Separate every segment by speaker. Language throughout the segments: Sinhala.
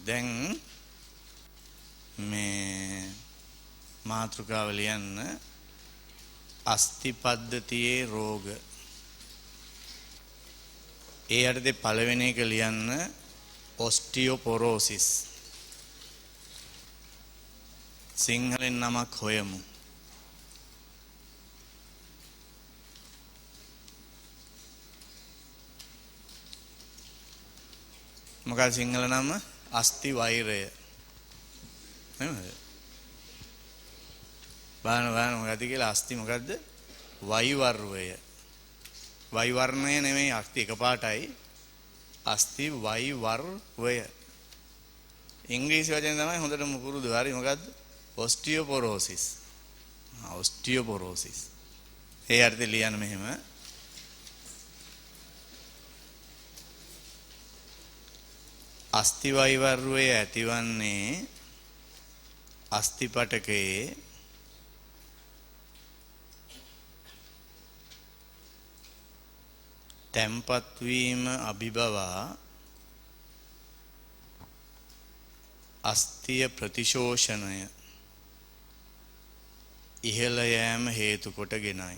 Speaker 1: දැන් මේ මාතෘකාව ලියන්න අස්ථි පද්ධතියේ රෝග. ඒ යටතේ පළවෙනි එක ලියන්න ඔස්ටියෝපොරෝසිස්. සිංහලෙන් නමක් හොයමු. මොකක්ද සිංහල නම? අස්ථි වෛරය. නේද? බලන්න මොකද කියලා අස්ථි මොකද්ද? වෛවර්වය. වෛවර්ණය නෙමෙයි අස්ථි එකපාරටයි. අස්ථි වෛවර්වය. ඉංග්‍රීසි වචනේ තමයි හොඳටම පුරුදු. හරි මොකද්ද? ඔස්ටියෝපොරෝසිස්. ඔස්ටියෝපොරෝසිස්. ඒ අර්ථය ලියන්න මෙහෙම. අස්ථි වෛවර්වය ඇතිවන්නේ අස්ථි පටකයේ තැම්පත් වීම අභිබවා අස්ථිය ප්‍රතිශෝෂණය ඉහළ යෑම හේතු කොටගෙනයි.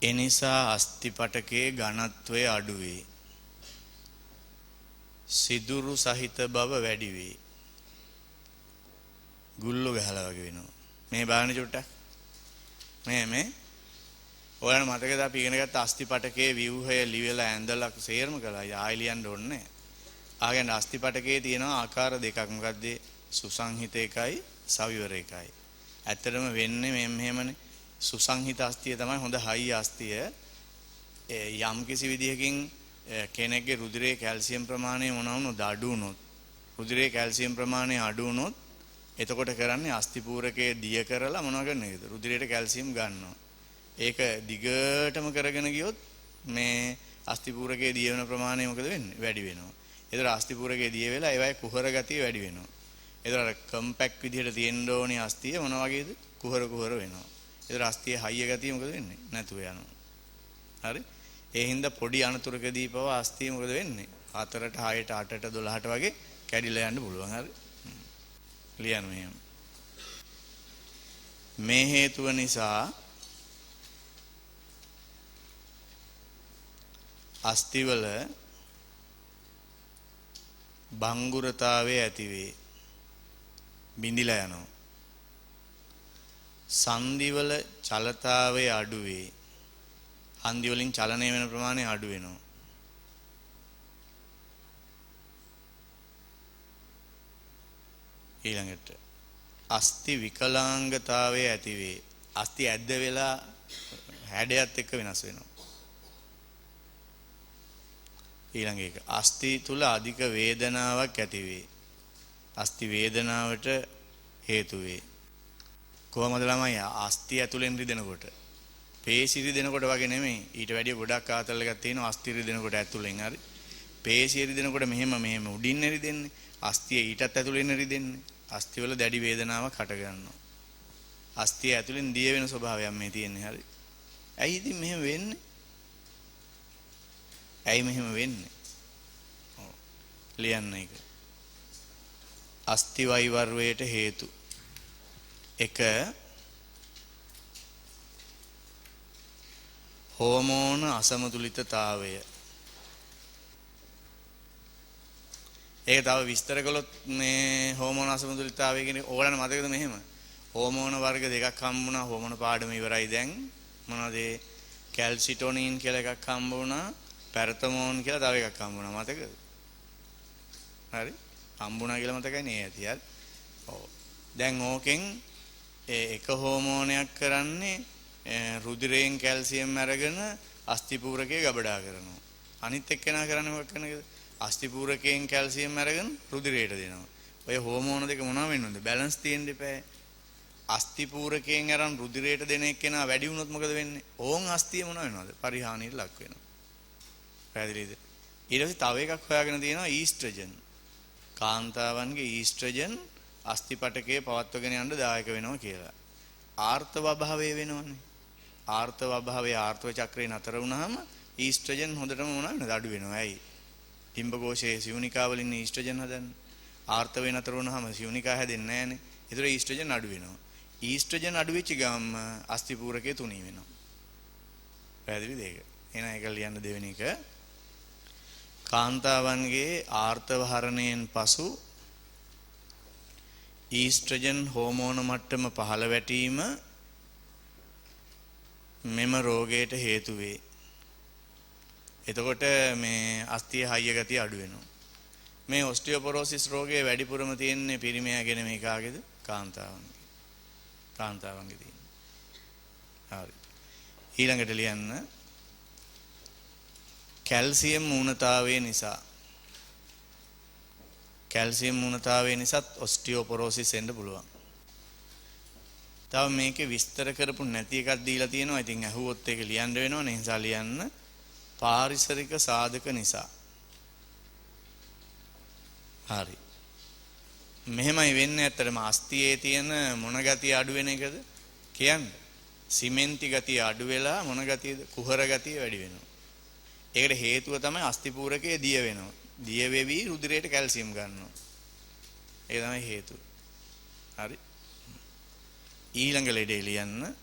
Speaker 1: එනිසා අස්ථි පටකයේ ඝනත්වය අඩු වේ. සිදුරු සහිත බව වැඩි වේ. ගුල්ලු ගහලා වගේ වෙනවා. මේ බලන්න චුට්ටක්. මේ ඔයාලට මතකද අපි ඉගෙන ගත්ත අස්ථි පටකයේ ව්‍යුහය ලියලා ඇඳලා සේරම කළා. ආයෙ ලියන්න ඕනේ නැහැ. ආගෙන අස්ථි පටකයේ තියෙනවා ආකාර දෙකක්. මොකද්ද? සුසංහිත එකයි සවිවර එකයි. ඇත්තටම වෙන්නේ මෙහෙමනේ. සුසංහිත අස්ථිය තමයි හොඳ හයි අස්ථිය. යම් කිසි විදිහකින් කෙනෙක්ගේ රුධිරයේ කැල්සියම් ප්‍රමාණය මොනවා වුණොත් අඩු වුණොත්, රුධිරයේ කැල්සියම් ප්‍රමාණය අඩු වුණොත් එතකොට කරන්නේ අස්ථි පූරකයේ දිය කරලා මොනවා කරන්නේද? රුධිරයට කැල්සියම් ගන්නවා. ඒක දිගටම කරගෙන ගියොත් මේ අස්ථි පූරකයේ දිය වෙන ප්‍රමාණය මොකද වෙන්නේ? වැඩි වෙනවා. ඒතර අස්ථි පූරකයේ දිය වෙලා ඒවයි කුහර ගතිය වැඩි වෙනවා. ඒතර අර කම්පැක්ට් විදිහට තියෙන්න ඕනේ අස්ථිය මොන වගේද? කුහර වෙනවා. ඒතර අස්ථියේ හයිය ගතිය මොකද වෙන්නේ? නැතුව යනවා. හරි? ඒ හින්දා පොඩි අනතුරකදී පවා අස්ථිය මොකද වෙන්නේ? 4ට 6ට 8ට 12ට වගේ කැඩිලා යන්න පුළුවන්. හරි? ලියන්න මෙහෙම. මේ හේතුව නිසා අස්ථිවල භංගුරතාවය ඇති වේ. බිඳිලා යනවා. සංදිවල චලතාවය අඩු වේ. හන්දි වලින් චලනය වෙන ප්‍රමාණය අඩු වෙනවා. ඊළඟට අස්ථි විකලාංගතාවය ඇති වේ. අස්ථි ඇද්ද වෙලා හැඩයත් එක්ක වෙනස් වෙනවා. ඊළඟ එක අස්ථි තුල අධික වේදනාවක් ඇති වේ. අස්ථි වේදනාවට හේතු වේ. කොහොමද ළමයි අස්ථි ඇතුලෙන් රිදෙනකොට? පේශි රිදෙනකොට වගේ නෙමෙයි. ඊට වැඩිය ගොඩක් ආතල් එකක් තියෙනවා අස්ථි රිදෙනකොට ඇතුලෙන්. හරි? පේශි රිදෙනකොට මෙහෙම උඩින් රිදෙන්නේ. අස්ථිය ඊටත් ඇතුලෙන් රිදෙන්නේ. අස්ථි වල දැඩි වේදනාවක් හට ගන්නවා. අස්ථිය ඇතුලෙන් දිය වෙන ස්වභාවයක් මේ තියෙන්නේ. හරි? ඇයි ඉතින් මෙහෙම වෙන්නේ? ඇයි මෙහෙම වෙන්නේ? ඔව්. ලියන්න එක. අස්ථි වෛවර්වයට හේතු 1 හෝමෝන අසමතුලිතතාවය. ඒක තව විස්තර කළොත් මේ හෝමෝන අසමතුලිතතාවය කියන්නේ ඕගොල්ලන්ට මතකද මෙහෙම? හෝමෝන වර්ග දෙකක් හම්බුණා. හෝමෝන පාඩම ඉවරයි දැන්. මොනවද? කැල්සිටොනින් කියලා එකක් හම්බ වුණා. පැරතමෝන් කියලා තව එකක් හම්බුණා. මතකද? හරි? හම්බුණා කියලා මතකයි නේ ඇති. හරි? ඔව්. දැන් ඕකෙන් එක හෝමෝනයක් කරන්නේ රුධිරයෙන් කැල්සියම් අරගෙන අස්ථි පූරකයේ ගබඩා කරනවා. අනිත් එක්කෙනා කරන්නේ මොකක් කරනකද? අස්ථි පූරකයෙන් කැල්සියම් අරගෙන රුධිරයට දෙනවා. ඔය හෝමෝන දෙක මොනවා වෙන්නවද? බැලන්ස් තියෙන්න එපා. අස්ථි පූරකයෙන් අරන් රුධිරයට දෙන එක්කෙනා වැඩි වුණොත් මොකද වෙන්නේ? ඕන් අස්ථිය මොනවා වෙනවද? පරිහානියට ලක් වෙනවා. පැහැදිලිද? ඊට පස්සේ තව එකක් හොයාගෙන තියෙනවා ඊස්ට්‍රජන්. කාන්තාවන්ගේ ඊස්ට්‍රජන් අස්ථි පටකයේ පවත්වගෙන යන්න දායක වෙනවා කියලා. ආර්තව අභාවය වෙනවනේ. ආර්තව අභාවයේ ආර්තව චක්‍රේ නතර වුණාම ඊස්ට්‍රජන් හොඳටම මොනවද අඩු වෙනවා. ඇයි? ඩිම්බකෝෂයේ සිවුනිකා වලින් ඊස්ට්‍රජන් හදන්නේ. ආර්තවය නතර වුණාම සිවුනිකා හැදෙන්නේ නැහනේ. ඒතර ඊස්ට්‍රජන් අඩු වෙනවා. ඊස්ට්‍රජන් අඩු වෙච්ච ගමන් අස්ථි පූරකයේ තුනී වෙනවා. පැහැදිලිද ඒක? එහෙනම් ඒක ලියන්න දෙවෙනි එක. කාන්තාවන්ගේ ආර්තව හරණයෙන් පසු ඊස්ට්‍රජන් හෝමෝන මට්ටම පහළ වැටීම මෙම රෝගයට හේතු වේ. එතකොට මේ අස්ථියේ හයිය ගතිය අඩු වෙනවා. මේ ඔස්ටියෝපොරෝසිස් රෝගය වැඩිපුරම තියෙන්නේ පිරිමියාගෙන මේ කාගේද? කාන්තාවන්ගේ. කාන්තාවන්ගේ තියෙන. හරි. ඊළඟට ලියන්න කැල්සියම් ඌනතාවය නිසා. කැල්සියම් ඌනතාවය නිසාත් ඔස්ටියෝපොරෝසිස් එන්න පුළුවන්. තව මේකේ විස්තර කරපු නැති එකක් දීලා තියෙනවා. ඉතින් අහුවොත් ඒක ලියන්න වෙනවනේ. ඒ නිසා ලියන්න පාරිසරික සාධක නිසා. හරි. මෙහෙමයි වෙන්නේ. ඇත්තටම අස්තියේ තියෙන මොන ගතිය අඩු වෙන එකද කියන්නේ? සිමෙන්ති ගතිය අඩු වෙලා මොන ගතියද? කුහර ගතිය වැඩි වෙනවා. ඒකට හේතුව තමයි අස්ථි පූරකයේ දිය වෙනවා. දිය වෙවි රුධිරයට කැල්සියම් ගන්නවා. ඒක තමයි හේතුව. හරි. ඊළඟ ලෙඩේ ලියන්න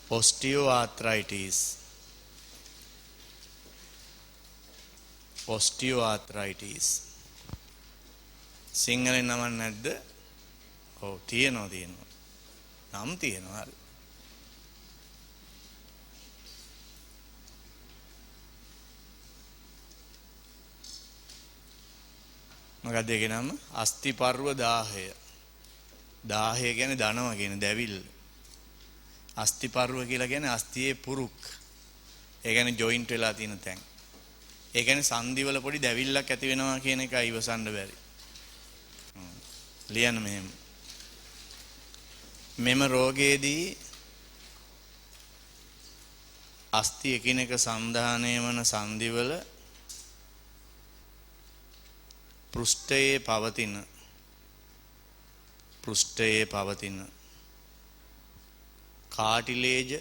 Speaker 1: ඔස්ටියෝආර්ත්‍රයිටිස්. ඔස්ටියෝආර්ත්‍රයිටිස් සිංහලෙන් නම නැද්ද? ඔව් තියෙනවා. නම් තියෙනවා. හරි. මොකක්ද ඒකේ නම? අස්ථි පර්ව 1000. 1000 කියන්නේ දනවා කියන දැවිල්ල. අස්ථි පර්ව කියලා කියන්නේ අස්ථියේ පුරුක්. ඒ කියන්නේ ජොයින්ට් වෙලා තියෙන තැන්. ඒ කියන්නේ සංදිවල පොඩි දැවිල්ලක් ඇති වෙනවා කියන එකයි ඉවසන්න බැරි. ලියන්න මෙහෙම. මෙම රෝගයේදී අස්ථි එකිනෙක සන්ධානය වන සංදිවල පෘෂ්ඨයේ පවතින කාටිලේජ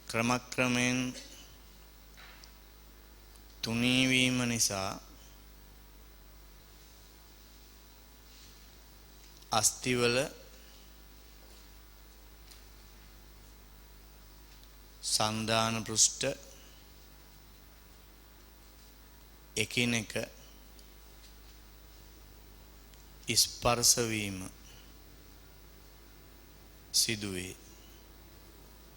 Speaker 1: ක්‍රමක්‍රමයෙන් තුනී වීම නිසා අස්ථිවල සන්ධාන පෘෂ්ඨ එකිනෙක ස්පර්ශ වීම සිදුවේ.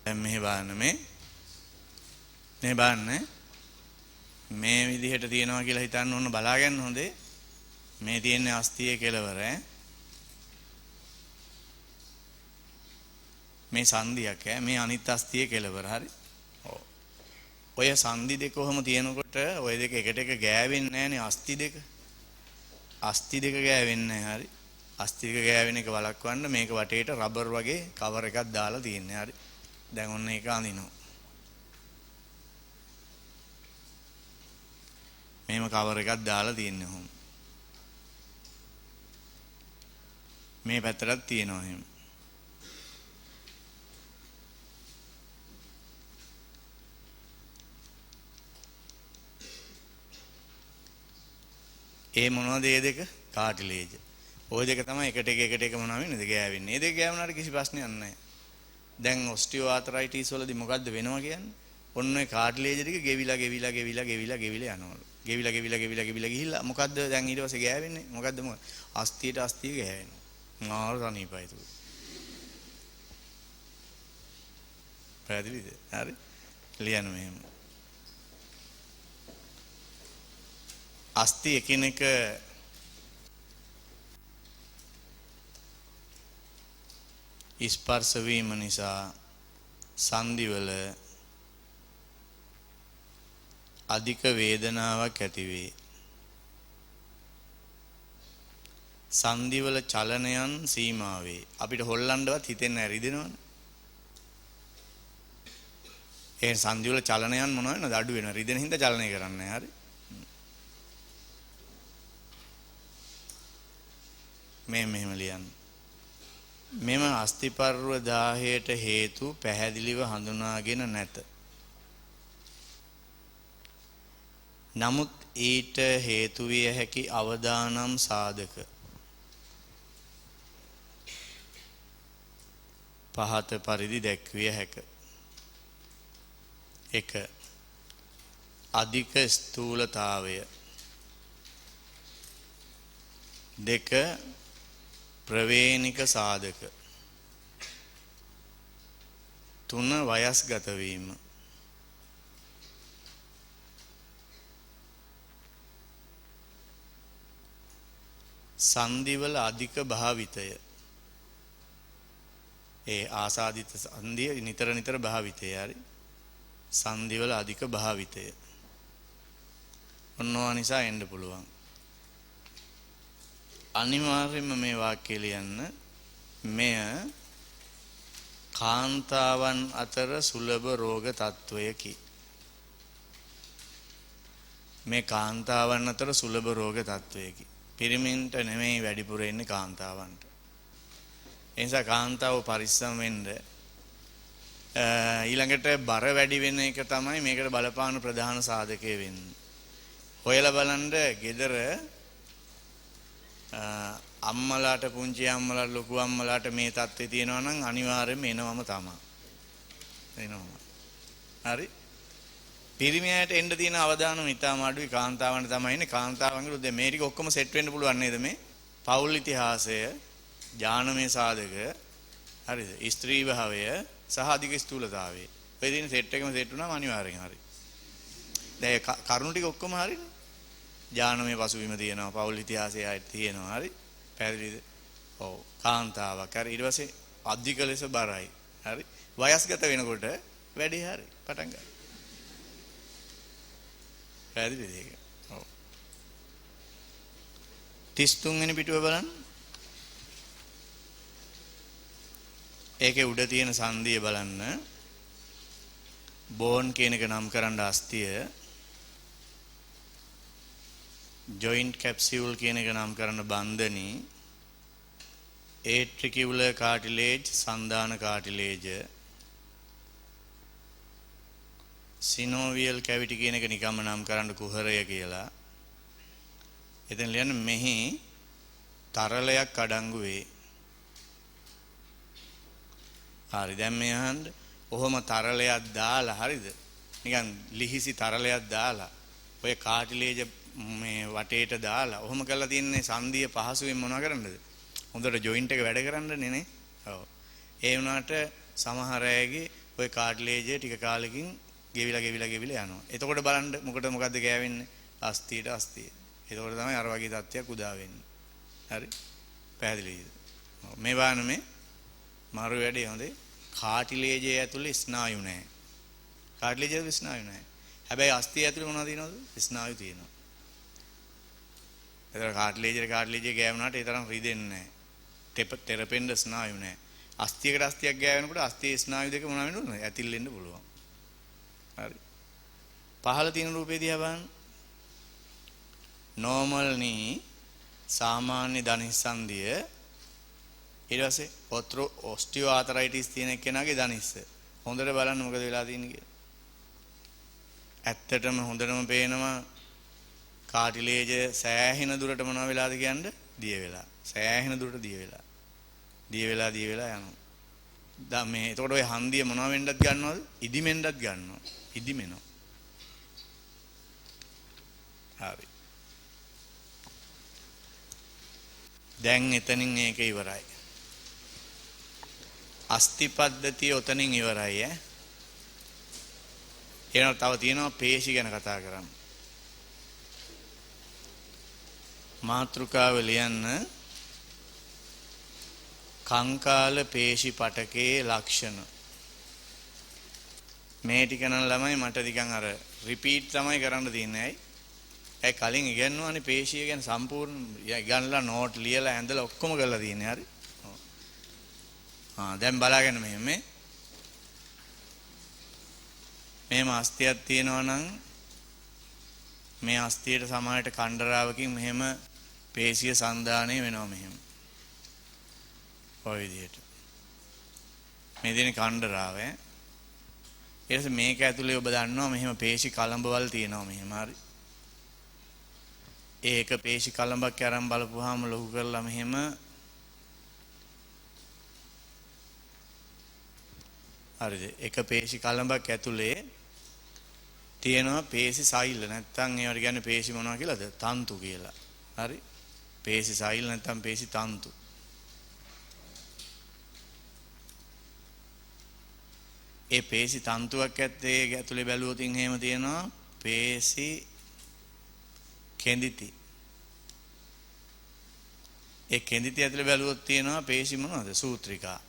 Speaker 1: දැන් මෙහෙ බලන්න මේ බලන්න මේ විදිහට තියනවා කියලා හිතන්න ඕන. බලාගන්න හොඳේ. මේ තියෙන්නේ අස්ථියේ කෙලවර මේ සංදියක් මේ අනිත් අස්ථියේ කෙලවර. හරි. ඔව්. ඔය සංදි දෙක කොහොම තියෙනකොට ඔය දෙක එකට එක ගෑවෙන්නේ නැහනේ අස්ථි දෙක. අස්ථි දෙක ගෑවෙන්නේ නැහැ. හරි. අස්ථි දෙක ගෑවෙන එක වළක්වන්න මේක වටේට රබර් වගේ කවර් එකක් දාලා තියෙන්නේ. හරි. දැන් ඔන්න ඒක අඳිනවා. මේම කවර් එකක් දාලා තියෙන්නේ ඔහොම. මේ පැත්තටත් තියෙනවා එහෙම. ඒ මොනවද ඒ දෙක? කාටිලේජ්. ওই දෙක තමයි එකට එක මොනවා වෙන්නේද? ගෑවෙන්නේ. මේ දෙක ගෑවුනාට කිසි ප්‍රශ්නයක් නැහැ. දැන් ඔස්ටියෝආර්ත්‍රයිටිස් වලදී මොකද්ද වෙනවා කියන්නේ? ඔන්න ඔය කාටිලේජ් ටික ගෙවිලා යනවලු. ගෙවිලා ගිහිල්ලා මොකද්ද දැන් ඊට පස්සේ ගෑවෙන්නේ? මොකද්ද අස්ථියට අස්ථිය ගෑවෙනවා. මාර තනීපයි තුන. පැහැදිලිද? හරි. ලියන්න මෙහෙම. අස්ථි එකිනෙක ස්පර්ශ වීම නිසා සංදිවල අධික වේදනාවක් ඇති වේ. සංදිවල චලනයන් සීමා වේ. අපිට හොල්ලන්නවත් හිතෙන්නේ නැහැ රිදෙනවනේ. ඒ සංදිවල චලනයන් මොන වෙනවද? අඩු වෙනවා. රිදෙන හින්දා චලනය කරන්නේ. හරි. මෙහෙම ලියන්න. මෙම අස්ථිපර්ව 1000ට හේතු පැහැදිලිව හඳුනාගෙන නැත. නමුත් ඊට හේතු විය හැකි අවදානම් සාධක පහත පරිදි දැක්විය හැක. 1. අධික ස්ථූලතාවය. 2. ප්‍රවේණික සාධක. 3. වයස්ගත වීම. සංදිවල අධික භාවිතය. ඒ ආසාදිත සංදිය නිතර නිතර භාවිතය. හරි. සංදිවල අධික භාවිතය. ඔන්නවා නිසා එන්න පුළුවන්. අනිවාර්යයෙන්ම මේ වාක්‍යය ලියන්න. මෙය කාන්තාවන් අතර සුලභ රෝග තත්වයකි. මේ කාන්තාවන් අතර සුලභ රෝග තත්වයකි. පිරිමින්ට නෙමෙයි වැඩිපුර ඉන්නේ කාන්තාවන්ට. ඒ නිසා කාන්තාව පරිස්සම් වෙන්න. ඊළඟට බර වැඩි වෙන එක තමයි මේකට බලපාන ප්‍රධාන සාධකය වෙන්නේ. හොයලා බලන්න gedara අම්මලාට පුංචි අම්මලාට ලොකු අම්මලාට මේ தත්ත්වය තියෙනවා නම් අනිවාර්යයෙන්ම එනවම තමයි. එනවම. හරි. පිරිමියාට එන්න තියෙන අවදානම ඉතාම අඩුයි. කාන්තාවන්ට තමයි ඉන්නේ. කාන්තාවන්ගේ දැන් මේ ටික ඔක්කොම සෙට් වෙන්න පුළුවන් නේද මේ? පෞල් ඉතිහාසය, ඥානමය සාධක, හරිද? ස්ත්‍රී භාවය සහ අධික ස්ථූලතාවය. ඔය දින සෙට් එකම සෙට් වුණාම අනිවාර්යෙන් හරි. දැන් කරුණු ටික ඔක්කොම හරිනේ. ඥානමය පසුබිම තියෙනවා, පෞල් ඉතිහාසය තියෙනවා. හරි. පැහැදිලිද? ඔව්. කාන්තාවක්. හරි. ඊට පස්සේ අධික ලෙස බරයි. හරි. වයස්ගත වෙනකොට වැඩි හරි. පටන් ගන්න. පැහැදිලිද ඒක? ඔව්. 33 වෙනි පිටුව බලන්න. ඒකේ උඩ තියෙන සංදිය බලන්න. බෝන් කියන එක නම් කරන්න අස්තිය. ජොයින්ට් කැප්සියුල් කියන එක නම් කරන බන්ධනී. ඒට්‍රිකියුලර් කාටිලේජ් සන්දාන කාටිලේජ. සිනෝවියල් කැවිටි කියන එක නිකම්ම නම් කරන්න කුහරය කියලා. එතන ලියන්න මෙහි තරලයක් අඩංගු වේ. හරි. දැන් මේ අහන්න ඔහොම තරලයක් දාලා හරිද? නිකන් ලිහිසි තරලයක් දාලා ඔය කාටිලේජ මේ වටේට දාලා ඔහොම කරලා තියන්නේ සංදිය පහසුවෙන් මොනවා කරන්නද? හොඳට ජොයින්ට් එක වැඩ කරන්නනේ නේ. ඔව්. ඒ වුණාට සමහර අයගේ ඔය කාටිලේජ් ටික කාලෙකින් ගෙවිලා යනවා. එතකොට බලන්න මොකද්ද ගෑවෙන්නේ? අස්තියට අස්තිය. එතකොට තමයි අර වගේ තත්ත්වයක් උදා වෙන්නේ. හරි? පැහැදිලිද? ඔව්. මේ බලන්න මේ මාරු වැඩේ හොඳේ. කාටිලේජය ඇතුලේ ස්නායු නැහැ. කාටිලේජය ඇතුලේ ස්නායු නැහැ. හැබැයි අස්තිය ඇතුලේ මොනවද තියෙනවද? ස්නායු තියෙනවා. ඒතර කාටිලේජය ගෑවුනාට ඒ තරම් රිදෙන්නේ නැහැ. තෙරපෙන්න ස්නායු නැහැ. අස්තියකට අස්තියක් ගෑවෙනකොට අස්තියේ ස්නායු දෙක මොනවා වෙනවද? ඇතිල්ලෙන්න පුළුවන්. හරි. පහළ තියෙන රූපේ දිහා බලන්න. normal knee සාමාන්‍ය ධනිස් සංදිය. ඊට පස්සේ ඔස්ටියෝආතරයිටිස් තියෙන කෙනාගේ ධනිස්ස. හොඳට බලන්න මොකද වෙලා තියෙන්නේ කියලා. ඇත්තටම හොඳටම පේනවා කාටිලේජ සෑහෙන දුරට මොනවා වෙලාද කියන්නේ? දිය වෙලා. සෑහෙන දුරට දිය වෙලා යනවා. දැන් මේ එතකොට ඔය හන්දිය මොනවා වෙන්නත් ගන්නවද? ඉදිමෙන්නත් ගන්නවා. ඉදිමෙනවා. හරි. දැන් එතනින් මේක ඉවරයි. අස්ති පද්ධතිය ඔතනින් ඉවරයි ඈ. ඊළඟට තව තියෙනවා පේශි ගැන කතා කරන්න. මාතෘකාව ලියන්න කංකාල පේශි පටකයේ ලක්ෂණ. මේ ටික නම් ළමයි මට ටිකන් අර රිපීට් තමයි කරන්න තියෙන්නේ. ඇයි කලින් ඉගෙනුවානේ පේශිය ගැන සම්පූර්ණ ඉගෙනලා නෝට් ලියලා ඇඳලා ඔක්කොම කරලා තියෙන්නේ. හරි. දැන් බලාගෙන මෙහෙම අස්තියක් තියෙනවා නම් මේ අස්තියට සමානට කණ්ඩරාවකින් මෙහෙම පේශිය සංදානය වෙනවා මෙහෙම. ඔය විදිහට. මේ දෙන කණ්ඩරාව ඈ. ඊට පස්සේ මේක ඇතුලේ ඔබ දන්නවා මෙහෙම පේශි කලඹවල් තියෙනවා මෙහෙම. හරි. ඒක පේශි කලඹක් අරන් බලපුවාම ලොකු කරලා මෙහෙම හරිද? එක පේශි කලඹක් ඇතුලේ තියෙනවා පේශි සෛල. නැත්තම් ඒවට කියන්නේ පේශි මොනවා කියලාද? තන්තු කියලා. හරි? පේශි සෛල නැත්තම් පේශි තන්තු. ඒ පේශි තන්තුවක් ඇත්තේ ඇතුලේ බැලුවොත් එහෙම තියෙනවා පේශි කෙඳිති. ඒ කෙඳිති ඇතුලේ බැලුවොත් තියෙනවා පේශි මොනවද? සූත්‍රිකා.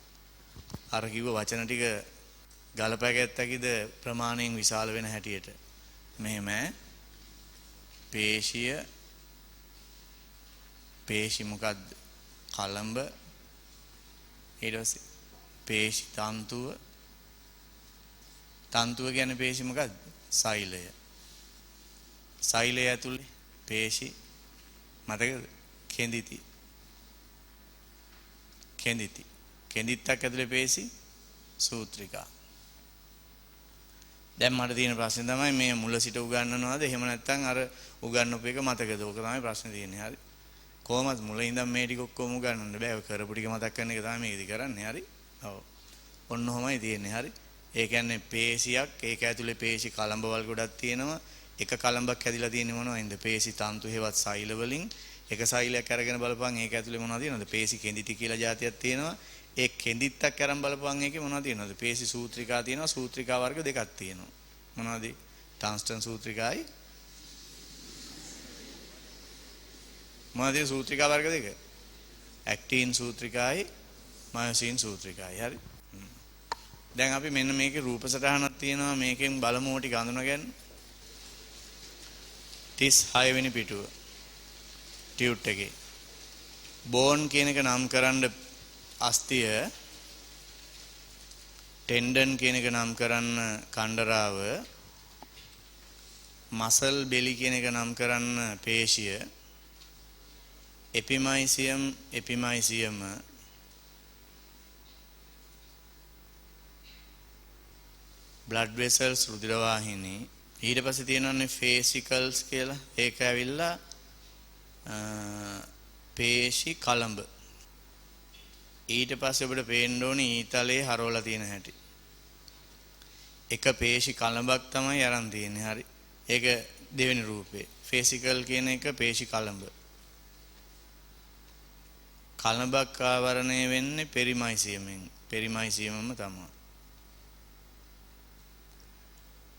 Speaker 1: අර කිව්ව වචන ටික ගලපගත්තකිද ප්‍රමාණයෙන් විශාල වෙන හැටියට. මෙහෙම පේශිය පේශි මොකද්ද? කලඹ. ඊට පස්සේ පේශි තන්තුව. තන්තුව කියන්නේ පේශි මොකද්ද? සෛලය. සෛලය ඇතුලේ පේශි මතකද? කෙඳිති. කෙඳිති. කෙඳිත්තක් ඇතුලේ පේශි සූත්‍රිකා. දැන් මට තියෙන ප්‍රශ්නේ තමයි මේ මුල සිට උගන්වනවද එහෙම නැත්නම් අර උගන්වපු එක මතකද? ඕක තමයි ප්‍රශ්නේ තියෙන්නේ. හරි. කොහොමද මුල ඉඳන් මේ ටික ඔක්කොම උගන්වන්න බෑ. ඔය කරපු ටික මතක් කරන එක තමයි මේකදී කරන්නේ. හරි. ඔව්. ඔන්න ඔහමයි තියෙන්නේ. හරි. ඒ කියන්නේ පේශියක් ඒක ඇතුලේ පේශි කලඹවල් ගොඩක් තියෙනවා. එක කලඹක් හැදිලා තියෙන්නේ මොනවයින්ද? පේශි තන්තු හේවත් සෛල වලින්. එක සෛලයක් අරගෙන බලපන් ඒක ඇතුලේ මොනවද තියෙනවද? පේශි කෙඳිති කියලා જાතියක් තියෙනවා. ඒ කෙඳිත්තක් අරන් බලපුවාන් ඒකේ මොනවද තියෙනවද? පේශි සූත්‍රිකා තියෙනවා. සූත්‍රිකා වර්ග දෙකක් තියෙනවා. මොනවද? ටන්ස්ටන් සූත්‍රිකායි මොනවද සූත්‍රිකා වර්ග දෙක? ඇක්ටින් සූත්‍රිකායි මයොසින් සූත්‍රිකායි. හරි. දැන් අපි මෙන්න මේකේ රූප සටහනක් තියෙනවා. මේකෙන් බලමු ටික අඳුනගන්න. 36 වෙනි පිටුව. ටියුට් එකේ. බෝන් කියන එක නම් කරන්න අස්තිය ටෙන්ඩන් කියන එක නම් කරන්න කණ්ඩරාව මසල් බෙලි කියන එක නම් කරන්න පේශිය එපිමයිසියම් බ්ලඩ් වෙසල්ස් රුධිර වාහිනී ඊට පස්සේ තියෙනවානේ ෆේසිකල්ස් කියලා ඒක ඇවිල්ලා පේශි කලඹ ඊට පස්සේ ඔබට පේන්න ඕනේ ඊතලයේ හරවලා තියෙන හැටි. එක පේශි කලඹක් තමයි අරන් තියෙන්නේ. හරි. ඒක දෙවෙනි රූපේ. ෆේසිකල් කියන එක පේශි කලඹ. කලඹක් ආවරණය වෙන්නේ පෙරිමයිසියමෙන්. පෙරිමයිසියමම තමයි.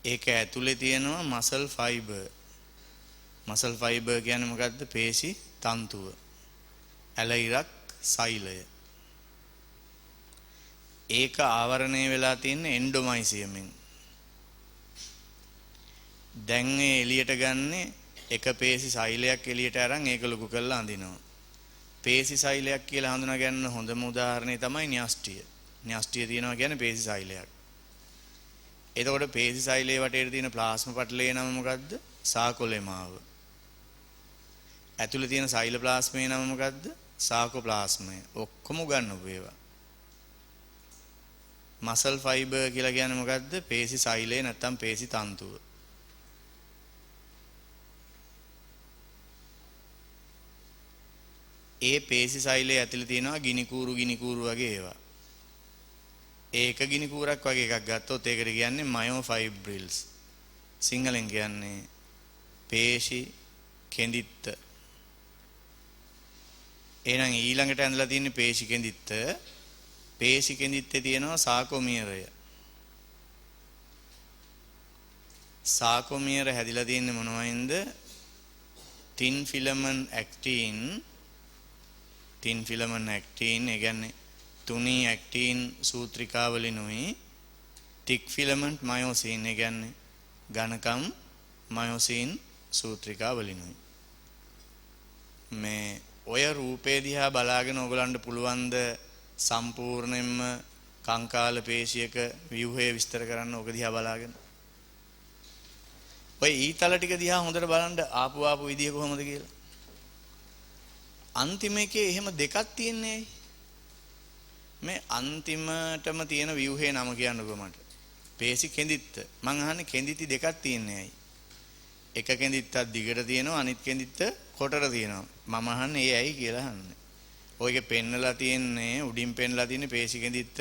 Speaker 1: ඒක ඇතුලේ තියෙනවා මසල් ෆයිබර්. මසල් ෆයිබර් කියන්නේ මොකද්ද? පේශි තන්තුව. ඇලයිරක් සෛලය. ඒක ආවරණය වෙලා තියෙන්නේ එන්ඩොමයිසියමෙන්. දැන් මේ එළියට ගන්නේ එක පේශි සෛලයක් එළියට අරන් ඒක ලොකු කරලා අඳිනවා. පේශි සෛලයක් කියලා හඳුනා ගන්න හොඳම උදාහරණය තමයි න්‍යෂ්ටිය. න්‍යෂ්ටිය තියෙනවා කියන්නේ පේශි සෛලයක්. එතකොට පේශි සෛලයේ වටේට තියෙන ප්ලාස්මා පටලයේ නම මොකද්ද? සාකොලෙමාව. ඇතුලේ තියෙන සෛල ප්ලාස්මයේ නම මොකද්ද? සාකොප්ලාස්මය. ඔක්කොම උගන්වපු ඒවා. මසල් ෆයිබර් කියලා කියන්නේ මොකද්ද? පේශි සෛලය නැත්තම් පේශි තන්තුව. ඒ පේශි සෛලයේ ඇතුලේ තියෙනවා ගිනි කූරු වගේ ඒවා. ඒක ගිනි කූරක් වගේ එකක් ගත්තොත් ඒකට කියන්නේ මයෝෆයිබ්‍රිල්ස්. සිංහලෙන් කියන්නේ පේශි කෙඳිත්ත. එහෙනම් ඊළඟට ඇඳලා තියෙන්නේ පේශි කෙඳිත්ත. පේශි කෙඳිත්තේ තියෙනවා සාකොමියරය. සාකොමියර හැදිලා තියෙන්නේ මොනවයින්ද? තින් ෆිලමන්ට් ඇක්ටින්. තින් ෆිලමන්ට් ඇක්ටින් ඒ කියන්නේ තුනී ඇක්ටින් සූත්‍රිකාවලිනුයි. තික් ෆිලමන්ට් මයොසින් ඒ කියන්නේ ඝනකම් මයොසින් සූත්‍රිකාවලිනුයි. මේ ඔය රූපේ දිහා බලාගෙන ඔයගලන්ට පුළුවන් ද සම්පූර්ණයෙන්ම කංකාල පේශියක ව්‍යුහය විස්තර කරන්න ඔක දිහා බලාගෙන. ඔය ඊතල ටික දිහා හොඳට බලන්න ආපු විදිය කොහොමද කියලා. අන්තිම එකේ එහෙම දෙකක් තියෙන්නේ. මේ අන්තිමටම තියෙන ව්‍යුහේ නම කියන්නකෝ මට. පේශි කෙඳිත්ත. මං අහන්නේ කෙඳිති දෙකක් තියෙන්නේ ඇයි? එක කෙඳිත්තක් දිගට තියෙනවා අනිත් කෙඳිත්ත කොටට තියෙනවා. මම අහන්නේ ඒ ඇයි කියලා අහන්නේ. ඔයගේ පෙන්නලා තියෙන්නේ උඩින් පෙන්නලා තියෙන්නේ පේශි කෙඳිත්ත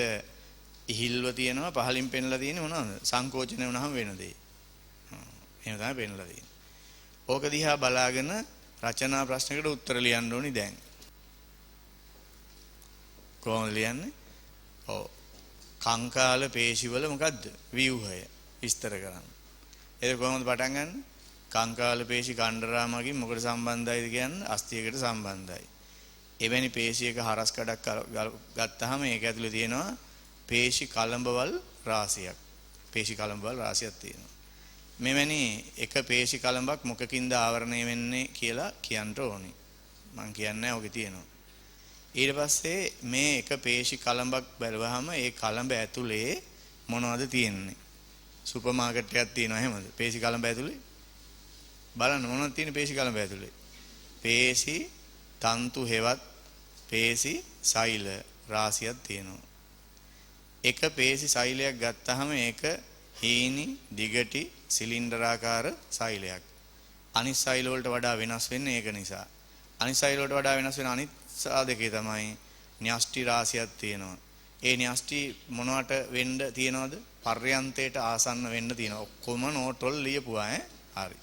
Speaker 1: ඉහිල්ව තියෙනවා පහලින් පෙන්නලා තියෙන්නේ මොනවද? සංකෝචනය වුණාම වෙන දේ. එහෙම තමයි පෙන්නලා තියෙන්නේ. ඕක දිහා බලාගෙන රචනා ප්‍රශ්නයකට උත්තර ලියන්න ඕනි දැන්. කොහොමද ලියන්නේ? ඔව්. කංකාල පේශිවල මොකද්ද? ව්‍යුහය විස්තර කරන්න. ඒක කොහොමද පටන් ගන්න? කංකාල පේශි කණ්ඩරාමකින් මොකට සම්බන්ධයිද කියන්නේ අස්තියකට සම්බන්ධයි. එවැනි පේශියක හරස් කඩක් ගත්තාම ඒක ඇතුලේ තියෙනවා පේශි කලඹවල් රාශියක්. පේශි කලඹවල් රාශියක් තියෙනවා. මෙවැනි එක පේශි කලඹක් මොකකින්ද ආවරණය වෙන්නේ කියලා කියන්න ඕනි. මම කියන්නේ ඔකේ තියෙනවා. ඊට පස්සේ මේ එක පේශි කලඹක් බැලුවාම ඒ කලඹ ඇතුලේ මොනවද තියෙන්නේ? සුපර් මාකට් එකක් තියෙනවා එහෙමද? පේශි කලඹ ඇතුලේ බලන්න මොනවද තියෙන්නේ පේශි කලඹ ඇතුලේ? පේශි තන්තු හෙවත් පේශි සෛල රාශියක් තියෙනවා. එක පේශි සෛලයක් ගත්තාම ඒක හීනි දිගටි සිලින්ඩරාකාර සෛලයක්. අනිත් සෛල වලට වඩා වෙනස් වෙන්නේ ඒක නිසා. අනිත් සෛල වලට වඩා වෙනස් වෙන අනිත් සාධකේ තමයි න්‍යෂ්ටි රාශියක් තියෙනවා. ඒ න්‍යෂ්ටි මොනවට වෙන්න තියෙනවද? පර්යන්තයට ආසන්න වෙන්න තියෙනවා. ඔක්කොම නෝට් වල ලියපුවා හරි.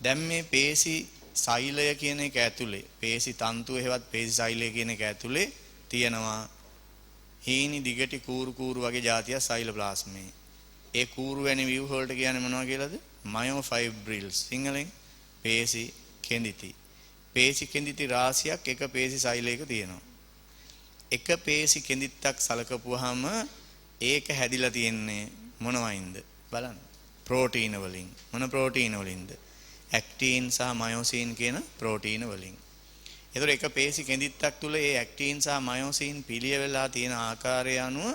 Speaker 1: දැන් මේ පේශි සෛලය කියන එක ඇතුලේ පේශි තන්තුව හෙවත් පේශි සෛලය කියන එක ඇතුලේ තියෙනවා හීනි දිගටි කූරු කූරු වගේ જાතිය සෛලප්ලාස්මේ. ඒ කූරු වැනි ව්‍යුහ වලට කියන්නේ මොනවා කියලාද? මයෝෆයිබ්‍රිල්ස්. සිංහලෙන් පේශි කෙඳිති. පේශි කෙඳිති රාශියක් එක පේශි සෛලයක තියෙනවා. එක පේශි කෙඳිත්තක් සලකපුවාම ඒක හැදිලා තියෙන්නේ මොනවයින්ද? බලන්න. ප්‍රෝටීන වලින්. මොන ප්‍රෝටීන වලින්ද? ඇක්ටින් සහ මයොසින් කියන ප්‍රෝටීන වලින්. ඒතර එක පේශි කෙඳිත්තක් තුල ඒ ඇක්ටින් සහ මයොසින් පිළිය වෙලා තියෙන ආකාරය අනුව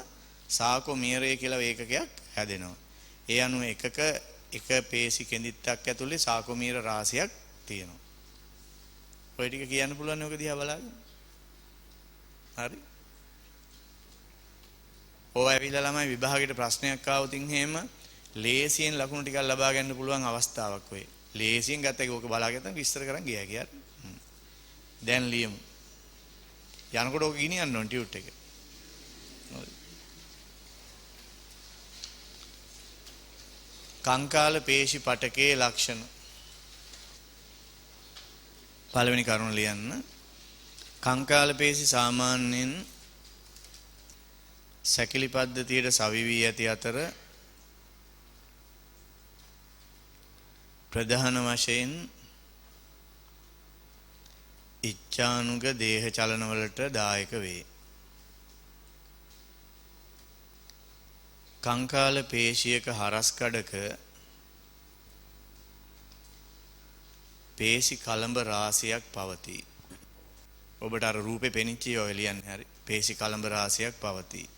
Speaker 1: සාකොමීරය කියලා ඒකකයක් හැදෙනවා. ඒ අනුව එක පේශි කෙඳිත්තක් ඇතුලේ සාකොමීර රාශියක් තියෙනවා. ඔය ටික කියන්න පුළුවන් ඔක දිහා බලාගෙන. හරි. ඔය ඇවිල්ලා ළමයි විභාගයට ප්‍රශ්නයක් ආවොත් එහෙම ලේසියෙන් ලකුණු ටිකක් ලබා ගන්න පුළුවන් අවස්ථාවක් වෙයි. ලේසියෙන් ගත්ත එක ඕක බලාගත්තම විස්තර කරන් ගියා කියලා. දැන් ලියමු. යනකොට ඕක ගිනියන්න ඕන ටියුට් එක. කංකාල පේශි පටකයේ ලක්ෂණ. පළවෙනි කරුණ ලියන්න. කංකාල පේශි සාමාන්‍යයෙන් සැකිලි පද්ධතියට සවි වී ඇති අතර ප්‍රධාන වශයෙන් ඉච්ඡානුග දේහ චලන වලට දායක වේ. කංකාල පේශියක හරස් කඩක පේශි කලඹ රාශියක් පවතී. ඔබට අර රූපේ පෙනිච්චි ඔය ලියන්නේ හරි. පේශි කලඹ රාශියක් පවතී.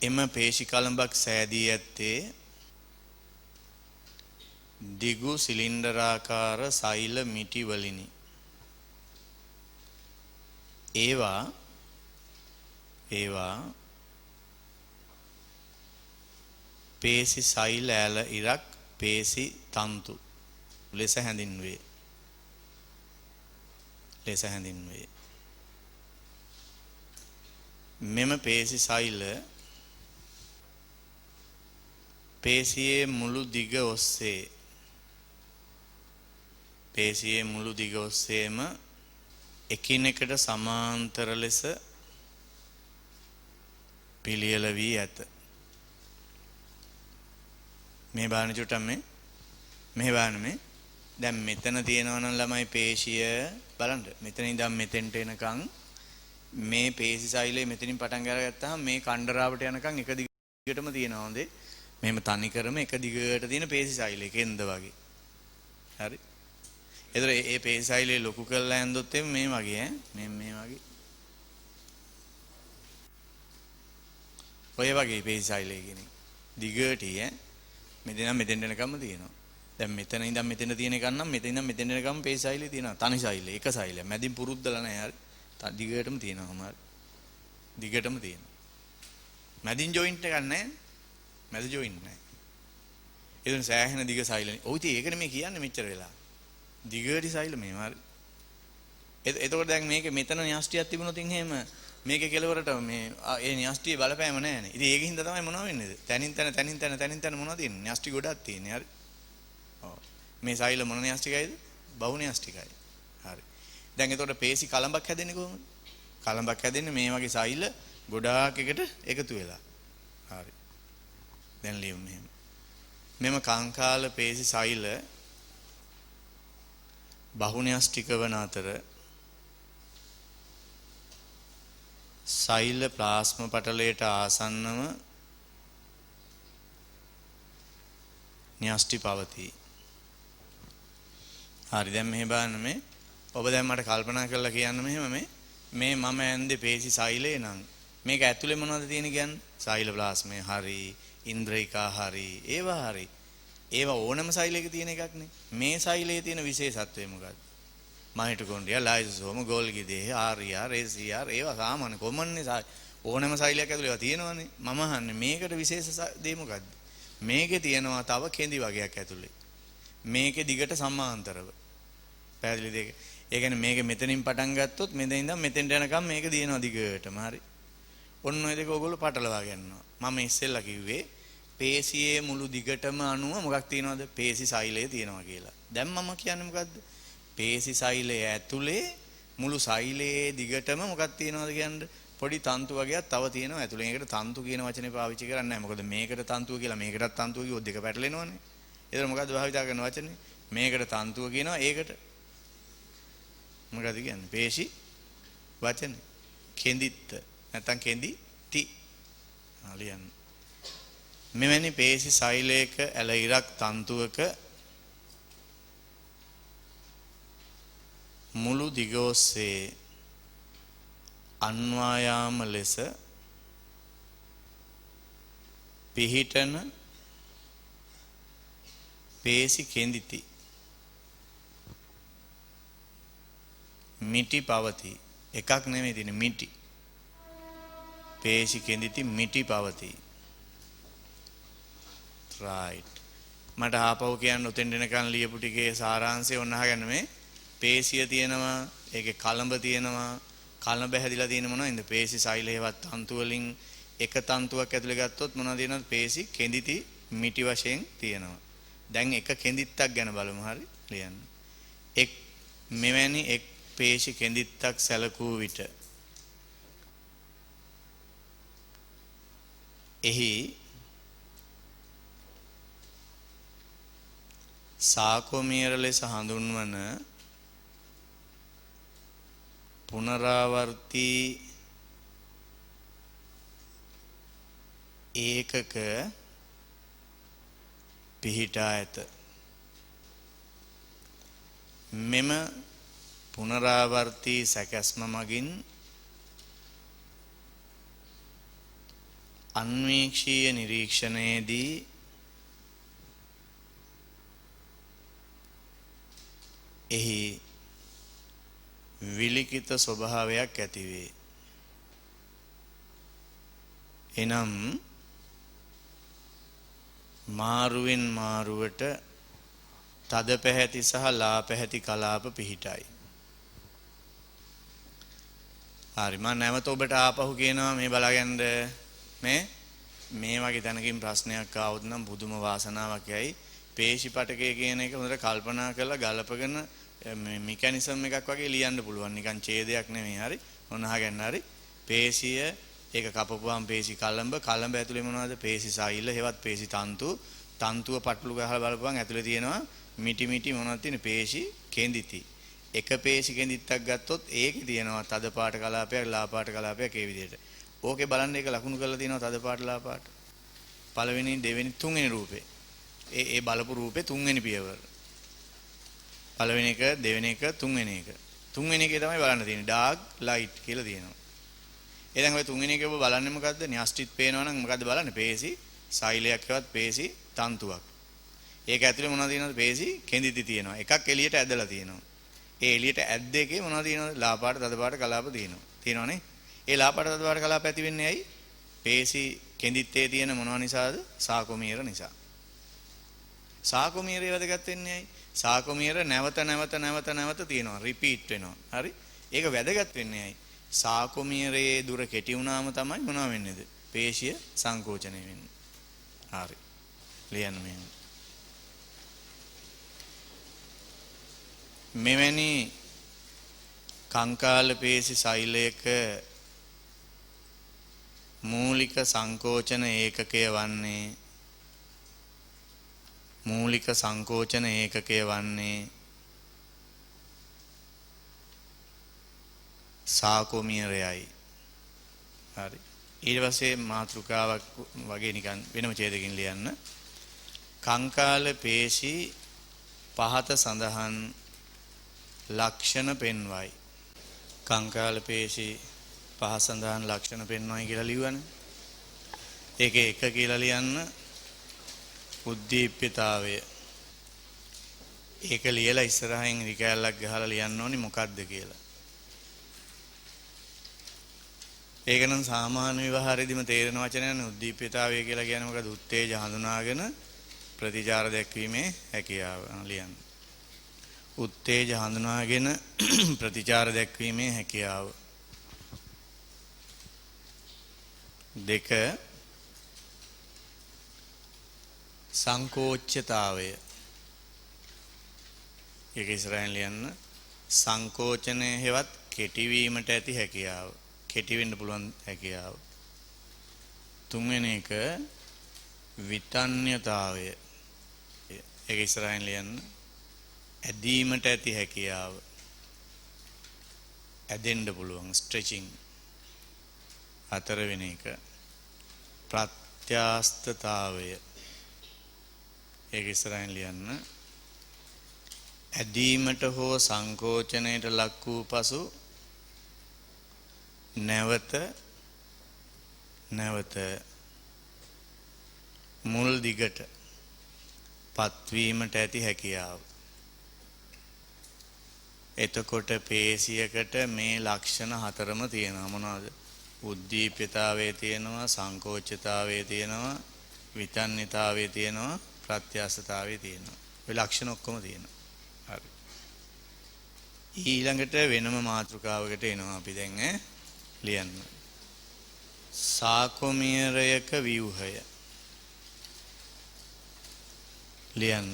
Speaker 1: එම පේශි කලඹක් සෑදී ඇත්තේ දිගු සිලින්ඩරාකාර සෛල මිටි වලිනි. ඒවා පේශි සෛල ඇල ඉරක් පේශි තන්තු ලෙස හැඳින්වේ. මෙම පේශි සෛල පේශියේ මුළු දිග ඔස්සේම එකිනෙකට සමාන්තර ලෙස පිළියෙල වී ඇත. මේ බලන්න චුට්ටක් මේ බලන්න මේ. දැන් මෙතන තියෙනවා නම් ළමයි පේශිය බලන්න. මෙතන ඉඳන් මෙතෙන්ට එනකන් මේ පේශි සෛලය මෙතනින් පටන් අරගත්තාම මේ කණ්ඩරාවට යනකන් එක දිගටම තියෙනවා හොඳේ. මෙහෙම තනි කරම එක දිගට තියෙන පේශි සෛලය කෙන්ද වගේ. හරි. ඒතර මේ පේශි සෛලය ලොකු කරලා ඇන්දොත් මේ වගේ මේ වගේ. ඔය වගේ පේශි සෛලය කියන්නේ. දිගටි මෙතන මෙතෙන්ට එනකම්ම තියෙනවා. දැන් මෙතන ඉඳන් මෙතෙන්ට තියෙන එක නම් මෙතන ඉඳන් මෙතෙන්ට එනකම් පේශි සෛලය තියෙනවා. තනි සෛලය එක සෛලය. මැදින් පුරුද්දලා නැහැ හරි. දිගටම තියෙනවා හමාර. දිගටම තියෙනවා. මැදින් ජොයින්ට් එකක් නැහැ. මැද ජොයින්ට් නැහැ. එතන සෑහෙන දිග සෛලනේ. ඔව් ඉතින් ඒකනේ මේ කියන්නේ මෙච්චර වෙලා. දිගටි සෛල මේ මාරි. එතකොට දැන් මේකේ මෙතන න්‍යෂ්ටියක් තිබුණොත් එහෙම මේකේ කෙලවරට මේ ඒ න්‍යෂ්ටියේ බලපෑම නැහැනේ. ඉතින් ඒකින්ද තමයි මොනව වෙන්නේද? තනින් තන මොනවද තියෙන්නේ? න්‍යෂ්ටි ගොඩක් තියෙන්නේ. හරි. ඔව්. මේ සෛල මොන න්‍යෂ්ටිකයිද? බහු න්‍යෂ්ටිකයි. හරි. දැන් එතකොට පේශි කලඹක් හැදෙන්නේ කොහොමද? කලඹක් හැදෙන්නේ මේ වගේ සෛල ගොඩාක් එකට එකතු වෙලා. හරි. දැන් ලියමු මෙහෙම. මෙම කංකාල පේශි සෛල බහුන්‍යෂ්ටික වන අතර සෛල ප්ලාස්ම පටලයට ආසන්නව න්‍යෂ්ටි පවතී. හරි දැන් මෙහෙ බලන්න මේ ඔබ දැන් මට කල්පනා කරලා කියන්න මෙහෙම මේ මම ඇන්දේ පේශි සෛලේ නම් මේක ඇතුලේ මොනවද තියෙන්නේ කියන්නේ? සෛල ප්ලාස්මය හරි, ඉන්ද්‍රිකා හරි, ඒවා හරි. ඒවා ඕනම සෛලයක තියෙන එකක් නේ. මේ සෛලයේ තියෙන විශේෂත්වය මොකක්ද? මයිටොකොන්ඩ්‍රියා, ලයිසෝම, ගෝල්ගි දේහ, ආර්යා, රේසියාර් ඒවා සාමාන්‍ය කොමන් නේ. ඕනම සෛලයක් ඇතුලේ ඒවා තියෙනවනේ. මම අහන්නේ මේකට විශේෂ දේ මොකද්ද? මේකේ තියෙනවා තව කෙඳි වගේක් ඇතුලේ. මේකේ දිගට සමාන්තරව. පැහැදිලිද ඒක? ඒ කියන්නේ මේක මෙතනින් පටන් ගත්තොත් මෙතන ඉඳන් මෙතෙන්ට යනකම් මේක දිනනවා දිගටම. හරි. ඔන්න ඔය දෙක ඔයගොල්ලෝ පටලවා ගන්නවා. මම ඉස්සෙල්ලා කිව්වේ පේශියේ මුළු දිගටම අණුව මොකක් තියෙනවද? පේශි සෛලය තියෙනවා කියලා. දැන් මම කියන්නේ මොකද්ද? පේශි සෛලය ඇතුලේ මුළු සෛලයේ දිගටම මොකක් තියෙනවද කියන්නේ? පොඩි තන්තු වගේක් තව තියෙනවා ඇතුලේ. ඒකට තන්තු කියන වචනේ පාවිච්චි කරන්නේ නැහැ. මොකද මේකට තන්තුව කියලා මේකටත් තන්තුව කිව්වොත් දෙක පැටලෙනවනේ. ඒතර මොකද්ද භාවිතා කරන වචනේ? මේකට තන්තුව කියනවා ඒකට මොකද කියන්නේ? පේශි වචනේ. කෙඳිත්ත නැත්නම් කෙඳිති. ලියන්න. මෙවැනි පේශි සෛලයක ඇල ඉරක් තන්තුවක මුළු දිග ඔස්සේ අන්වායාම ලෙස පිහිටන පේශි කෙඳිති. මිටි පවතී. එකක් නෙමෙයි තියෙන්නේ මිටි. පේශි කෙඳිති මිටි පවතී. right. මට ආපහු කියන්න උතෙන් දෙනකන් ලියපු ටිකේ සාරාංශය ඔන්න අහගන්න මේ පේශිය තියෙනවා ඒකේ කලඹ තියෙනවා කලඹ හැදිලා තියෙන මොනවද පේශි සෛලයවත් තන්තු වලින් එක තන්තුවක් ඇතුලේ ගත්තොත් මොනවද තියෙනවද පේශි කෙඳිති මිටි වශයෙන් තියෙනවා දැන් එක කෙඳිත්තක් ගැන බලමු හරි ලියන්න මෙවැනි එක් පේශි කෙඳිත්තක් සැලකූ විට එහි සාකොමියර ලෙස හඳුන්වන පුනරාවර්තී ඒකක පිහිටා ඇත. මෙම පුනරාවර්තී සැකැස්ම මගින් අන්වීක්ෂීය නිරීක්ෂණයේදී එහි විලිකිත ස්වභාවයක් ඇතිවේ. එනම් මාරුවෙන් මාරුවට තද පැහැති සහ ලා පැහැති කලාප පිහිටයි. හරි මම නැවත ඔබට ආපහු කියනවා මේ බලාගන්න මේ වගේ තැනකින් ප්‍රශ්නයක් ආවොත් නම් පුදුම වාසනාවක් යයි. පේශි පටකය කියන එක හොඳට කල්පනා කරලා ගලපගෙන මෙකැනිසම් එකක් වගේ ලියන්න පුළුවන්. නිකන් ඡේදයක් නෙමෙයි. හරි. ඔන්න අහගන්න හරි. පේශිය ඒක කපපුවාම පේශි කලඹ ඇතුලේ මොනවද? පේශි සෛල, හේවත් පේශි තන්තුව පටලු ගහලා බලපුවාම ඇතුලේ තියෙනවා මිටි මොනවද තියෙන්නේ? පේශි කෙඳිති. එක පේශි කෙඳිත්තක් ගත්තොත් ඒකේ තියෙනවා තද පාට කලාපයක්, ලා පාට කලාපයක් ඒ විදිහට. ඕකේ බලන්න ඒක ලකුණු කරලා තියෙනවා තද පාට, ලා පාට. පළවෙනි, දෙවෙනි, තුන්වෙනි රූපේ. ඒ බලපු රූපේ තුන්වෙනි පියවර. පළවෙනි එක, දෙවෙනි එක, තුන්වෙනි එක. තුන්වෙනි එකේ තමයි බලන්න තියෙන්නේ. ඩාර්ක්, ලයිට් කියලා තියෙනවා. ඒ දැන් ඔය තුන්වෙනි එකේ ඔබ බලන්නේ මොකද්ද? න්‍යෂ්ටිත් පේනවා නම් මොකද්ද බලන්නේ? පේශි සෛලයක් හෙවත් පේශි තන්තුවක්. ඒක ඇතුලේ මොනවද තියෙනවද? පේශි කෙඳිති තියෙනවා. එකක් එළියට ඇදලා තියෙනවා. ඒ එළියට ඇද්ද එකේ මොනවද තියෙනවද? ලා පාට, තද පාට කලාප තියෙනවා. තියෙනවනේ. ඒ ලා පාට, තද පාට කලාප ඇති වෙන්නේ ඇයි? පේශි කෙඳිත්තේ තියෙන මොනවා නිසාද? සාකොමීර නිසා. සාකොමියරේ වැදගත් වෙන්නේ ඇයි? සාකොමියර නැවත නැවත නැවත නැවත තියෙනවා. රිපීට් වෙනවා. හරි? ඒක වැදගත් වෙන්නේ ඇයි? සාකොමියරේ දුර කෙටි වුණාම තමයි මොනවා වෙන්නේද? පේශිය සංකෝචනය වෙන්නේ. හරි. ලියන්න මෙහෙම. මෙවැනි කංකාල පේශි සෛලයක මූලික සංකෝචන ඒකකය වන්නේ සාකොමියරයයි. හරි. ඊට පස්සේ මාතෘකාවක් වගේ නිකන් වෙනම ඡේදකින් ලියන්න. කංකාල පේශි පහත සඳහන් ලක්ෂණ පෙන්වයි. කංකාල පේශි පහ සඳහන් ලක්ෂණ පෙන්වයි කියලා ලියවනේ. ඒකේ එක කියලා ලියන්න උද්දීප්‍යතාවය. ඒක ලියලා ඉස්සරහින් රිකැලක් ගහලා ලියන්න ඕනි මොකක්ද කියලා. ඒක නම් සාමාන්‍ය විවහාරයේදීම තේරෙන වචනයනේ. උද්දීප්‍යතාවය කියලා කියන්නේ මොකද? උත්තේජ හඳුනාගෙන ප්‍රතිචාර දැක්වීමේ හැකියාව ලියන්න. උත්තේජ හඳුනාගෙන ප්‍රතිචාර දැක්වීමේ හැකියාව. දෙක සංකෝච්‍යතාවය. ඒක ඉස්සරහින් ලියන්න. සංකෝචනය හෙවත් කෙටිවීමට ඇති හැකියාව. කෙටි වෙන්න පුළුවන් හැකියාව. තුන්වෙනි එක විතන්‍යතාවය. ඒක ඉස්සරහින් ලියන්න. ඇදීමට ඇති හැකියාව. ඇදෙන්න පුළුවන් ස්ට්‍රෙචිං. හතරවෙනි එක ප්‍රත්‍යාස්තතාවය. ඒක ඉස්සරහින් ලියන්න. ඇදීමට හෝ සංකෝචනයට ලක් වූ පසු නැවත මුල් දිගට පත්වීමට ඇති හැකියාව. එතකොට පේශියකට මේ ලක්ෂණ හතරම තියෙනවා. මොනවද? උද්දීප්‍යතාවයේ තියෙනවා, සංකෝචතාවයේ තියෙනවා, විතන්්‍යතාවයේ තියෙනවා, ප්‍රත්‍යාස්තතාවයේ තියෙනවා. ඔය ලක්ෂණ ඔක්කොම තියෙනවා. හරි. ඊළඟට වෙනම මාතෘකාවකට එනවා අපි දැන් ලියන්න. සාකොමියරයක ව්‍යුහය. ලියන්න.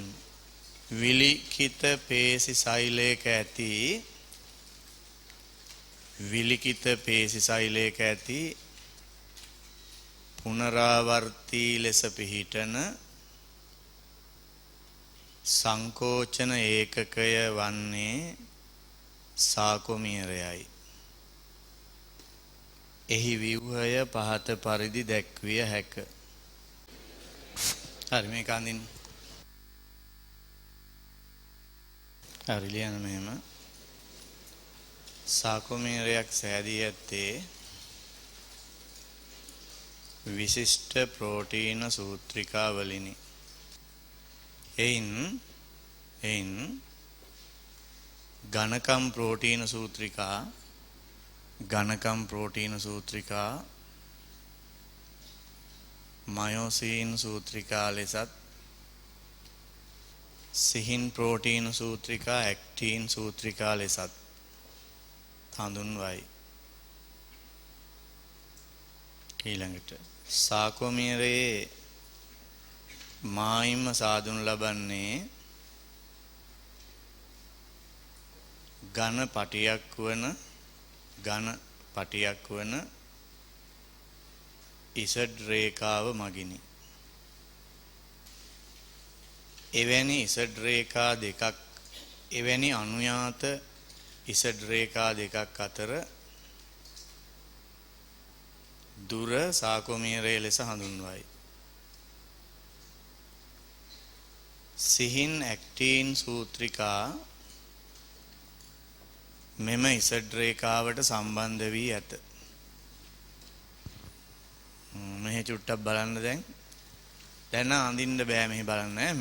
Speaker 1: විලිකිත පේශි සෛලයක ඇති පුනරාවර්තී ලෙස පිහිටන සංකෝචන ඒකකය වන්නේ සාකොමියරයයි. එහි ව්‍යුහය පහත පරිදි දැක්විය හැක. හරි මේක අඳින්න. හරි ලියන්න මෙහෙම. සාකොමියරයක් සෑදී ඇත්තේ විශිෂ්ට ප්‍රෝටීන සූත්‍රිකා වලිනි. එයින් ඝනකම් ප්‍රෝටීන සූත්‍රිකා මයොසීන් සූත්‍රිකා ලෙසත් සිහින් ප්‍රෝටීන සූත්‍රිකා ඇක්ටින් සූත්‍රිකා ලෙසත් හඳුන්වයි. ඊළඟට සාකොමියරේ මායිම සාදුන් ලබන්නේ ඝන පටියක් වන ඉසඩ් රේඛාව මගිනි. එවැනි අනුයාත ඉසඩ් රේඛා දෙකක් අතර දුර සාකොමියරය ලෙස හඳුන්වයි. සිහින් ඇක්ටින් සූත්‍රිකා මෙම ඉසඩ් රේඛාවට සම්බන්ධ වී ඇත. මෙහි චුට්ටක් බලන්න දැන් අඳින්න බෑ. මෙහි බලන්න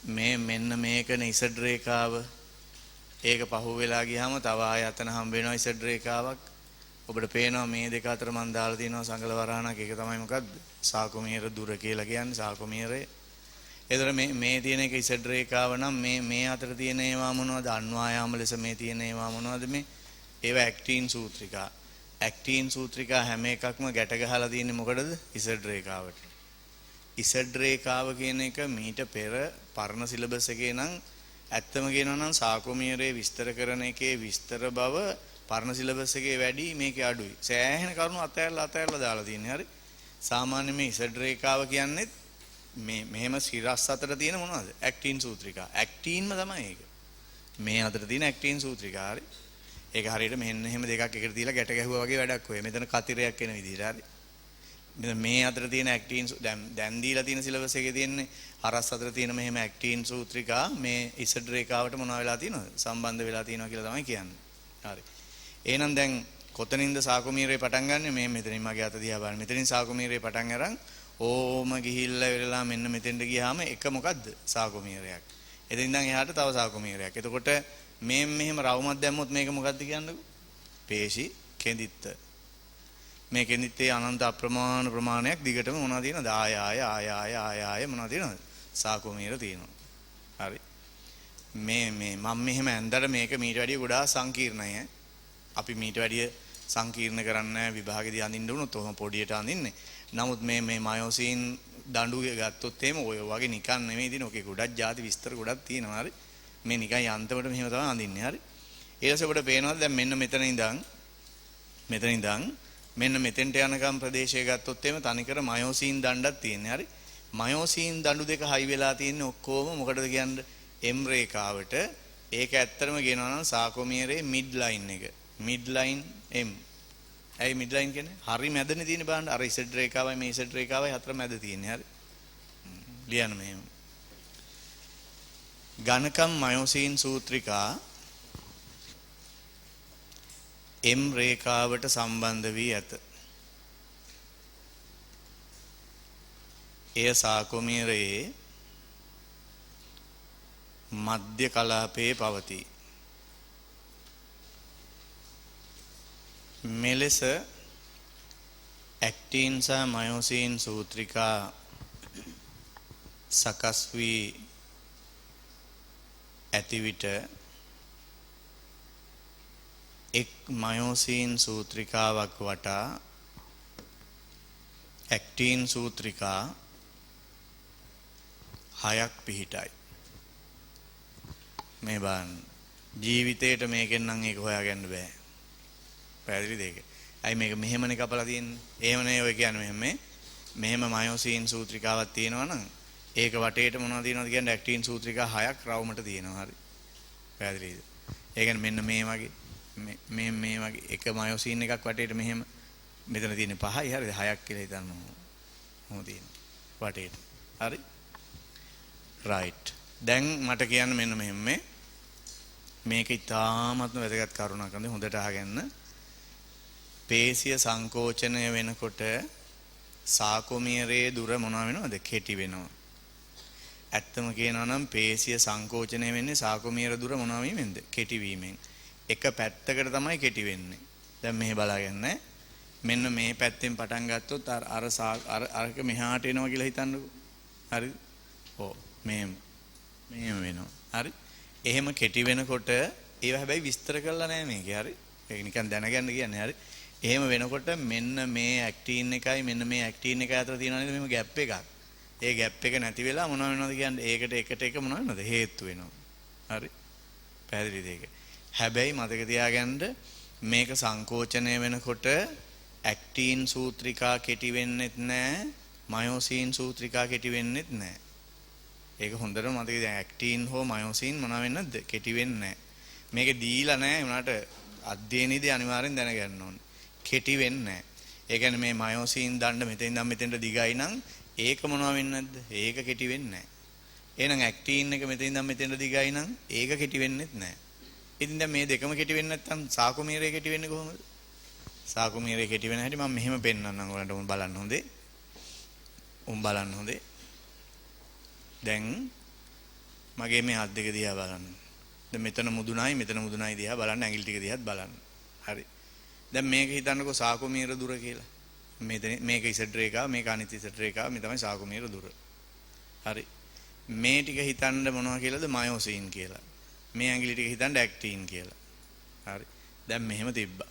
Speaker 1: මේ මෙන්න මේකනේ ඉසඩ් රේඛාව. ඒක පහු වෙලා ගියාම තව ආය අතන හම්බ වෙනවා ඉසඩ් රේඛාවක්. ඔබට පේනවා මේ දෙක අතර මම දාලා තියෙනවා සංගල වරහණක්. ඒක තමයි මොකද්ද? සාකොමියර දුර කියලා කියන්නේ සාකොමියරේ. එතකොට මේ තියෙන එක ඉසඩ් රේඛාව නම් මේ අතර තියෙන ඒවා මොනවද? අන්වායාම ලෙස මේ තියෙන ඒවා මොනවද මේ? ඒවා ඇක්ටින් සූත්‍රිකා. ඇක්ටින් සූත්‍රිකා හැම එකක්ම ගැට ගහලා තියෙන්නේ මොකටද? ඉසඩ් රේඛාවට. ඉසඩ් රේඛාව කියන එක මීට පෙර පරණ සිලබස් එකේ නම් ඇත්තම කියනවා නම් සාකොමීරේ විස්තර කරන එකේ විස්තර බව පරණ සිලබස් එකේ වැඩි මේකේ අඩුයි. සෑහෙන කරුණු අතෑරලා දාලා තියෙන්නේ. හරි. සාමාන්‍ය මේ ඉසඩ් රේඛාව කියන්නේ මෙහෙම සිරස් අතර තියෙන මොනවද? ඇක්ටින් සූත්‍රිකා. ඇක්ටින්ම තමයි ඒක. මේ අතර තියෙන ඇක්ටින් සූත්‍රිකා. හරි. ඒක හරියට මෙන්න එහෙම දෙකක් එකට තියලා ගැට ගැහුවා වගේ වැඩක් ඔය. මෙතන කතිරයක් එන විදිහට. හරි. මෙතන මේ අතර තියෙන ඇක්ටින් දැන් දීලා තියෙන සිලබස් එකේ තියෙන්නේ හරස් අතර තියෙන මෙහෙම ඇක්ටින් සූත්‍රිකා මේ ඉසඩ් රේඛාවට මොනවා වෙලා තියෙනවද? සම්බන්ධ වෙලා තියෙනවා කියලා තමයි කියන්නේ. හරි. එහෙනම් දැන් කොතනින්ද සාකොමීරේ පටන් ගන්නෙ? මේ මෙතනින් මගේ අත දිහා බලන්න. මෙතනින් සාකොමීරේ පටන් අරන් ඕම ගිහිල්ලා වෙරලා මෙන්න මෙතෙන්ට ගියාම එක මොකද්ද? සාකොමීරයක්. එතෙන් ඉඳන් එහාට තව සාකොමීරයක්. එතකොට මේ මෙහෙම රවුමක් දැම්මොත් මේක මොකද්ද කියන්නකෝ? පේශි කෙඳිත්ත. මේ කෙඳිත්තේ අනන්ත අප්‍රමාණ ප්‍රමාණයක් දිගටම මොනවද තියෙනවද? ආය මොනවද තියෙනවද? සාකොමීර තියෙනවා. හරි. මේ මම මෙහෙම ඇන්දට මේක මීට වැඩිය ගොඩාක් සංකීර්ණයි. අපි මීට වැඩිය සංකීර්ණ කරන්න විභාගෙදී අඳින්න උනොත් ඔහොම පොඩියට අඳින්නේ. නමුත් මේ මයෝසින් දඬු ගත්තොත් එහෙම ඔය වගේ නිකන් නෙමෙයි තියෙන. ඔකේ ගොඩක් ಜಾති විස්තර ගොඩක් තියෙනවා. හරි. මේ නිකන් යන්තමට මෙහෙම තමයි අඳින්නේ. හරි. ඊට පස්සේ ඔබට පේනවාද දැන් මෙන්න මෙතන ඉඳන් මෙන්න මෙතෙන්ට යනකම් ප්‍රදේශය ගත්තොත් එහෙම තනිකර මයෝසින් දණ්ඩක් තියෙන්නේ. හරි. මයෝසින් දඬු දෙක හයි වෙලා තියෙන්නේ ඔක්කොම මොකටද කියන්නේ? එම් රේඛාවට. ඒක ඇත්තටම කියනවා නම් සාකොමීරේ මිඩ් ලයින් එක. මිඩ් ලයින් එම්. ඇයි මිඩ් ලයින් කියන්නේ? හරි මැදනේ තියෙන බලන්න. අර ඉසඩ් රේඛාවයි මේ ඉසඩ් රේඛාවයි අතර මැද තියෙන්නේ. හරි. ලියන්න මෙහෙම. ඝනකම් මයෝසින් සූත්‍රිකා එම් රේඛාවට සම්බන්ධ වී ඇත. එය සාකොමීරයේ මධ්‍ය කලාපයේ පවතී. මෙලෙස ඇක්ටින් සහ මයෝසින් සූත්‍රිකා සකස් වී ඇති විට එක් මයෝසින් සූත්‍රිකාවක් වටා ඇක්ටින් සූත්‍රිකා 6ක් පිහිටයි. මේ බලන්න. ජීවිතේට මේකෙන් නම් ඒක හොයාගන්න බෑ. පැහැදිලිද ඒක? අයි මේක මෙහෙමනේ කපලා තියෙන්නේ. එහෙම නේ ඔය කියන්නේ මෙහෙම මයෝසින් සූත්‍රිකාවක් තියෙනවා නම් ඒක වටේට මොනවද තියෙනවද කියන්නේ ඇක්ටින් සූත්‍රිකා 6ක් රවුමට තියෙනවා. හරි. පැහැදිලිද? ඒ කියන්නේ මෙන්න මේ වගේ මේ වගේ එක මයෝසින් එකක් වටේට මෙහෙම මෙතන තියෙන්නේ 5යි. හරිද? 6ක් කියලා හිතන්න ඕන තියෙනවා වටේට. හරි. right. දැන් මට කියන්න මෙන්න මෙහෙම මේක ඉතාමත්ම වැදගත් කරුණක් අන්ද හොඳට අහගන්න. පේශිය සංකෝචනය වෙනකොට සාකොමීරයේ දුර මොනවා වෙනවද? කෙටි වෙනවා. ඇත්තම කියනවා නම් පේශිය සංකෝචනය වෙන්නේ සාකොමීර දුර මොනවා වීමෙන්ද? කෙටි වීමෙන්. එක පැත්තකට තමයි කෙටි වෙන්නේ. දැන් මෙහෙ බලාගන්න. මෙන්න මේ පැත්තෙන් පටන් ගත්තොත් අරක මෙහාට එනවා කියලා හිතන්නකෝ. හරිද? ඔව්. මෙහෙම වෙනවා. හරි. එහෙම කෙටි වෙනකොට ඒව හැබැයි විස්තර කරලා නැහැ මේකේ. හරි. ඒක නිකන් දැනගන්න කියන්නේ. හරි. එහෙම වෙනකොට මෙන්න මේ ඇක්ටින් එකයි මෙන්න මේ ඇක්ටින් එකයි අතර තියෙනවා නේද මෙහෙම ગેප් එකක්. ඒ ગેප් එක නැති වෙලා මොනව වෙනවද කියන්නේ? ඒකට එක මොනව වෙනවද? හේතු වෙනවා. හරි. පැහැදිලිද ඒක? හැබැයි මතක තියාගන්න මේක සංකෝචනය වෙනකොට ඇක්ටින් සූත්‍රිකා කෙටි වෙන්නෙත් නැහැ. මයෝසින් සූත්‍රිකා කෙටි වෙන්නෙත් නැහැ. ඒක හොඳට මතක තියාගන්න. ඇක්ටින් හෝ මයෝසින් මොනවා වෙන්නේ නැද්ද? කෙටි වෙන්නේ නැහැ. මේක දීලා නැහැ උනාට අධ්‍යයනයේදී අනිවාර්යෙන් දැනගන්න ඕනේ. කෙටි වෙන්නේ නැහැ. ඒ කියන්නේ මේ මයෝසින් දණ්ඩ මෙතෙන් ඉඳන් මෙතෙන්ට දිගයි නම් ඒක මොනවා වෙන්නේ නැද්ද? ඒක කෙටි වෙන්නේ නැහැ. එහෙනම් ඇක්ටින් එක මෙතෙන් ඉඳන් මෙතෙන්ට දිගයි නම් ඒක කෙටි වෙන්නේත් නැහැ. ඉතින් දැන් මේ දෙකම කෙටි වෙන්නේ නැත්නම් සාකොමීරේ කෙටි වෙන්නේ කොහොමද? සාකොමීරේ කෙටි වෙන හැටි මම මෙහෙම පෙන්නන්නම් ඔයාලට. උන් බලන්න හොඳේ. බලන්න හොඳේ. දැන් මගේ මේ අත් දෙක දිහා බලන්න. දැන් මෙතන මුදුනයි දිහා බලන්න, ඇඟිලි ටික දිහාත් බලන්න. හරි. දැන් මේක හිතන්නකෝ සාකොමීර දුර කියලා. මේක ඉසඩ් රේඛාව, මේක අනිත් ඉසඩ් රේඛාව, මේ තමයි සාකොමීර දුර. හරි. මේ ටික හිතන්න මොනවා කියලාද? මයෝසීන් කියලා. මේ ඇඟිලි ටික හිතන්න ඇක්ටින් කියලා. හරි. දැන් මෙහෙම තිබ්බා.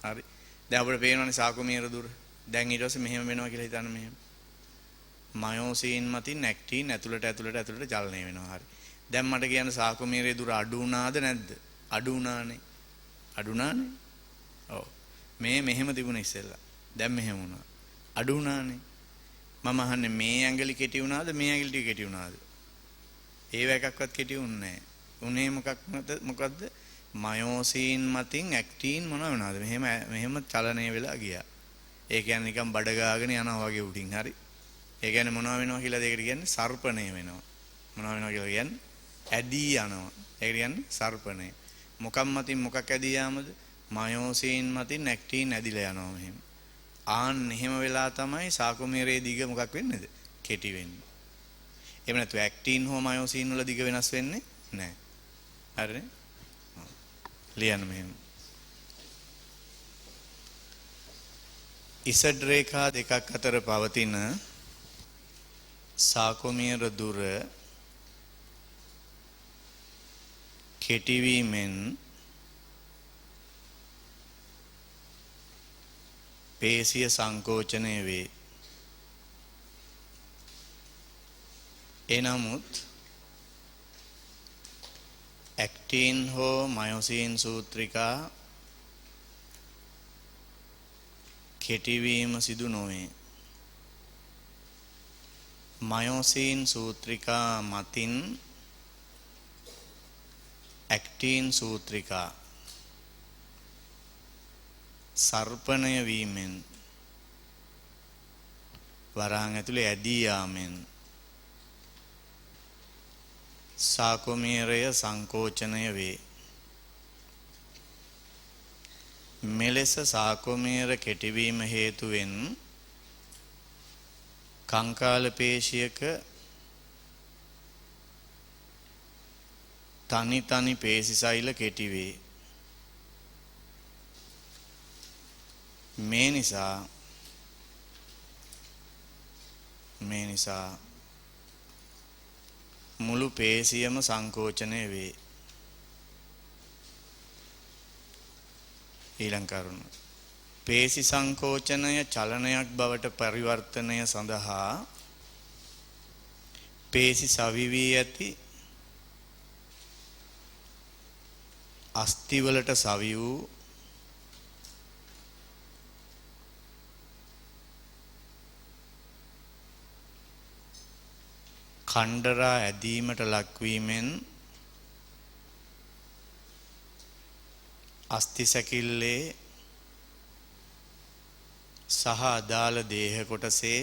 Speaker 1: හරි. දැන් අපිට පේනවනේ සාකුමීර දුර. දැන් ඊට පස්සේ මෙහෙම වෙනවා කියලා හිතන්න මෙහෙම. මයෝසීන් මතින් ඇක්ටින් ඇතුළට චලනය වෙනවා. හරි. දැන් මට කියන්න සාකුමීරේ දුර අඩු වුණාද නැද්ද? අඩු වුණානේ. අඩු වුණානේ. ඔව්. මේ මෙහෙම තිබුණා ඉස්සෙල්ලා. දැන් මෙහෙම වුණා. අඩු වුණානේ. මම අහන්නේ මේ ඇඟිලි කෙටි වුණාද මේ ඇඟිලි ටික කෙටි වුණාද? ඒව එකක්වත් කෙටි වුණේ නැහැ. උනේ මොකක්ද? මයෝසීන් මතින් ඇක්ටින් මොනවා වුණාද? මෙහෙම චලනය වෙලා ගියා. ඒ කියන්නේ නිකන් බඩ ගාගෙන යනවා වගේ උඩින්. හරි. ඒ කියන්නේ මොනවා වෙනවා කියලාද ඒකට කියන්නේ? සර්පණය වෙනවා. මොනවා වෙනවා කියලා කියන්නේ? ඇදී යනවා. ඒකට කියන්නේ සර්පණය. මොකක් මතින් මොකක් ඇදී යාමද? මයෝසීන් මතින් ඇක්ටින් ඇදිලා යනවා මෙහෙම. එහෙම වෙලා තමයි සාකුමීරේ දිග මොකක් වෙන්නේද? කෙටි වෙන්නේ. එහෙම නැත්නම් ඇක්ටින් හෝ මයෝසීන් වල දිග වෙනස් වෙන්නේ නැහැ. හරිනේ? ලියන්න මෙහෙම. ඉසඩ් රේඛා දෙකක් අතර පවතින සාකුමීර දුර කෙටි වීමෙන් පේශිය සංකෝචනය වේ. එනමුත් ඇක්ටින් හෝ මයෝසීන් සූත්‍රිකා කෙටිවීම සිදු නොවේ. මයෝසීන් සූත්‍රිකා මතින් ඇක්ටින් සූත්‍රිකා සර්පණය වීමෙන් වරහන් ඇතුලේ ඇදී යාමෙන් සාකුමීරය සංකෝචනය වේ. මෙලෙස සාකුමීර කෙටිවීම හේතුවෙන් කංකාල පේශියක තනි පේශි සෛල කෙටි වේ. මේ නිසා මුළු පේශියම සංකෝචනය වේ. ඊළඟ කරුණ. පේශි සංකෝචනය චලනයක් බවට පරිවර්තනය සඳහා පේශි සවිවී ඇති අස්ථිවලට සවි වූ කණ්ඩරා ඇදීමට ලක්වීමෙන් අස්ථි සැකිල්ලේ සහ අදාළ දේහ කොටසේ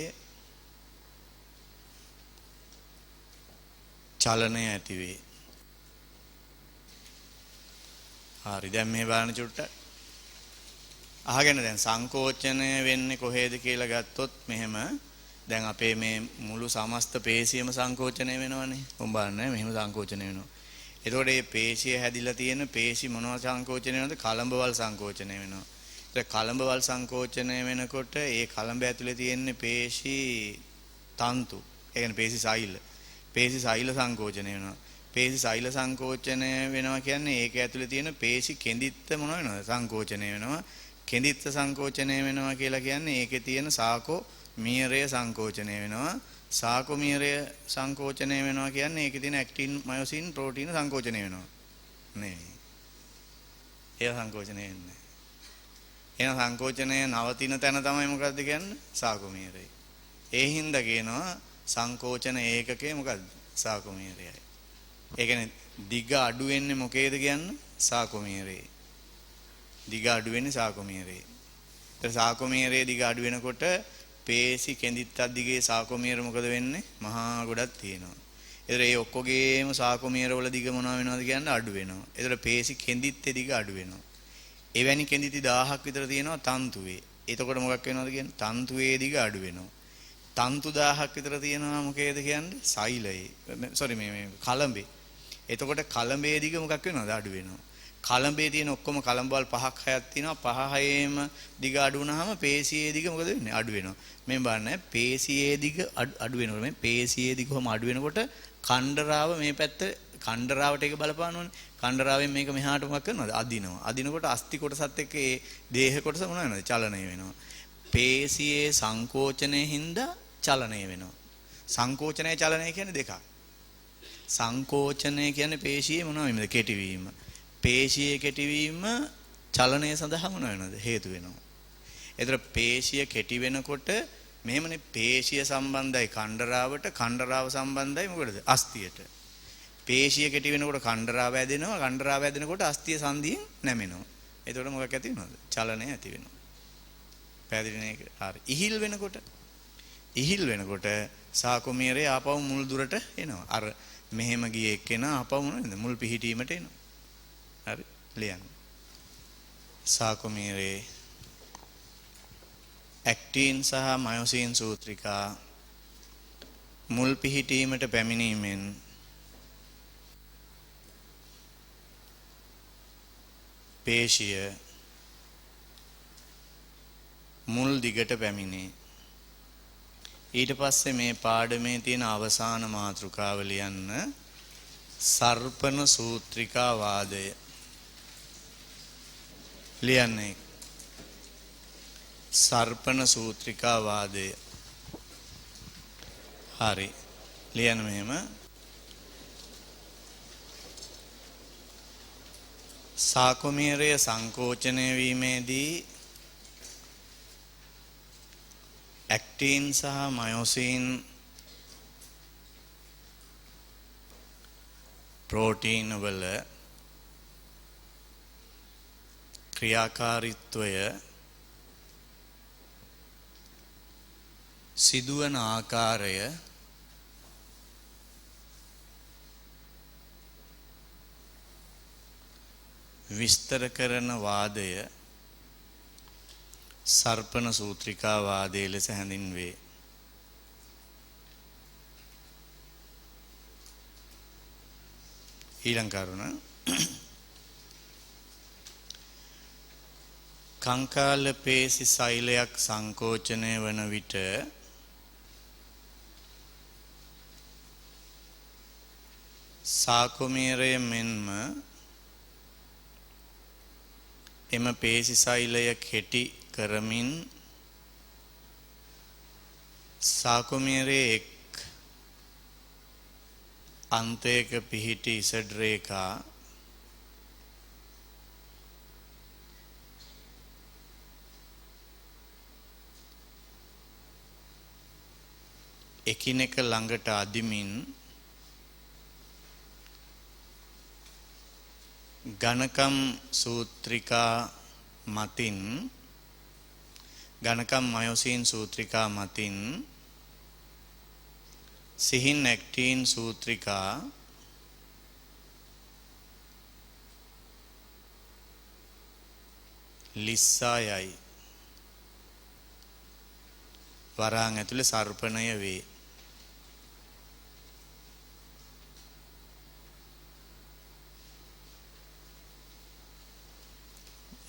Speaker 1: චලනය ඇතිවේ. හරි, දැන් මේ බලන්න චුට්ටක් අහගෙන. දැන් සංකෝචනය වෙන්නේ කොහේද කියලා ගත්තොත් මෙහෙම දැන් අපේ මේ මුළු සමස්ත පේශියම සංකෝචනය වෙනවනේ. උඹ බලන්න මෙහෙම සංකෝචනය වෙනවා. එතකොට මේ පේශිය හැදිලා තියෙන පේශි මොනවා සංකෝචනය වෙනවද? කලඹවල් සංකෝචනය වෙනවා. ඒක කලඹවල් සංකෝචනය වෙනකොට ඒ කලඹ ඇතුලේ තියෙන පේශි තන්තු, ඒ කියන්නේ පේශි සෛල. පේශි සෛල සංකෝචනය වෙනවා. පේශි සෛල සංකෝචනය වෙනවා කියන්නේ ඒක ඇතුලේ තියෙන පේශි කෙඳිත්ත මොන වෙනවද? සංකෝචනය වෙනවා. කෙඳිත්ත සංකෝචනය වෙනවා කියලා කියන්නේ ඒකේ තියෙන සාකෝ මීරය සංකෝචනය වෙනවා. සාකුමීරය සංකෝචනය වෙනවා කියන්නේ ඒකේ තියෙන ඇක්ටින් මයෝසින් ප්‍රෝටීන සංකෝචනය වෙනවා. නෙවෙයි. ඒ සංකෝචනය වෙන්නේ. එන සංකෝචනය නවතින තැන තමයි මොකද්ද කියන්නේ? සාකුමීරය. ඒ හින්දා කියනවා සංකෝචන ඒකකය මොකද්ද? සාකුමීරයයි. ඒ කියන්නේ දිග අඩු වෙන්නේ මොකේද කියන්නේ? සාකුමීරේ. දිග අඩු වෙන්නේ සාකුමීරේ. ඒතර සාකුමීරේ දිග අඩු වෙනකොට පේශි කෙඳිත්තක් දිගේ සාකුමීර මොකද වෙන්නේ? මහා ගොඩක් තියෙනවා. ඒතර ඒ ඔක්කොගේම සාකුමීර වල දිග මොනවා වෙනවද කියන්නේ? අඩු වෙනවා. ඒතර පේශි කෙඳිත්තේ දිග අඩු වෙනවා. එවැනි කෙඳිති 1000ක් විතර තියෙනවා තන්තුවේ. එතකොට මොකක් වෙනවද කියන්නේ? තන්තුවේ දිග අඩු වෙනවා. තන්තු 1000ක් විතර තියෙනවා මොකේද කියන්නේ? සෛලයේ. මේ කලඹේ. එතකොට කලඹේ දිග මොකක් වෙනවද? අඩු වෙනවා. කලඹේ තියෙන ඔක්කොම කලඹවල් 5ක් 6ක් තියෙනවා. 5 6ේම දිග අඩු වුණාම පේශියේ දිග මොකද වෙන්නේ? අඩු වෙනවා. මේ බලන්න පේශියේ දිග අඩු වෙනකොට මේ පේශියේ දිග කොහොම අඩු වෙනකොට කණ්ඩරාව මේ පැත්ත කණ්ඩරාවට ඒක බලපානවනේ. කණ්ඩරාවෙන් මේක මෙහාට මොකක් කරනවද? අදිනවා. අදිනකොට අස්ථි කොටසත් එක්ක ඒ දේහ කොටස මොනව වෙනවද? චලනය වෙනවා. පේශියේ සංකෝචනයේ හින්දා චලනය වෙනවා. සංකෝචනය චලනය කියන්නේ දෙකක්. සංකෝචනය කියන්නේ පේශියේ මොනව වෙනවද? කෙටිවීම. පේශියේ කෙටිවීම චලනය සඳහා මොන වෙනවද? හේතු වෙනවා. ඒතර පේශිය කෙටි වෙනකොට මෙහෙමනේ පේශිය සම්බන්ධයි කණ්ඩරාවට, කණ්ඩරාව සම්බන්ධයි මොකටද? අස්ථියට. පේශිය කෙටි වෙනකොට කණ්ඩරාව ඇදෙනවා, කණ්ඩරාව ඇදෙනකොට අස්ථිය සංදියෙන් නැමෙනවා. එතකොට මොකක් ඇති වෙනවද? චලනය ඇති වෙනවා. පැහැදිලි නේද? හරි. ඉහිල් වෙනකොට සාකුමීරේ ආපහු මුල් දුරට එනවා. අර මෙහෙම ගියේ එක්කෙනා ආපහු මොනවද? මුල් පිහිටීමට එනවා. හරි ලියන්න. සාකුමීරේ ඇක්ටින් සහ මයොසින් සූත්‍රිකා මුල් පිහිටීමට පැමිණීමෙන් පේශිය මුල් දිගට පැමිණේ. ඊට පස්සේ මේ පාඩමේ තියෙන අවසාන මාතෘකාව ලියන්න සර්පණ සූත්‍රිකා වාදය ලියන්නේ. සර්පණ සූත්‍රිකා වාදය. හරි. ලියන්න මෙහෙම. සාකුමීරය සංකෝචනය වීමේදී ඇක්ටින් සහ මයොසින් ප්‍රෝටීන් වල ක්‍රියාකාරීත්වය සිදුවන ආකාරය විස්තර කරන වාදය සර්පණ සූත්‍රිකා වාදයේ ලෙස හැඳින්වේ. ඊළඟ කරුණ කංකාල පේශි සෛලයක් සංකෝචනය වන විට සාකුමීරය මෙන්ම එම පේශි සෛලය කෙටි කරමින් සාකුමීරයේ එක් අන්තයක පිහිටි ඉසඩ් රේඛා එකිනෙක ළඟට අදිමින් ගණකම් සූත්‍රිකා මතින් ගණකම් මයොසින් සූත්‍රිකා මතින් සිහින් ඇක්ටින් සූත්‍රිකා ලිස්සා යයි. වරාන් ඇතුලේ සර්පණය වේ.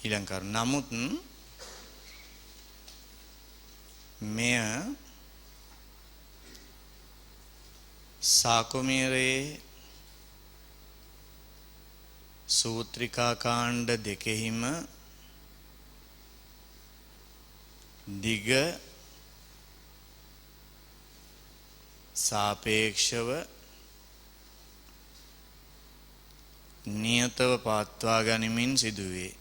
Speaker 1: ඊළඟ කරුණ. නමුත් මෙය සාකුමීරයේ සූත්‍රිකා කාණ්ඩ දෙකෙහිම දිග සාපේක්ෂව නියතව පවත්වා ගනිමින් සිදුවේ.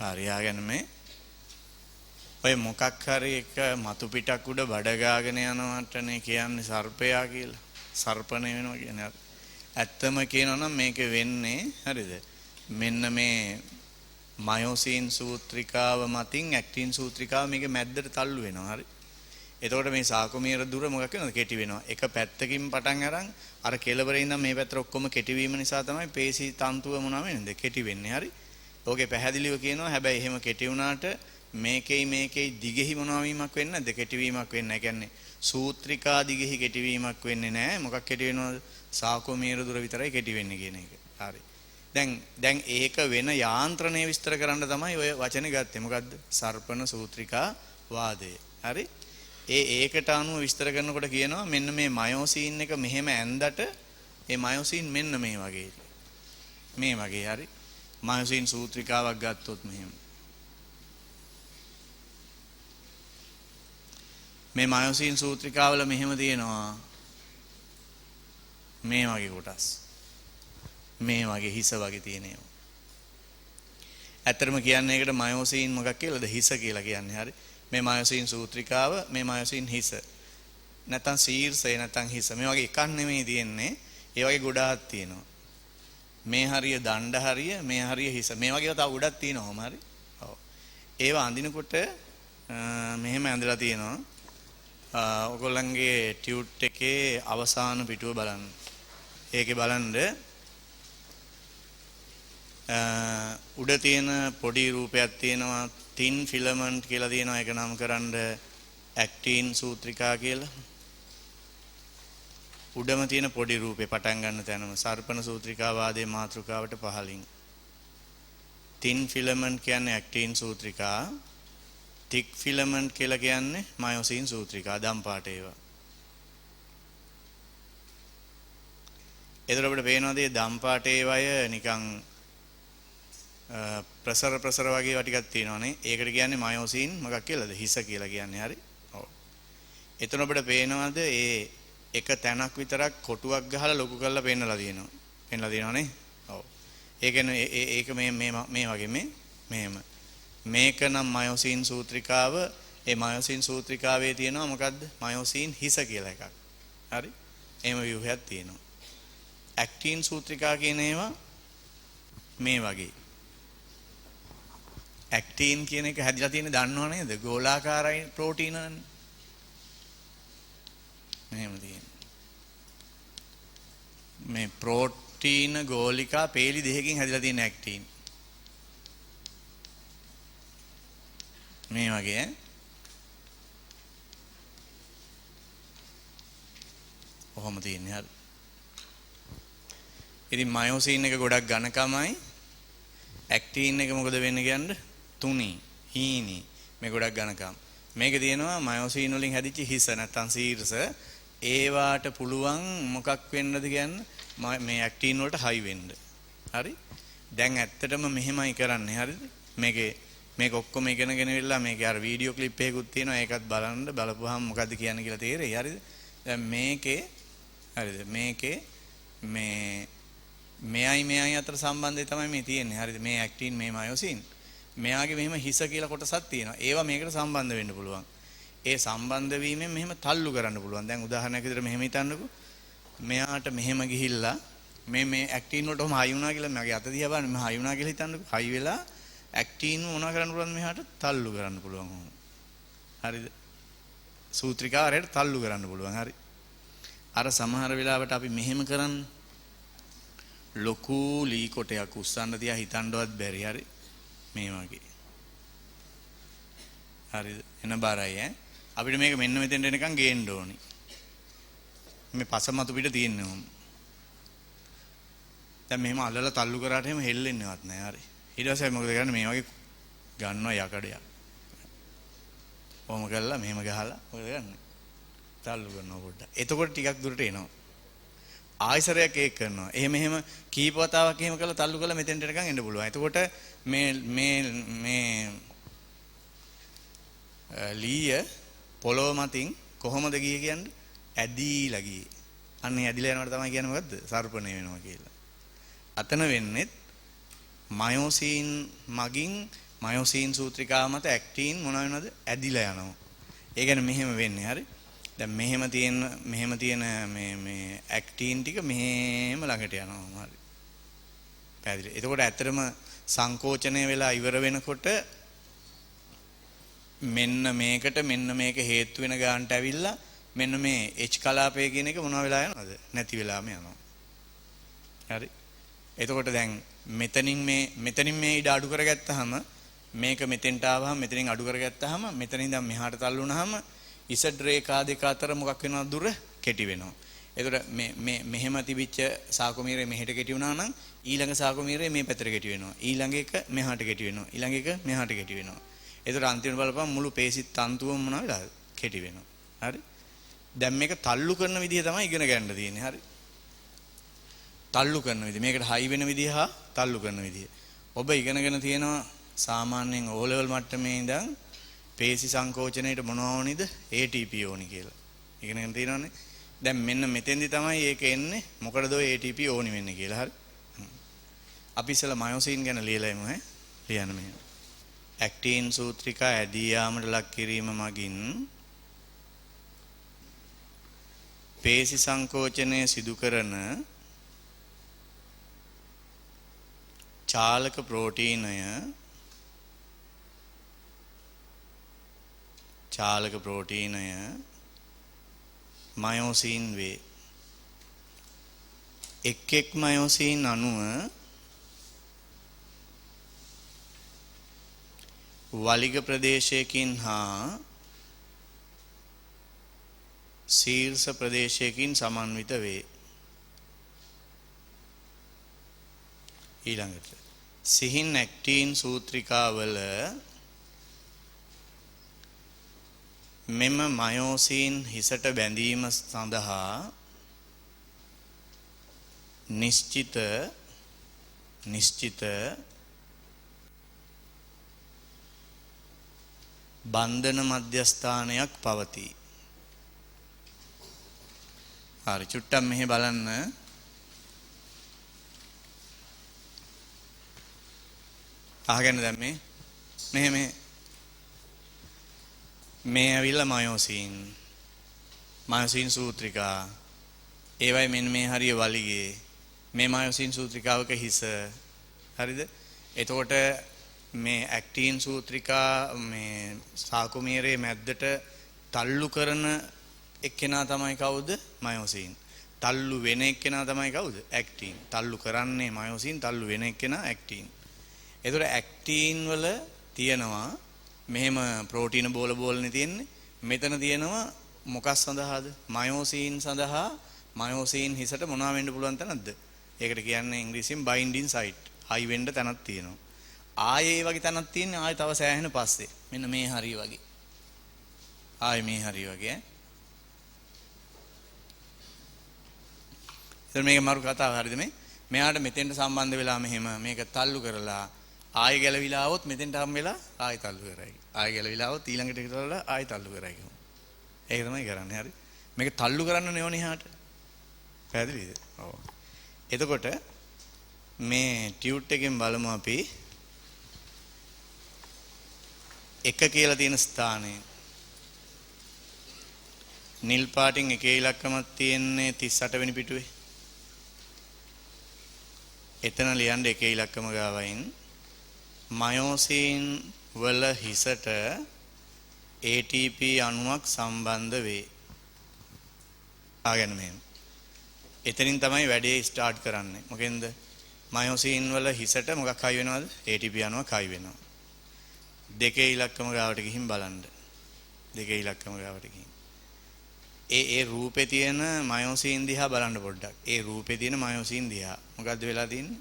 Speaker 1: හරියාගෙන මේ ඔය මොකක් හරි එක මතු පිටක් උඩ බඩගාගෙන යනවටනේ කියන්නේ සර්පයා කියලා. සර්පණය වෙනවා කියන්නේ. ඇත්තම කියනවා නම් මේක වෙන්නේ හරිද? මෙන්න මේ මයොසින් සූත්‍රිකාව මතින් ඇක්ටින් සූත්‍රිකාව මේක මැද්දට තල්ලු වෙනවා. හරි. එතකොට මේ සාකුමීර දුර මොකක් වෙනවද? කෙටි වෙනවා. එක පැත්තකින් පටන් අරන් අර කෙළවරේ ඉඳන් මේ පැත්තට ඔක්කොම කෙටි වීම නිසා තමයි පේශි තන්තුව මොනවා වෙන්නේ? කෙටි වෙන්නේ. හරි. ඕකේ පැහැදිලිව කියනවා. හැබැයි එහෙම කෙටි වුණාට මේකේ දිගෙහි මොනවා වීමක් වෙන්නේ නැද්ද? කෙටි වීමක් වෙන්නේ නැහැ. කියන්නේ සූත්‍රිකා දිගෙහි කෙටි වීමක් වෙන්නේ නැහැ. මොකක් කෙටි වෙනවද? සාකෝමීර දුර විතරයි කෙටි වෙන්නේ කියන එක. හරි. දැන් ඒක වෙන යාන්ත්‍රණය විස්තර කරන්න තමයි ඔය වචනේ ගත්තේ. මොකද්ද? සර්පණ සූත්‍රිකා වාදය. හරි. ඒකට අනුව විස්තර කරනකොට කියනවා මෙන්න මේ මයෝසීන් එක මෙහෙම ඇඳට ඒ මයෝසීන් මෙන්න මේ වගේ. මේ වගේ හරි. මයෝසීන් සූත්‍රිකාවක් ගත්තොත් මෙහෙම. මේ මයෝසීන් සූත්‍රිකාවල මෙහෙම තියෙනවා මේ වගේ කොටස්. මේ වගේ හිස වගේ තියෙන ඒවා. ඇත්තටම කියන්නේ ඒකට මයෝසීන් මොකක් කියලාද? හිස කියලා කියන්නේ. හරි. මේ මයෝසීන් සූත්‍රිකාව, මේ මයෝසීන් හිස. නැත්තම් ශීර්ෂය නැත්තම් හිස. මේ වගේ එකක් නෙමෙයි තියෙන්නේ. ඒ වගේ ගොඩාක් තියෙනවා. මේ හරිය දණ්ඩ හරිය, මේ හරිය හිස. මේ වගේ තව ගොඩක් තියෙනවම හරි. ඔව්. ඒවා අඳිනකොට මෙහෙම ඇඳලා තියෙනවා. ඔයගොල්ලන්ගේ ටියුට් එකේ අවසාන පිටුව බලන්න. ඒකේ බලන්න උඩ තියෙන පොඩි රූපයක් තියෙනවා තින් ෆිලමන්ට් කියලා තියෙනවා. ඒක නම් කරන්න ඇක්ටින් සූත්‍රිකා කියලා. උඩම තියෙන පොඩි රූපේ පටන් ගන්න තැනම සර්පණ සූත්‍රිකා වාදයේ මාතෘකාවට පහලින් තින් ෆිලමන්ට් කියන්නේ ඇක්ටින් සූත්‍රිකා. තික් ෆිලමන්ට් කියලා කියන්නේ මයෝසීන් සූත්‍රිකා. දම් පාට ඒවා. එතකොට අපිට පේනවාද මේ දම් පාට ඒවය නිකන් ප්‍රසර වගේ ඒවා ටිකක් තියෙනවානේ. ඒකට කියන්නේ මයෝසීන් මොකක් කියලාද? හිස කියලා කියන්නේ. හරි. ඔව්. එතන අපිට පේනවාද ඒ එක තැනක් විතරක් කොටුවක් ගහලා ලොකු කරලා පෙන්නලා තියෙනවා. පෙන්නලා තියෙනවානේ. ඔව්. ඒ කියන්නේ ඒක මේ වගේ මෙහෙම. මේක නම් මයෝසීන් සූත්‍රිකාව. ඒ මයෝසීන් සූත්‍රිකාවේ තියෙනවා මොකද්ද? මයෝසීන් හිස කියලා එකක්. හරි. එහෙම ව්‍යුහයක් තියෙනවා. ඇක්ටින් සූත්‍රිකා කියන ඒවා මේ වගේ. ඇක්ටින් කියන එක හැදිලා තියෙන්නේ දන්නව නේද? ගෝලාකාරයි ප්‍රෝටීන නනේ. මෙහෙම තියෙනවා. මේ ප්‍රෝටීන ගෝලිකා පේලි දෙකකින් හැදිලා තියෙන ඇක්ටින්. මේ වගේ කොහොම තියෙන්නේ හරි. ඉතින් මයෝසීන් එක ගොඩක් ඝනකමයි. ඇක්ටින් එක මොකද වෙන්නේ කියන්නේ? තුනි, හීනි. මේ ගොඩක් ඝනකම්. මේක තියෙනවා මයෝසීන් වලින් හැදිච්ච හිස නැත්තම් ශීර්ෂ. ඒවාට පුළුවන් මොකක් වෙන්නද කියන්නේ මේ ඇක්ටින් වලට හයි වෙන්න. හරි? දැන් ඇත්තටම මෙහෙමයි කරන්නේ. හරිද? මේක ඔක්කොම ඉගෙනගෙන ඉවරලා මේකේ අර වීඩියෝ ක්ලිප් එකකුත් තියෙනවා. ඒකත් බලන්න. බලපුවාම මොකද්ද කියන්නේ කියලා තේරෙයි. හරිද? දැන් මේකේ හරිද? මේකේ මෙයයි අතර සම්බන්ධය තමයි මේ තියෙන්නේ. හරිද? මේ ඇක්ටින් මේ මයෝසීන්. මෙයාගේ මෙහෙම හිස කියලා කොටසක් තියෙනවා. ඒවා මේකට සම්බන්ධ වෙන්න පුළුවන්. ඒ සම්බන්ධ වීමෙන් මෙහෙම තල්ලු කරන්න පුළුවන්. දැන් උදාහරණයක් විදිහට මෙහෙම හිතන්නකෝ. මෙයාට මෙහෙම ගිහිල්ලා මේ ඇක්ටින් වලට ඔහම හයි වුණා කියලා මගේ අත දිහා බලන්න මෙහෙම හයි වුණා කියලා හිතන්නකෝ. හයි වෙලා ඇක්ටින් මොනවා කරන්න පුළුවන්ද? මෙහාට තල්ලු කරන්න පුළුවන්. හරිද? සූත්‍රිකාවරයට තල්ලු කරන්න පුළුවන්. හරි. අර සමහර වෙලාවට අපි මෙහෙම කරන්නේ ලොකු ලී කොටයක් උස්සන්න තියා හිතන්නවත් බැරි. හරි. මේ වගේ. හරිද? එන බරයි ඈ. අපිට මේක මෙන්න මෙතෙන්ට එනකන් ගේන්න ඕනි. මේ පසමතු පිට තියෙන්නේ උම්. දැන් මෙහෙම අල්ලලා තල්ලු කරාට එහෙම හෙල්ලෙන්නේවත් නැහැ. හරි. ඊට පස්සේ මොකද කරන්නේ? මේ වගේ ගන්නවා යකඩයක්. කොහොම කරලා මෙහෙම ගහලා මොකද කරන්නේ? තල්ලු කරනවා පොඩ්ඩක්. එතකොට ටිකක් දුරට එනවා. ආයසරයක් ඒක කරනවා. එහෙම කීප වතාවක් එහෙම කරලා තල්ලු කරලා මෙතෙන්ට එනකන් එන්න පුළුවන්. එතකොට මේ ලීය පොළොව මතින් කොහොමද ගියේ කියන්නේ? ඇදීලා ගියේ. අන්න ඇදිලා යනකොට තමයි කියන්නේ මොකද්ද? සර්පණය වෙනවා කියලා. අතන වෙන්නේ මයෝසීන් මගින් මයෝසීන් සූත්‍රිකාව මත ඇක්ටින් මොන වෙනවද? ඇදිලා යනවා. ඒ කියන්නේ මෙහෙම වෙන්නේ. හරි. දැන් මෙහෙම තියෙන මේ ඇක්ටින් ටික මෙහෙම ළඟට යනවා. හරි. පැහැදිලි. එතකොට ඇත්තටම සංකෝචනය වෙලා ඉවර වෙනකොට මෙන්න මේක හේතු වෙන ගානට ඇවිල්ලා මෙන්න මේ H කලාපය කියන එක මොනවා වෙලා යනවද? නැති වෙලාම යනවා. හරි. එතකොට දැන් මෙතනින් මේ ඉඩ අඩු කරගත්තාම මේක මෙතෙන්ට ආවහම මෙතනින් අඩු කරගත්තාම මෙතනින් ඉඳන් මෙහාට තල්ලු වුණාම ඉසඩ් රේඛා දෙක අතර මොකක් වෙනවද? දුර කෙටි වෙනවා. එතකොට මෙහෙම තිබිච්ච සාකුමීරේ මෙහෙට කෙටි වුණා නම් ඊළඟ සාකුමීරේ මේ පැත්තට කෙටි වෙනවා. ඊළඟ එක මෙහාට කෙටි වෙනවා. ඊළඟ එක මෙහාට කෙටි වෙනවා. එතකොට අන්තිමට බලපන් මුළු පේශි තන්තුවම මොනවා වෙලාද? කෙටි වෙනවා. හරි? දැන් මේක තල්ලු කරන විදිහ තමයි ඉගෙන ගන්න තියෙන්නේ. හරි? තල්ලු කරන විදිහ. මේකට හයි වෙන විදිහ හා තල්ලු කරන විදිහ. ඔබ ඉගෙනගෙන තියෙනවා සාමාන්‍යයෙන් O level මට්ටමේ ඉඳන් පේශි සංකෝචනයේට මොනවා ඕනිද? ATP ඕනි කියලා. ඉගෙනගෙන තියෙනවනේ. දැන් මෙන්න මෙතෙන්දි තමයි ඒක එන්නේ මොකටද ඔය ATP ඕනි වෙන්නේ කියලා. හරි? අපි ඉස්සෙල්ලා මයොසින් ගැන ලියලා එමු ඈ. ලියන්න මෙහෙම. ඇක්ටින් සූත්‍රිකා ඇදී යාමට ලක් කිරීම මගින් පේශි සංකෝචනය සිදු කරන චාලක ප්‍රෝටීනය මයොසින් වේ. එක් මයොසින් අණුව වලිග ප්‍රදේශයකින් හා ශීර්ෂ ප්‍රදේශයකින් සමන්විත වේ. ඊළඟට සිහින් ඇක්ටින් සූත්‍රිකාවල මෙම මයොසින් හිසට බැඳීම සඳහා නිශ්චිත බන්ධන මධ්‍යස්ථානයක් පවතී. හරි චුට්ටක් මෙහෙ බලන්න. අහගන්න දැන් මේ ඇවිල්ලා මයොසින් සූත්‍රිකා. ඒවයි මෙන්න මේ හරිය වලිගේ. මේ මයොසින් සූත්‍රිකාවක හිස. හරිද? එතකොට මේ ඇක්ටින් සූත්‍රිකා මේ සාකුමීරේ මැද්දට තල්ලු කරන එක්කෙනා තමයි කවුද? මයොසින්. තල්ලු වෙන එක්කෙනා තමයි කවුද? ඇක්ටින්. තල්ලු කරන්නේ මයොසින්, තල්ලු වෙන එක්කෙනා ඇක්ටින්. එතකොට ඇක්ටින් වල තියෙනවා මෙහෙම ප්‍රෝටීන බෝලනේ තියෙන්නේ. මෙතන තියෙනවා මොකක් සඳහාද? මයොසින් සඳහා. මයොසින් හිසට මොනවා වෙන්න පුළුවන් තැනක්ද? ඒකට කියන්නේ ඉංග්‍රීසියෙන් බයින්ඩින් සයිට්. හයි වෙන්න තැනක් තියෙනවා. ආයේ ඒ වගේ තැනක් තියෙන්නේ ආයේ තව සෑහෙන පස්සේ. මෙන්න මේ හරිය වගේ. ආයේ මේ හරිය වගේ. එතන මේක මරු කතාව හරියද මේ? මෙයාට මෙතෙන්ට සම්බන්ධ වෙලා මෙහෙම මේක තල්ලු කරලා ආයෙ ගැලවිලා આવොත් මෙතෙන්ට හම් වෙලා ආයෙ තල්ලු කරයි. ආයෙ ගැලවිලා આવොත් ඊළඟට ඉතලා ආයෙ තල්ලු කරයි. ඒක තමයි කරන්නේ. හරි. මේක තල්ලු කරන්න නෙවෙයි එහාට. පැහැදිලිද? ඔව්. එතකොට මේ ටියුට් එකෙන් බලමු අපි එක කියලා තියෙන ස්ථානය. නිල් පාටින් එකේ ඉලක්කමක් තියෙන්නේ 38 වෙනි පිටුවේ. එතන ලියන්න එකේ ඉලක්කම ගාවයින් මයොසින් වල හිසට ATP අණුවක් සම්බන්ධ වේ. ආගෙන මෙහෙම. එතනින් තමයි වැඩේ ස්ටාර්ට් කරන්නේ. මොකෙන්ද? මයොසින් වල හිසට මොකක් හයි වෙනවද? ATP අණුවක් හයි වෙනවා. දෙකේ ඉලක්කම ගාවට ගිහින් බලන්න. දෙකේ ඉලක්කම ගාවට ගිහින්. ඒ රූපේ තියෙන මයොසින් දිහා බලන්න පොඩ්ඩක්. ඒ රූපේ තියෙන මයොසින් දිහා. මොකද්ද වෙලා තියෙන්නේ?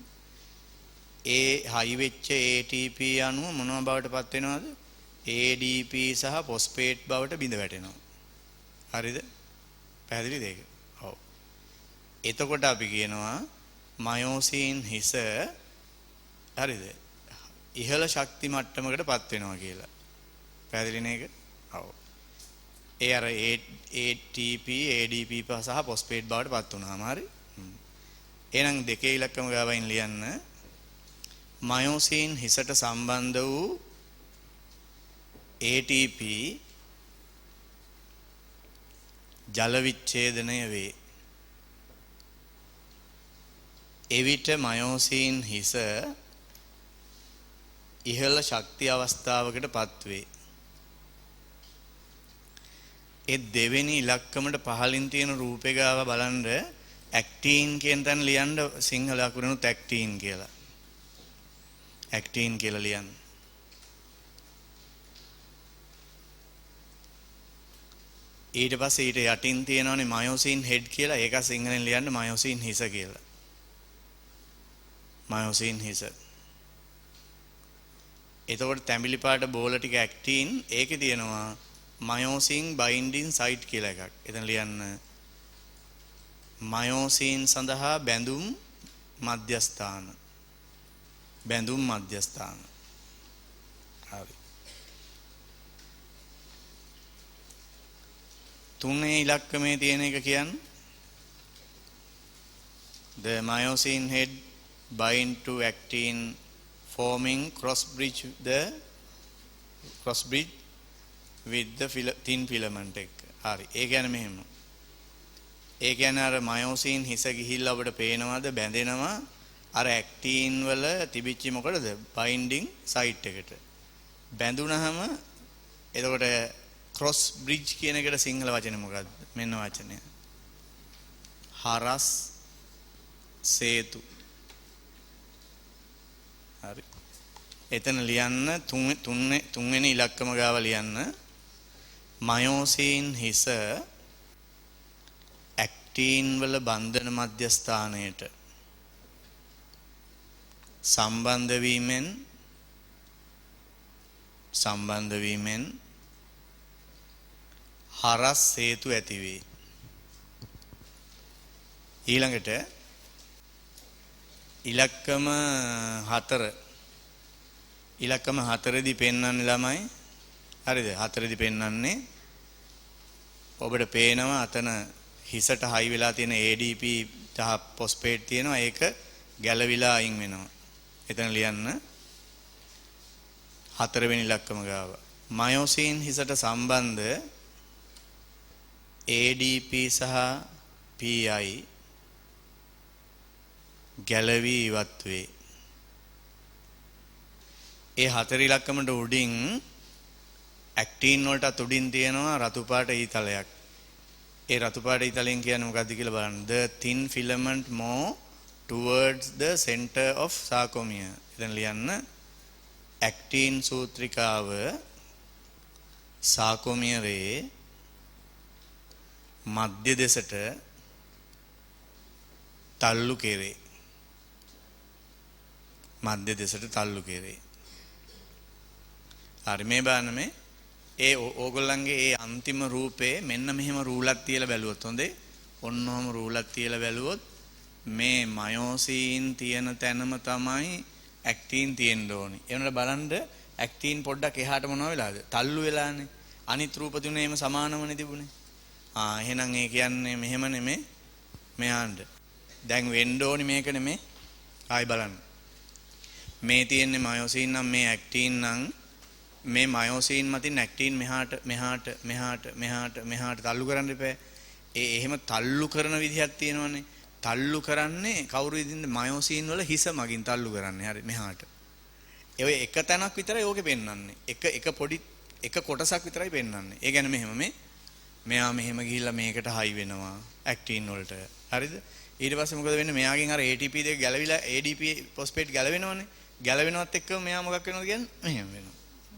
Speaker 1: ඒ හයි වෙච්ච ATP අණුව මොනවා බවට පත් වෙනවද? ADP සහ ෆොස්ෆේට් බවට බිඳ වැටෙනවා. හරිද? පැහැදිලිද ඒක? ඔව්. එතකොට අපි කියනවා මයොසින් හිස හරිද? ඉහළ ශක්ති මට්ටමකට පත් වෙනවා කියලා. පැහැදිලි නේද? ඔව්. ඒ අර ATP, ADP සහ ෆොස්ෆේට් බවට පත් වුණාම හරි. එහෙනම් දෙකේ ඉලක්කම ගාවයින් ලියන්න. මයොසින් හිසට සම්බන්ධ වූ ATP ජල විච්ඡේදනය වේ. එවිට මයොසින් හිස ඉහළ ශක්ති අවස්ථාවකට පත්වේ. ඒ දෙවෙනි ඉලක්කමට පහලින් තියෙන රූපේ ගාව බලන්න ඇක්ටින් කියන තැන ලියන්න සිංහල අකුරෙනුත් ඇක්ටින් කියලා. ඇක්ටින් කියලා ලියන්න. ඊට පස්සේ ඊට යටින් තියෙනවනේ මයෝසින් හෙඩ් කියලා. ඒක සිංහලෙන් ලියන්න මයෝසින් හිස කියලා. මයෝසින් හිස. එතකොට තැඹිලි පාට බෝල ටික ඇක්ටින් ඒකේ තියෙනවා මයෝසින් බයින්ඩින් සයිට් කියලා එකක්. එතන ලියන්න මයෝසින් සඳහා බැඳුම් මධ්‍යස්ථාන. බැඳුම් මධ්‍යස්ථාන. හරි. තුනේ ඉලක්කමේ තියෙන එක කියන්නේ the myosin head bind to actin forming cross bridge with the thin filament එක. හරි. ඒ කියන්නේ මෙහෙම. ඒ කියන්නේ අර මයෝසින් හිස ගිහිල්ලා ඔබට පේනවාද බැඳෙනවා අර ඇක්ටින් වල තිබිච්ච මොකටද බයින්ඩින් සයිට් එකට. බැඳුනහම එතකොට ක්‍රොස් බ්‍රිජ් කියන එකට සිංහල වචනේ මොකක්ද? මෙන්න වචනය. හරස් සේතු. හරි. එතන ලියන්න තුන්වෙනි ඉලක්කම ගාව ලියන්න මයෝසින් හිස ඇක්ටින් වල බන්ධන මධ්‍යස්ථානයට සම්බන්ධ වීමෙන් හරස් හේතු ඇති වේ. ඊළඟට ඉලක්කම 4දී පෙන්වන්නේ ළමයි. හරිද? 4දී පෙන්වන්නේ ඔබට පේනවා අතන හිසට හයි වෙලා තියෙන ADP තහ ෆොස්ෆේට් තියෙනවා. ඒක ගැලවිලා අයින් වෙනවා. එතන ලියන්න 4 වෙනි ඉලක්කම ගාව. මයෝසින් හිසට සම්බන්ධ ADP සහ PI ගැලවී ඉවත් වේ. ඒ 4 ඉලක්කමට උඩින් ඇක්ටින් වලට උඩින් තියෙනවා රතු පාට ඊතලයක්. ඒ රතු පාට ඊතලෙන් කියන්නේ මොකක්ද කියලා බලන්න. The thin filament move towards the center of sarcomere. එතන ලියන්න ඇක්ටින් සූත්‍රිකාව සාකොමියරේ මධ්‍ය දෙසට තල්ලු කෙරේ. මධ්‍ය දෙසට තල්ලු කෙරේ. හරි මේ බලන්න මේ ඒ ඕගොල්ලන්ගේ ඒ අන්තිම රූපේ මෙන්න මෙහෙම රූලක් තියලා බැලුවොත් හොඳේ. ඔන්නෝම රූලක් තියලා බැලුවොත් මේ මයෝසින් තියෙන තැනම තමයි ඇක්ටින් තියෙන්න ඕනි. ඒ වුණාට බලන්න ඇක්ටින් පොඩ්ඩක් එහාට මොනව වෙලාද? තල්ලු වෙලානේ. අනිත් රූප තුනේම සමානමනේ තිබුණේ. එහෙනම් ඒ කියන්නේ මෙහෙම නෙමෙයි. මෙහාට. දැන් වෙන්න ඕනි මේක නෙමෙයි. ආයි බලන්න. මේ තියෙන්නේ මයෝසින් නම් මේ ඇක්ටින් නම් මේ මයෝසින් මතින් ඇක්ටින් මෙහාට තල්ලු කරන්න එපා. එහෙම තල්ලු කරන විදිහක් තියෙනවනේ. තල්ලු කරන්නේ කවුරු විදිහින්ද මයෝසින් වල හිස මගින් තල්ලු කරන්නේ. හරි මෙහාට. ඒ එක තැනක් විතරයි ඕකේ පෙන්වන්නේ. එක පොඩි එක කොටසක් විතරයි පෙන්වන්නේ. ඒ කියන්නේ මෙහෙම මෙයා මෙහෙම ගිහිල්ලා මේකට හයි වෙනවා ඇක්ටින් වලට. හරිද? ඊට පස්සේ මොකද වෙන්නේ? මෙයාගෙන් අර ATP දෙක ගැලවිලා ADP ෆොස්ෆේට් ගැලවෙනවනේ. ගැලවෙනවත් එක්කම මෙයා මොකක් වෙනවද කියන්නේ? මෙහෙම වෙනවා.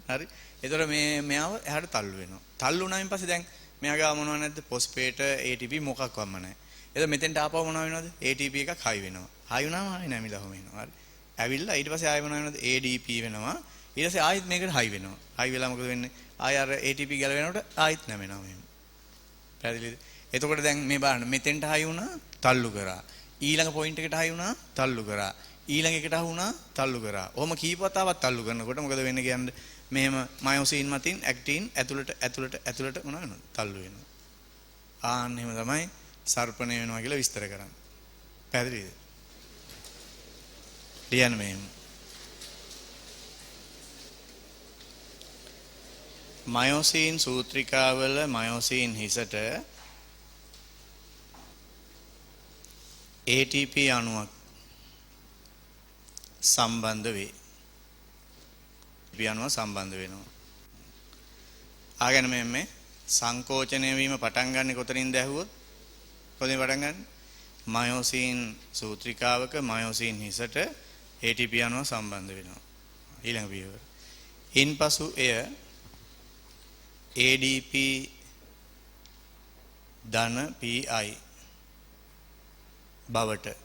Speaker 1: හරි. ඒතකොට මෙයාව එහාට තල්ලු වෙනවා. තල්ලු වුණායින් පස්සේ දැන් මෙයා ගාව මොනව නැද්ද? ෆොස්ෆේට ATP මොකක්වත්ම නැහැ. එතකොට මෙතෙන්ට ආපහු මොනව වෙනවද? ATP එකක් හයි වෙනවා. හයි වුණාම ආයෙ නැමිලා වෙනවා. හරි. ඇවිල්ලා ඊට පස්සේ ආයෙ මොනව වෙනවද? ADP වෙනවා. ඊට පස්සේ ආයෙත් මේකට හයි වෙනවා. හයි වෙලා මොකද වෙන්නේ? ආයෙ අර ATP ගැලවෙනකොට ආයෙත් නැමෙනවා මෙහෙම. පැහැදිලිද? එතකොට දැන් මේ බලන්න මෙතෙන්ට හයි වුණා තල්ලු කරා. ඊළඟ පොයින්ට් එකට හයි වුණා තල්ලු කරා. ඊළඟ එකට හයි වුණා තල්ලු කරා. ඔහොම කීප වතාවක් තල්ලු කරනකොට මොකද වෙන්නේ කියන්නේ? මෙහෙම මයෝසින් මතින් ඇක්ටින් ඇතුළට මොනව වෙනවද? තල්ලු වෙනවා. එහෙම තමයි සර්පණය වෙනවා කියලා විස්තර කරන්නේ. පැහැදිලිද? ලියන්න මෙහෙම. මයෝසින් සූත්‍රිකාවල මයෝසින් හිසට ATP අණුවක් සම්බන්ධ වේ. අණුව සම්බන්ධ වෙනවා. ආගෙන මේ සංකෝචනය වීම පටන් ගන්න කොතනින්ද ඇහුවොත්? කොතනින් පටන් ගන්න? මයෝසින් සූත්‍රිකාවක මයෝසින් හිසට ATP අණුව සම්බන්ධ වෙනවා. ඊළඟ පියවර. ඉන්පසු එය ADP ධන pi බවට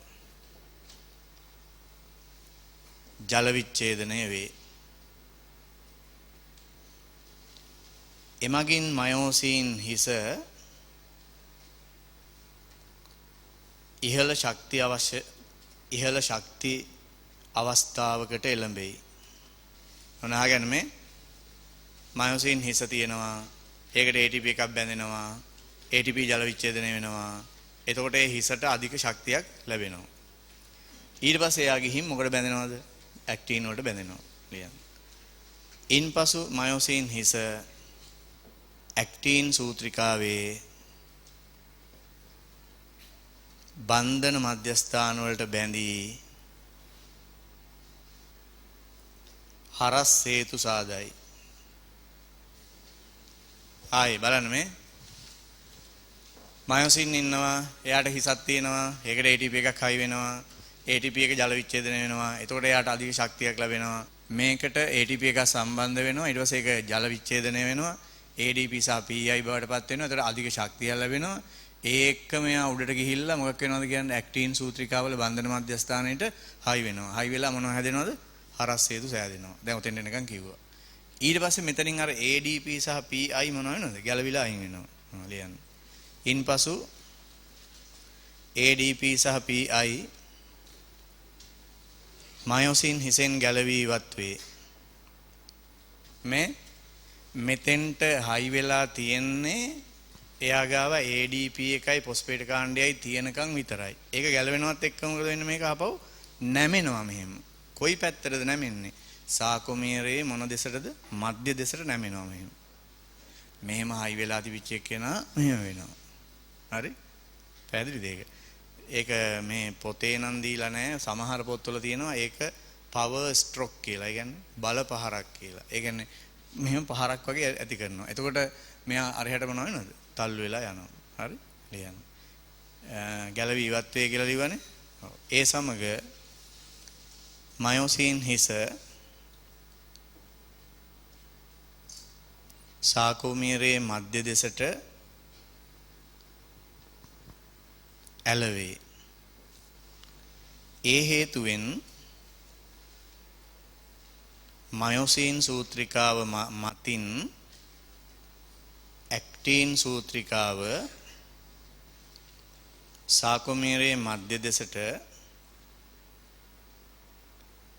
Speaker 1: ජල විච්ඡේදනය වේ. එමගින් මයෝසීන් හිස ඉහළ ශක්ති අවස්ථාවකට එළඹෙයි. මොනවාගෙන මේ මයෝසීන් හිස තියෙනවා. ඒකට ATP එකක් බැඳෙනවා. ATP ජල විච්ඡේදනය වෙනවා. එතකොට ඒ හිසට අධික ශක්තියක් ලැබෙනවා. ඊට පස්සේ එයා ගිහින් මොකට බැඳෙනවද? ඇක්ටින් වලට බැඳෙනවා. ලියන්න. ඉන්පසු මයෝසීන් හිස ඇක්ටින් සූත්‍රිකාවේ බන්ධන මධ්‍යස්ථාන වලට බැඳී හරස් හේතු සාදයි. ආයි බලන්න මේ මයෝසින් ඉන්නවා. එයාට හිසක් තියෙනවා. ඒකට ATP එකක් හයි වෙනවා. ATP එක ජල විච්ඡේදනය වෙනවා. එතකොට එයාට අධික ශක්තියක් ලැබෙනවා. මේකට ATP එකක් සම්බන්ධ වෙනවා. ඊට පස්සේ ඒක ජල විච්ඡේදනය වෙනවා. ADP සහ PI බවටපත් වෙනවා. එතකොට අධික ශක්තියක් ලැබෙනවා. ඒකම එයා උඩට ගිහිල්ලා මොකක් වෙනවද කියන්නේ ඇක්ටින් සූත්‍රිකාවල බන්ධන මධ්‍යස්ථානයේට හයි වෙනවා. හයි වෙලා මොනව හැදෙනවද? හරස් හේතු සෑදෙනවා. දැන් උතෙන් එනකන් කිව්වා. ඊට පස්සේ මෙතනින් අර ADP සහ PI මොනව වෙනවද? ගැලවිලා අයින් වෙනවා. ලියන්න. ඉන්පසු ADP සහ PI මයෝසින් හිසෙන් ගැලවී ඉවත් වේ. මේ මෙතෙන්ට හයි වෙලා තියෙන්නේ එයා ගාව ADP එකයි ෆොස්ෆේට් කාණ්ඩයයි තියෙනකන් විතරයි. ඒක ගැලවෙනවත් එක්ක මොකද වෙන්නේ? මේක ආපහු නැමෙනවා මෙහෙම. කොයි පැත්තටද නැමෙන්නේ? සාකොමීරයේ මොන දෙසටද? මධ්‍ය දෙසට නැමෙනවා මෙහෙම. මෙහෙම හයි වෙලා තිබිච්ච එකේනා මෙහෙම වෙනවා. හරි? පැහැදිලිද ඒක? ඒක මේ පොතේ නම් දීලා නැහැ. සමහර පොත්වල තියෙනවා ඒක පවර් ස්ට්‍රෝක් කියලා. ඒ කියන්නේ බල පහරක් කියලා. ඒ කියන්නේ මෙහෙම පහරක් වගේ ඇති කරනවා. එතකොට මෙයා අරහට මොනව වෙනවද? තල්ලු වෙලා යනවා. හරි? ලියන්න. ගැලවි ඉවත් වේ කියලා ලිව්වනේ. ඔව්. ඒ සමග මයෝසින් හිස සාකෝමීරයේ මධ්‍ය දෙසට ඇලවේ. ඒ හේතුවෙන් මයෝසින් සූත්‍රිකාව මතින් ඇක්ටින් සූත්‍රිකාව සාකොමීරයේ මධ්‍ය දෙසට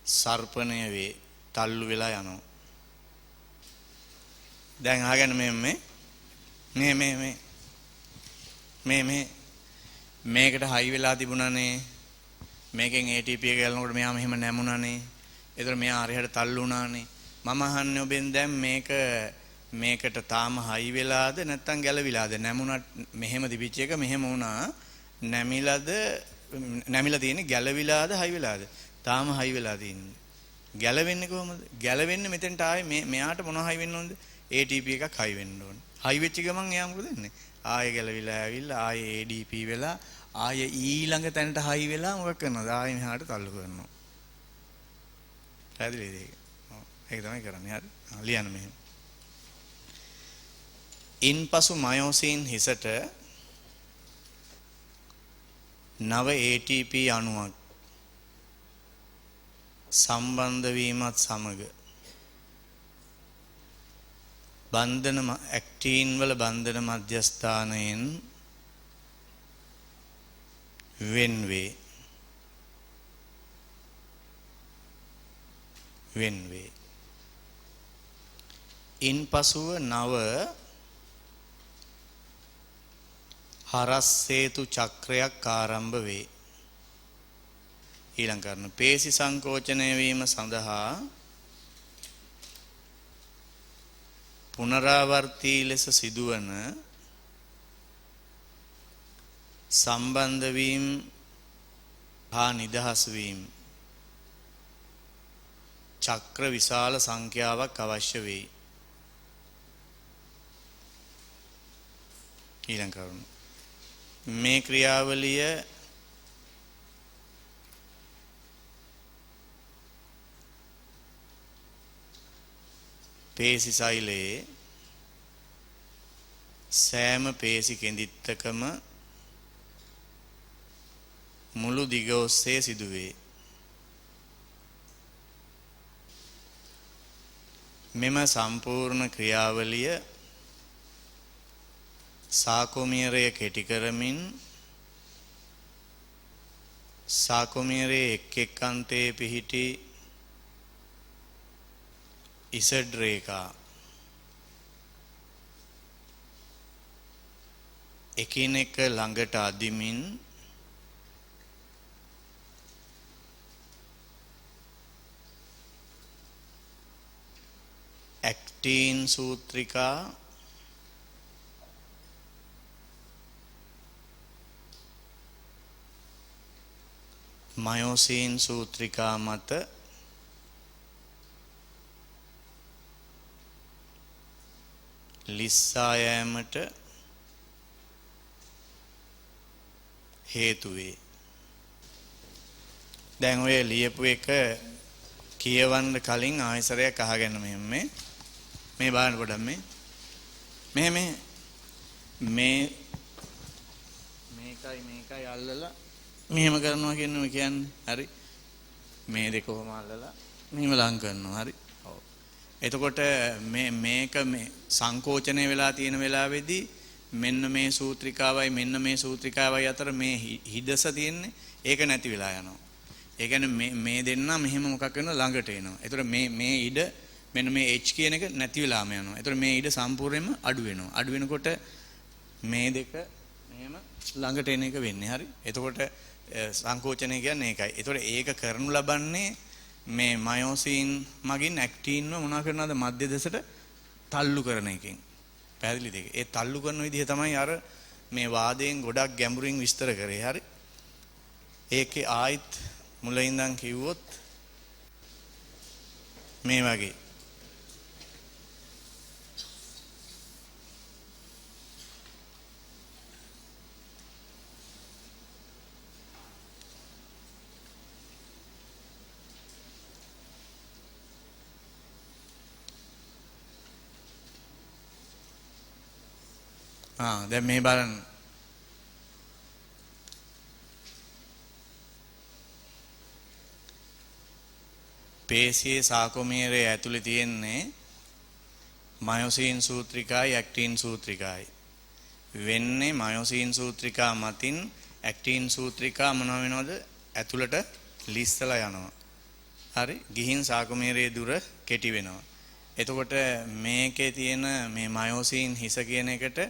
Speaker 1: සර්පණය වේ. තල්ලු වෙලා යනවා. දැන් අහගන්න මේ මේකට හයි වෙලා තිබුණානේ. මේකෙන් ATP එක ගලනකොට මෙයා මෙහෙම නැමුණානේ. ඒතර මෙයා හරියට තල්ලු වුණානේ. මම අහන්නේ ඔබෙන් දැන් මේකට තාම හයි වෙලාද නැත්නම් ගැලවිලාද? නැමුණා මෙහෙම දිවිච්ච එක මෙහෙම වුණා. නැමිලා තියෙන්නේ ගැලවිලාද හයි වෙලාද? තාම හයි වෙලා තියෙන්නේ. ගැලවෙන්නේ කොහොමද? ගැලවෙන්නේ මෙතෙන්ට ආයේ මෙයාට මොනව හයි වෙන්න ඕනද? ATP එකක් හයි වෙන්න ඕනේ. හයි වෙච්ච ගමන් එයා මොකද වෙන්නේ? ආයෙ ගැලවිලා ඇවිල්ලා ආයෙ ADP වෙලා ආයෙ ඊළඟ තැනට හයි වෙලා මොකක් කරනවද? ආයෙ මෙහාට තල්ලු කරනවා. පැහැදිලිද ඒක? ඔව්. ඒක තමයි කරන්නේ. හරි. ලියන්න මෙහෙම. ඉන්පසු මයෝසින් හිසට නව ATP අණුවක් සම්බන්ධ වීමත් සමග ඇක්ටින් වල බන්ධන මධ්‍යස්ථානයෙන් වෙන්වේ. ඉන්පසුව නව හරස් හේතු චක්‍රයක් ආරම්භ වේ. ඊළඟ කරන පේශි සංකෝචනය වීම සඳහා පුනරාවර්තී ලෙස සිදුවන සම්බන්ධ වීම හා නිදහස් වීම චක්‍ර විශාල සංඛ්‍යාවක් අවශ්‍ය වෙයි. ඊළඟ කරුණ මේ ක්‍රියාවලිය පේශි සෛලයේ සෑම පේශි කෙඳිත්තකම මුළු දිග ඔස්සේ සිදුවේ. මෙම සම්පූර්ණ ක්‍රියාවලිය සාකොමියරය කෙටි කරමින් සාකොමියරයේ එක් එක් අන්තයේ පිහිටි ඉසඩ් රේඛා එකිනෙක ළඟට අදිමින් ඇක්ටින් සූත්‍රිකා මයොසින් සූත්‍රිකා මත ලිස්සා යෑමට හේතු වේ. දැන් ඔය ලියපු එක කියවන්න කලින් ආයසරයක් අහගෙන මේ බලන්න පොඩ්ඩක් මේකයි අල්ලලා මෙහෙම කරනවා කියන්නේ හරි මේ දෙක කොහොම අල්ලලා මෙහෙම ලං කරනවා හරි. ඔව්. එතකොට මේක සංකෝචනය වෙලා තියෙන වෙලාවේදී මෙන්න මේ සූත්‍රිකාවයි මෙන්න මේ සූත්‍රිකාවයි අතර මේ හිදස තියෙන්නේ ඒක නැති වෙලා යනවා. ඒ කියන්නේ මේ දෙන්න මෙහෙම මොකක් වෙනවද ළඟට එනවා. එතකොට මේ ඉඩ මෙන්න මේ H කියන එක නැති වෙලාම යනවා. එතකොට මේ ඉඩ සම්පූර්ණයෙන්ම අඩු වෙනවා. අඩු වෙනකොට මේ දෙක මෙහෙම ළඟට එන එක වෙන්නේ. හරි. එතකොට සංකෝචනය කියන්නේ ඒකයි. එතකොට ඒක කරනු ලබන්නේ මේ මයොසින් මගින් ඇක්ටින්ව මොනවා කරනවද මධ්‍ය දෙසට තල්ලු කරන එකෙන්. පැහැදිලිද? ඒ තල්ලු කරන විදිහ තමයි අර මේ වාදයෙන් ගොඩක් ගැඹුරින් විස්තර කරේ. හරි. ඒකේ ආයිත් මුලින් ඉඳන් කිව්වොත් මේ වගේ දැන් මේ බලන්න පේශියේ සාකොමීරයේ ඇතුලේ තියෙන්නේ මයොසින් සූත්‍රිකායි ඇක්ටින් සූත්‍රිකායි වෙන්නේ මයොසින් සූත්‍රිකා මතින් ඇක්ටින් සූත්‍රිකා මොනවා වෙනවද ඇතුලට ලිස්සලා යනවා. හරි ගිහින් සාකොමීරයේ දුර කෙටි වෙනවා. එතකොට මේකේ තියෙන මේ මයොසින් හිස කියන එකට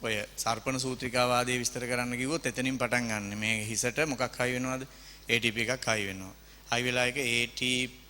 Speaker 1: ඔය සර්පණ සූත්‍රිකා වාදයේ විස්තර කරන්න කිව්වොත් එතනින් පටන් ගන්න. මේ හිසට මොකක් හයි වෙනවද? ATP එකක් හයි වෙනවා. හයි වෙලා එක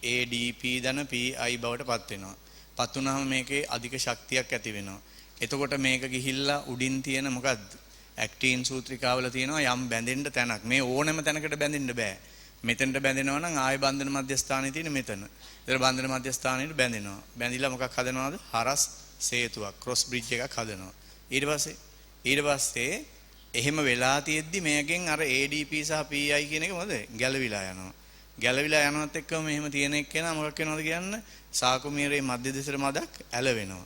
Speaker 1: ADP ධන PI බවට පත් වෙනවා. පත් වුනහම මේකේ අධික ශක්තියක් ඇති වෙනවා. එතකොට මේක ගිහිල්ලා උඩින් තියෙන මොකද්ද? ඇක්ටින් සූත්‍රිකාවල තියෙනවා යම් බැඳෙන්න තැනක්. මේ ඕනෑම තැනකට බැඳෙන්න බෑ. මෙතෙන්ට බැඳෙනවා නම් ආය බන්ධන මධ්‍යස්ථානයේ තියෙන මෙතන. ඒතර බන්ධන මධ්‍යස්ථානයේ බැඳෙනවා. බැඳිලා මොකක් හදනවද? හරස් සේතුවක් ක්‍රොස් බ්‍රිජ් එකක් හදනවා. ඊට පස්සේ එහෙම වෙලා තියෙද්දි මේකෙන් අර ADP සහ PI කියන එක මොකද ගැලවිලා යනවා. ගැලවිලා යනවත් එක්කම මෙහෙම තියෙන එක්කෙනා මොකක් වෙනවද කියන්න සාකුමීරේ මධ්‍ය දෙසට මදක් ඇලවෙනවා.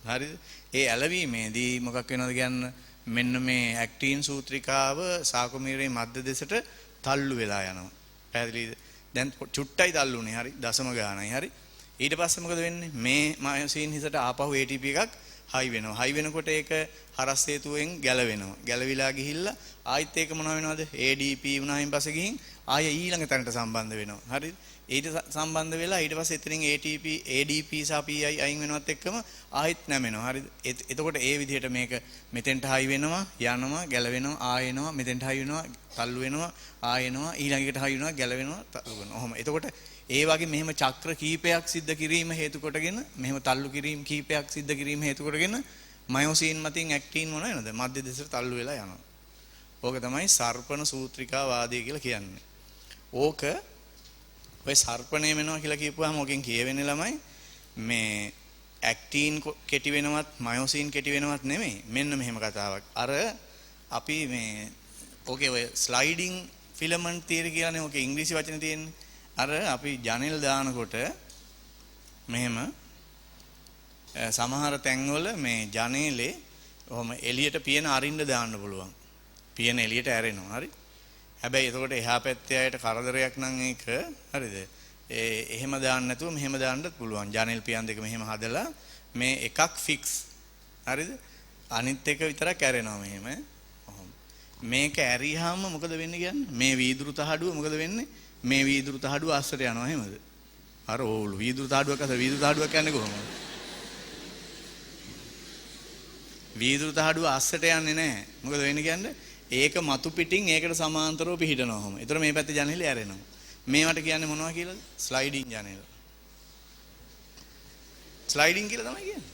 Speaker 1: හරිද? ඒ ඇලවීමේදී මොකක් වෙනවද කියන්න මෙන්න මේ ඇක්ටින් සූත්‍රිකාව සාකුමීරේ මධ්‍ය දෙසට තල්ලු වෙලා යනවා. පැහැදිලිද? දැන් චුට්ටයි තල්ලුනේ. හරි. දශම ගානයි. හරි. ඊට පස්සේ මොකද වෙන්නේ? මේ මයොසින් හිසට ආපහු ATP එකක් හයි වෙනවා. හයි වෙනකොට ඒක හරස් හේතුවෙන් ගැලවෙනවා. ගැලවිලා ගිහිල්ලා ආයෙත් ඒක මොනවා වෙනවද? ADP වුණායින් පස්සේ ගිහින් ආයෙ ඊළඟ තැනට සම්බන්ධ වෙනවා. හරිද? ඊට සම්බන්ධ වෙලා ඊට පස්සේ එතනින් ADP සහ PI අයින් වෙනවත් එක්කම ආයෙත් නැමෙනවා. හරිද? එතකොට ඒ විදිහට මේක මෙතෙන්ට හයි වෙනවා, යනවා, ගැලවෙනවා, ආයෙනවා, මෙතෙන්ට හයි වෙනවා, තල්ලු වෙනවා, ආයෙනවා, ඊළඟට හයි වෙනවා, ගැලවෙනවා, තල්ලු වෙනවා. ඔහොම. එතකොට ඒ වගේ මෙහෙම චක්‍ර කීපයක් සිද්ධ කිරීම හේතු කොටගෙන මෙහෙම තල්ලු කිරීම කීපයක් සිද්ධ කිරීම හේතු කොටගෙන මයොසින් මතින් ඇක්ටින් මොන වෙනද මධ්‍ය දෙසට තල්ලු වෙලා යනවා. ඕක තමයි සර්පණ සූත්‍රිකා වාදය කියලා කියන්නේ. ඕක ඔය සර්පණය වෙනවා කියලා කියපුවාම ඕකෙන් කියවෙන්නේ ළමයි මේ ඇක්ටින් කෙටි වෙනවත් මයොසින් කෙටි වෙනවත් නෙමෙයි. මෙන්න මෙහෙම කතාවක්. අර අපි මේ ඕකේ ඔය ස්ලයිඩින් ෆිලමන්ට් තියරි කියලානේ ඕකේ ඉංග්‍රීසි වචනේ තියෙන්නේ. අර අපි ජනෙල් දානකොට මෙහෙම සමහර තැන්වල මේ ජනේලේ ඔහොම එළියට පියන අරින්න දාන්න පුළුවන්. පියන එළියට ඇරෙනවා. හරි. හැබැයි එතකොට එහා පැත්තේ අයට කරදරයක් නම් ඒක හරිද? එහෙම දාන්න නැතුව මෙහෙම දාන්නත් පුළුවන්. ජනෙල් පියන් දෙක මෙහෙම හදලා මේ එකක් ෆික්ස්. හරිද? අනිත් එක විතරක් ඇරෙනවා මෙහෙම. ඔහොම. මේක ඇරියාම මොකද වෙන්නේ කියන්නේ? මේ වීදුරු තහඩුව මොකද වෙන්නේ? මේ වීදුරු තහඩුව අස්සට යනවා එහෙමද? අර ඕලු වීදුරු තහඩුවක් අතර වීදුරු තහඩුවක් කියන්නේ කොහොමද? වීදුරු තහඩුව අස්සට යන්නේ නැහැ. මොකද වෙන්නේ කියන්නේ? ඒක මතු පිටින් ඒකට සමාන්තරව පිහිටනවා ඔහොම. ඒතර මේ පැත්තේ ජනෙලේ ඇරෙනවා. මේවට කියන්නේ මොනවා කියලාද? ස්ලයිඩින් ජනෙල. ස්ලයිඩින් කියලා තමයි කියන්නේ.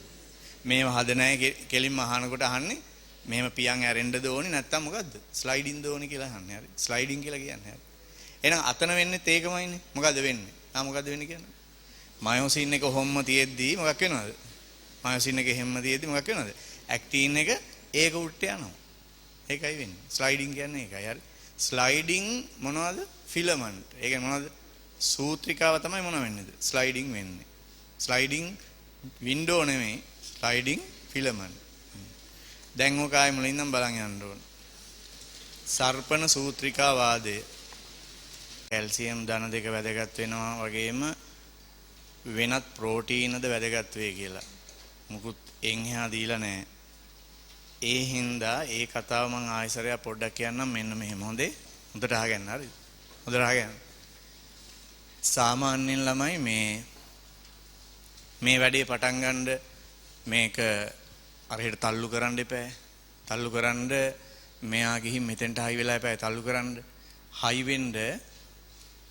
Speaker 1: මේව හද නැහැ කෙලින්ම අහනකොට අහන්නේ මෙහෙම පියන් ඇරෙන්නද ඕනේ නැත්නම් මොකද්ද? ස්ලයිඩින් දෝනේ කියලා අහන්නේ. හරි. ස්ලයිඩින් කියලා කියන්නේ. හරි. එහෙනම් අතන වෙන්නේ ඒකමයිනේ. මොකද්ද වෙන්නේ? මොකද්ද වෙන්නේ කියන්නේ? මයොසින් එක හොම්ම තියෙද්දි මොකක් වෙනවද? මයොසින් එක හැම්ම තියෙද්දි මොකක් වෙනවද? ඇක්ටින් එක ඒක උඩට යනවා. ඒකයි වෙන්නේ. ස්ලයිඩින් කියන්නේ ඒකයි. හරි. ස්ලයිඩින් මොනවද? ෆිලමන්ට්. ඒක මොනවද? සූත්‍රිකාව තමයි මොන වෙන්නේද? ස්ලයිඩින් වෙන්නේ. ස්ලයිඩින් වින්ඩෝ නෙමෙයි. ස්ලයිඩින් ෆිලමන්ට්. දැන් ඔක ආයෙ මුලින්නම් බලන් යන්න ඕන. සර්පණ සූත්‍රිකා වාදය. කැල්සියම් ධන දෙක වැදගත් වෙනවා වගේම වෙනත් ප්‍රෝටීනද වැදගත් වේ කියලා. මුකුත් එන්හා දීලා නැහැ. ඒ හින්දා ඒ කතාව මම ආයෙසරයක් පොඩ්ඩක් කියන්නම් මෙන්න මෙහෙම. හොඳේ? හොඳට අහගන්න. හරිද? හොඳට අහගන්න. සාමාන්‍යයෙන් ළමයි මේ වැඩේ පටන් ගන්න මේක අරහෙට තල්ලු කරන්න එපා. තල්ලු කරන්න මෙයා ගිහින් මෙතෙන්ට හයි වෙලා එපා. තල්ලු කරන්න හයි වෙන්න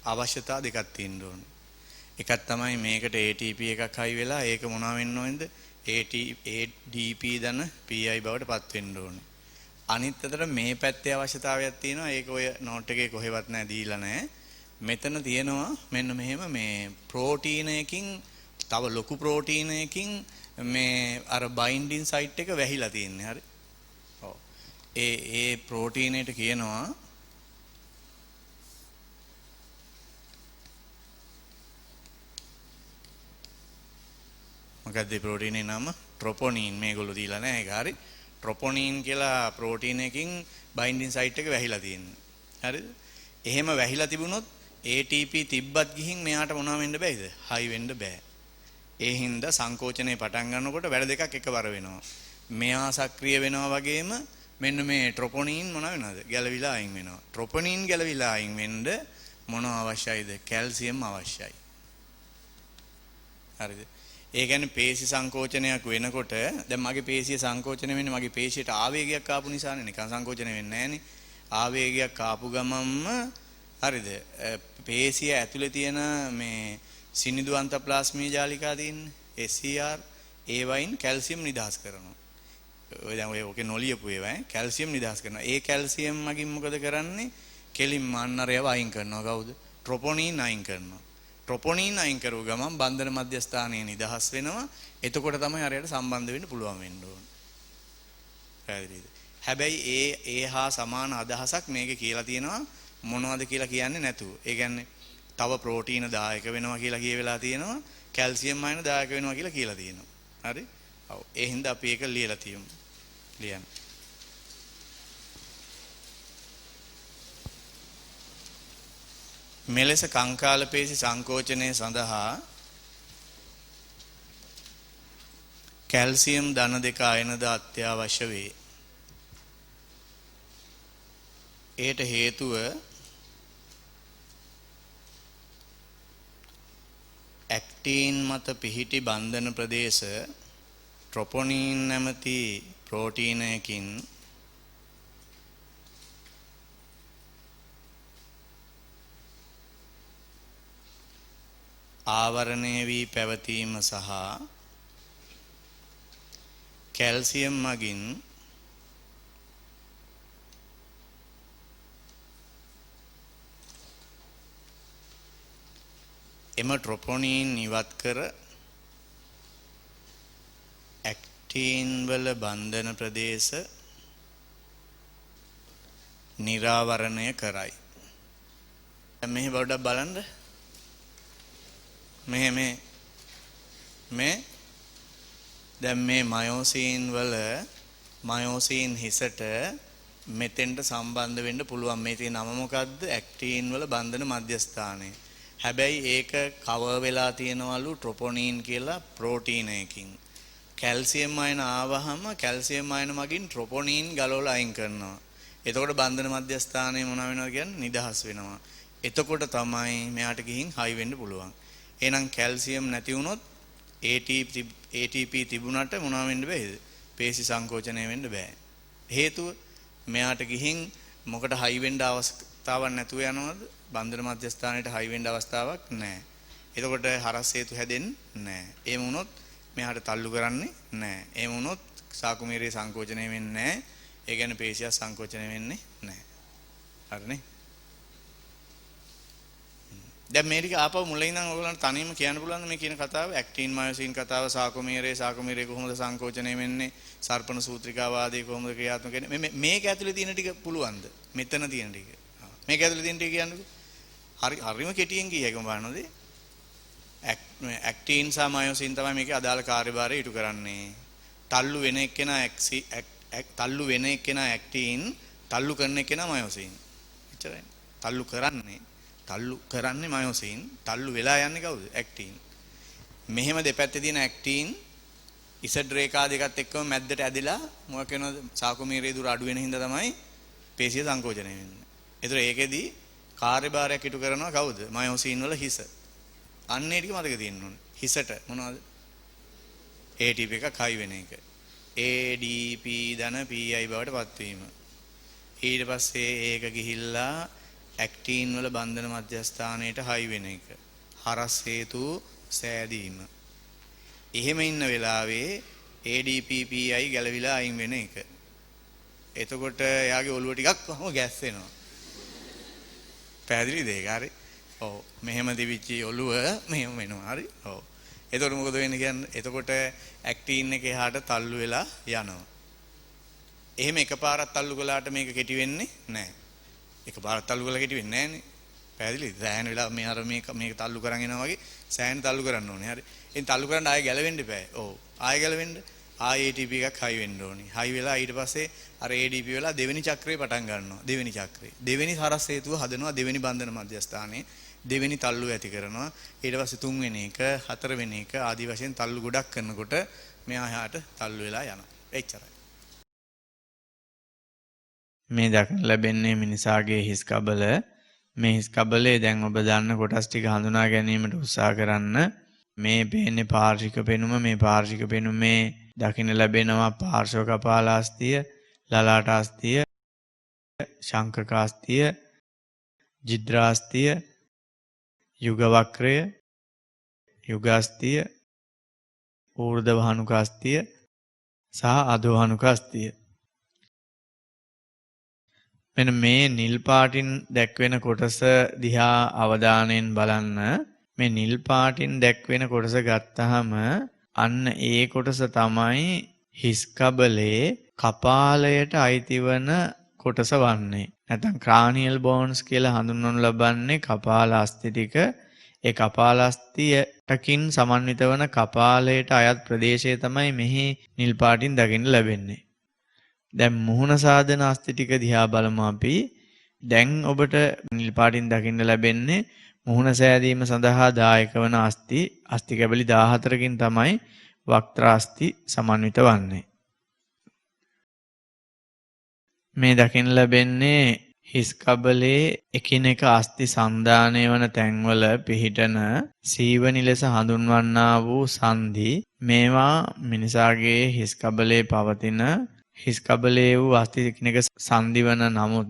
Speaker 1: අවශ්‍යතා දෙකක් තියෙන්න ඕනේ. එකක් තමයි මේකට ATP එකක් හයි වෙලා ඒක මොනවා වෙන්න ඕනේද? ADP දන PI බවට පත් වෙන්න ඕනේ. අනිත් අතට මේ පැත්තේ අවශ්‍යතාවයක් තියෙනවා. ඒක ඔය නෝට් එකේ කොහෙවත් නැහැ දීලා නැහැ. මෙතන තියෙනවා මෙන්න මෙහෙම මේ ප්‍රෝටීන එකකින් තව ලොකු ප්‍රෝටීන එකකින් මේ අර බයින්ඩින් සයිට් එක වැහිලා තියෙන්නේ. හරි. ඔව්. ඒ ප්‍රෝටීනේට කියනවා මොකක්ද ඒ ප්‍රෝටීනේ නම? ට්‍රොපොනින්. මේගොල්ලෝ දීලා නැහැ ඒක. හරි. ට්‍රොපොනින් කියලා ප්‍රෝටීන එකකින් බයින්ඩින් සයිට් එක වැහිලා තියෙන්නේ. හරිද? එහෙම වැහිලා තිබුණොත් ATP තිබ්බත් ගිහින් මෙයාට මොනවා වෙන්න බෑද? හයි වෙන්න බෑ. ඒ හින්දා සංකෝචනය පටන් ගන්නකොට වැඩ දෙකක් එකවර වෙනවා. මෙයා සක්‍රිය වෙනවා වගේම මෙන්න මේ ට්‍රොපොනින් මොනවා වෙනවද? ගැලවිලා අයින් වෙනවා. ට්‍රොපොනින් ගැලවිලා අයින් වෙන්න මොනවා අවශ්‍යයිද? කැල්සියම් අවශ්‍යයි. හරිද? ඒ කියන්නේ පේශි සංකෝචනයක් වෙනකොට දැන් මගේ පේශිය සංකෝචනය වෙන්නේ මගේ පේශියට ආවේගයක් ආපු නිසානේ. නිකන් සංකෝචනය වෙන්නේ නැහනේ. ආවේගයක් ආපු ගමන්ම හරිද? පේශිය ඇතුලේ තියෙන මේ සිනිඳු අන්තප්ලාස්මීය ජාලිකා තියෙන්නේ SCR ඒ වයින් කැල්සියම් නිදහස් කරනවා. ඔය දැන් ඔයක නොලියපු ඒවා කැල්සියම් නිදහස් කරනවා. ඒ කැල්සියම් මගින් මොකද කරන්නේ? කෙලින්ම අන්නරයව අයින් කරනවා. කවුද? ට්‍රොපොනින් අයින් කරනවා. ට්‍රොපොනින් අයින් කරුව ගමන් බන්ධන මධ්‍යස්ථානයේ නිදහස් වෙනවා. එතකොට තමයි හරියට සම්බන්ධ වෙන්න පුළුවන් වෙන්න ඕන. පැහැදිලිද? හැබැයි ඒ හා සමාන අදහසක් මේකේ කියලා තියෙනවා. මොනවද කියලා කියන්නේ නැතුව. ඒ කියන්නේ තව ප්‍රෝටීන දායක වෙනවා කියලා කියවෙලා තියෙනවා. කැල්සියම් අයන දායක වෙනවා කියලා කියලා තියෙනවා. හරි? ඔව්. ඒ හින්දා අපි ඒක ලියලා තියමු. ලියන්න. මෙලෙස කංකාල පේශි සංකෝචනය සඳහා කැල්සියම් ධන දෙක අයනද අත්‍යවශ්‍ය වේ. ඒට හේතුව ඇක්ටින් මත පිහිටි බන්ධන ප්‍රදේශ ට්‍රොපොනින් නැමැති ප්‍රෝටීනයකින් ආවරණය වී පැවතීම සහ කැල්සියම් මගින් එම ට්‍රොපොනින් ඉවත් කර ඇක්ටින් වල බන්ධන ප්‍රදේශ නිරාවරණය කරයි. මෙහි පොඩ්ඩක් බලන්න. මේ දැන් මේ මයෝසින් වල මයෝසීන් හිසට මෙතෙන්ට සම්බන්ධ වෙන්න පුළුවන්. මේ තියෙන නම මොකද්ද? ඇක්ටින් වල බන්ධන මධ්‍යස්ථානය. හැබැයි ඒක කවර් වෙලා තියෙනවලු ට්‍රොපොනින් කියලා ප්‍රෝටීන එකකින්. කැල්සියම් අයන ආවහම කැල්සියම් අයන මගින් ට්‍රොපොනින් ගලවලා අයින් කරනවා. එතකොට බන්ධන මධ්‍යස්ථානය මොන වෙනවද කියන්නේ? නිදහස් වෙනවා. එතකොට තමයි මෙයාට ගිහින් හයි වෙන්න පුළුවන්. එහෙනම් කැල්සියම් නැති වුණොත් ATP තිබුණට මොනවා වෙන්න බෑද? පේශි සංකෝචනය වෙන්න බෑ. හේතුව මෙයාට ගිහින් මොකට හයි වෙන්න අවස්ථාවක් නැතුව යනවද? බන්ධන මධ්‍යස්ථානයේ හයි වෙන්න අවස්ථාවක් නැහැ. එතකොට හරස් හේතු හැදෙන්නේ නැහැ. එහෙම වුණොත් මෙයාට තල්ලු කරන්නේ නැහැ. එහෙම වුණොත් සාකුමීරේ සංකෝචනය වෙන්නේ නැහැ. ඒ කියන්නේ පේශිය සංකෝචනය වෙන්නේ නැහැ. හරිනේ? දැන් මේ ටික ආපහු මුලින් ඉඳන් ඔයගොල්ලන්ට තනියම කියන්න පුළුවන් මේ කියන කතාව ඇක්ටින් මයොසින් කතාව සාකුමීරේ කොහොමද සංකෝචනය වෙන්නේ සර්පණ සූත්‍රිකා වාදයේ කොහොමද ක්‍රියාත්මක වෙන්නේ මේක ඇතුලේ තියෙන ටික පුළුවන්ද මෙතන තියෙන ටික මේක ඇතුලේ තියෙන ටික කියන්නකෝ හරිම කෙටියෙන් කියයකම බලනොද ඇක්ටින් සහ මයොසින් තමයි මේකේ අදාළ කාර්යභාරය ඉටු කරන්නේ තල්ලු වෙන එක්කෙනා ඇක්ටින් තල්ලු කරන එක්කෙනා මයොසින් එච්චරයි තල්ලු කරන්නේ මයොසින් තල්ලු වෙලා යන්නේ කවුද? ඇක්ටින්. මෙහෙම දෙපැත්තේ තියෙන ඇක්ටින් ඉසඩ් රේඛා දෙකත් එක්කම මැද්දට ඇදලා මොකක් වෙනවද? සාකුමීරේ දුර අඩු වෙන හින්දා තමයි පේශිය සංකෝචනය වෙන්නේ. ඒතර ඒකෙදි කාර්යභාරයක් ඉටු කරනවා කවුද? මයොසින් වල හිස. අන්න ඒ ටික මතක තියෙන්න ඕනේ. හිසට මොනවද? ATP එකක් හයි වෙන එක. ADP ධන PI බවට පත්වීම. ඊට පස්සේ ඒක ගිහිල්ලා ඇක්ටින් වල බන්ධන මධ්‍යස්ථානයට හයි වෙන එක. හරස් හේතු සෑදීම. එහෙම ඉන්න වෙලාවේ ADP PI ගැලවිලා අයින් වෙන එක. එතකොට එයාගේ ඔළුව ටිකක් කොහොම ගැස්සෙනවා. පැහැදිලිද ඒක? හරි. ඔව්. මෙහෙම දිවිච්ච ඔළුව මෙහෙම වෙනවා. හරි. ඔව්. එතකොට මොකද වෙන්නේ කියන්නේ? එතකොට ඇක්ටින් එක එහාට තල්ලු වෙලා යනවා. එහෙම එකපාරක් තල්ලු කළාට මේක කෙටි වෙන්නේ නැහැ. එකපාරක් තල්ලු කරලා කෙටි වෙන්නේ නැහනේ. පැහැදිලිද? සෑහෙන වෙලා මේ අර මේක තල්ලු කරන් එනවා වගේ සෑහෙන තල්ලු කරන්න ඕනේ. හරි. එන් තල්ලු කරන්න ආයෙ ගැලවෙන්න එපා. ඔව්. ආයෙ ගැලවෙන්න ආයෙ ATP එකක් හයි වෙන්න ඕනේ. හයි වෙලා ඊට පස්සේ අර ADP වෙලා දෙවෙනි චක්‍රේ පටන් ගන්නවා. දෙවෙනි චක්‍රේ. දෙවෙනි හරස් හේතුව හදනවා දෙවෙනි බන්ධන මධ්‍යස්ථානයේ. දෙවෙනි තල්ලු ඇති කරනවා. ඊට පස්සේ තුන්වෙනි එක, හතරවෙනි එක ආදී වශයෙන් තල්ලු ගොඩක් කරනකොට මෙයා එහාට තල්ලු වෙලා යනවා. එච්චරයි. මේ දක්න ලැබෙන්නේ මිනිසාගේ හිස් කබල මේ හිස් කබලේ දැන් ඔබ දන්න කොටස් ටික හඳුනා ගැනීමට උත්සාහ කරන්න මේ පේන්නේ පාර්ශ්වික පෙනුම මේ පාර්ශ්වික පෙනුමේ දකින්න ලැබෙනවා පාර්ශ්ව කපාලාස්තිය ලලාටාස්තිය ශංකකාස්තිය ජිද්‍රාස්තිය යුග වක්‍රය යුගාස්තිය ඌර්ධ වහනුකාස්තිය සහ අධෝහනුකාස්තිය මෙන්න මේ නිල් පාටින් දැක්වෙන කොටස දිහා අවධානයෙන් බලන්න මේ නිල් පාටින් දැක්වෙන කොටස ගත්තහම අන්න ඒ කොටස තමයි හිස් කබලේ කපාලයට අයිති වන කොටස වන්නේ නැත්නම් ක්‍රානියල් බෝන්ස් කියලා හඳුන්වනු ලබන්නේ කපාල අස්ථි ටික ඒ කපාල අස්ථියටකින් සමන්විත වන කපාලයට අයත් ප්‍රදේශය තමයි මෙහි නිල් පාටින් දකින්න ලැබෙන්නේ දැන් මුහුණ සාධන අස්ථි ටික දිහා බලමු අපි. දැන් ඔබට නිල් පාටින් දකින්න ලැබෙන්නේ මුහුණ සෑදීම සඳහා දායක වන අස්ථි කැබලි 14කින් තමයි වක්ත්‍රාස්ථි සමන්විත වන්නේ. මේ දකින්න ලැබෙන්නේ හිස් කබලේ එකිනෙක අස්ථි සංධානය වන තැන්වල පිහිටන සීවනි ලෙස හඳුන්වන්නා වූ සංධි මේවා මිනිසාගේ හිස් කබලේ පවතින හිස් කබලේ වූ අස්ථි එකිනෙක සංධි වන නමුත්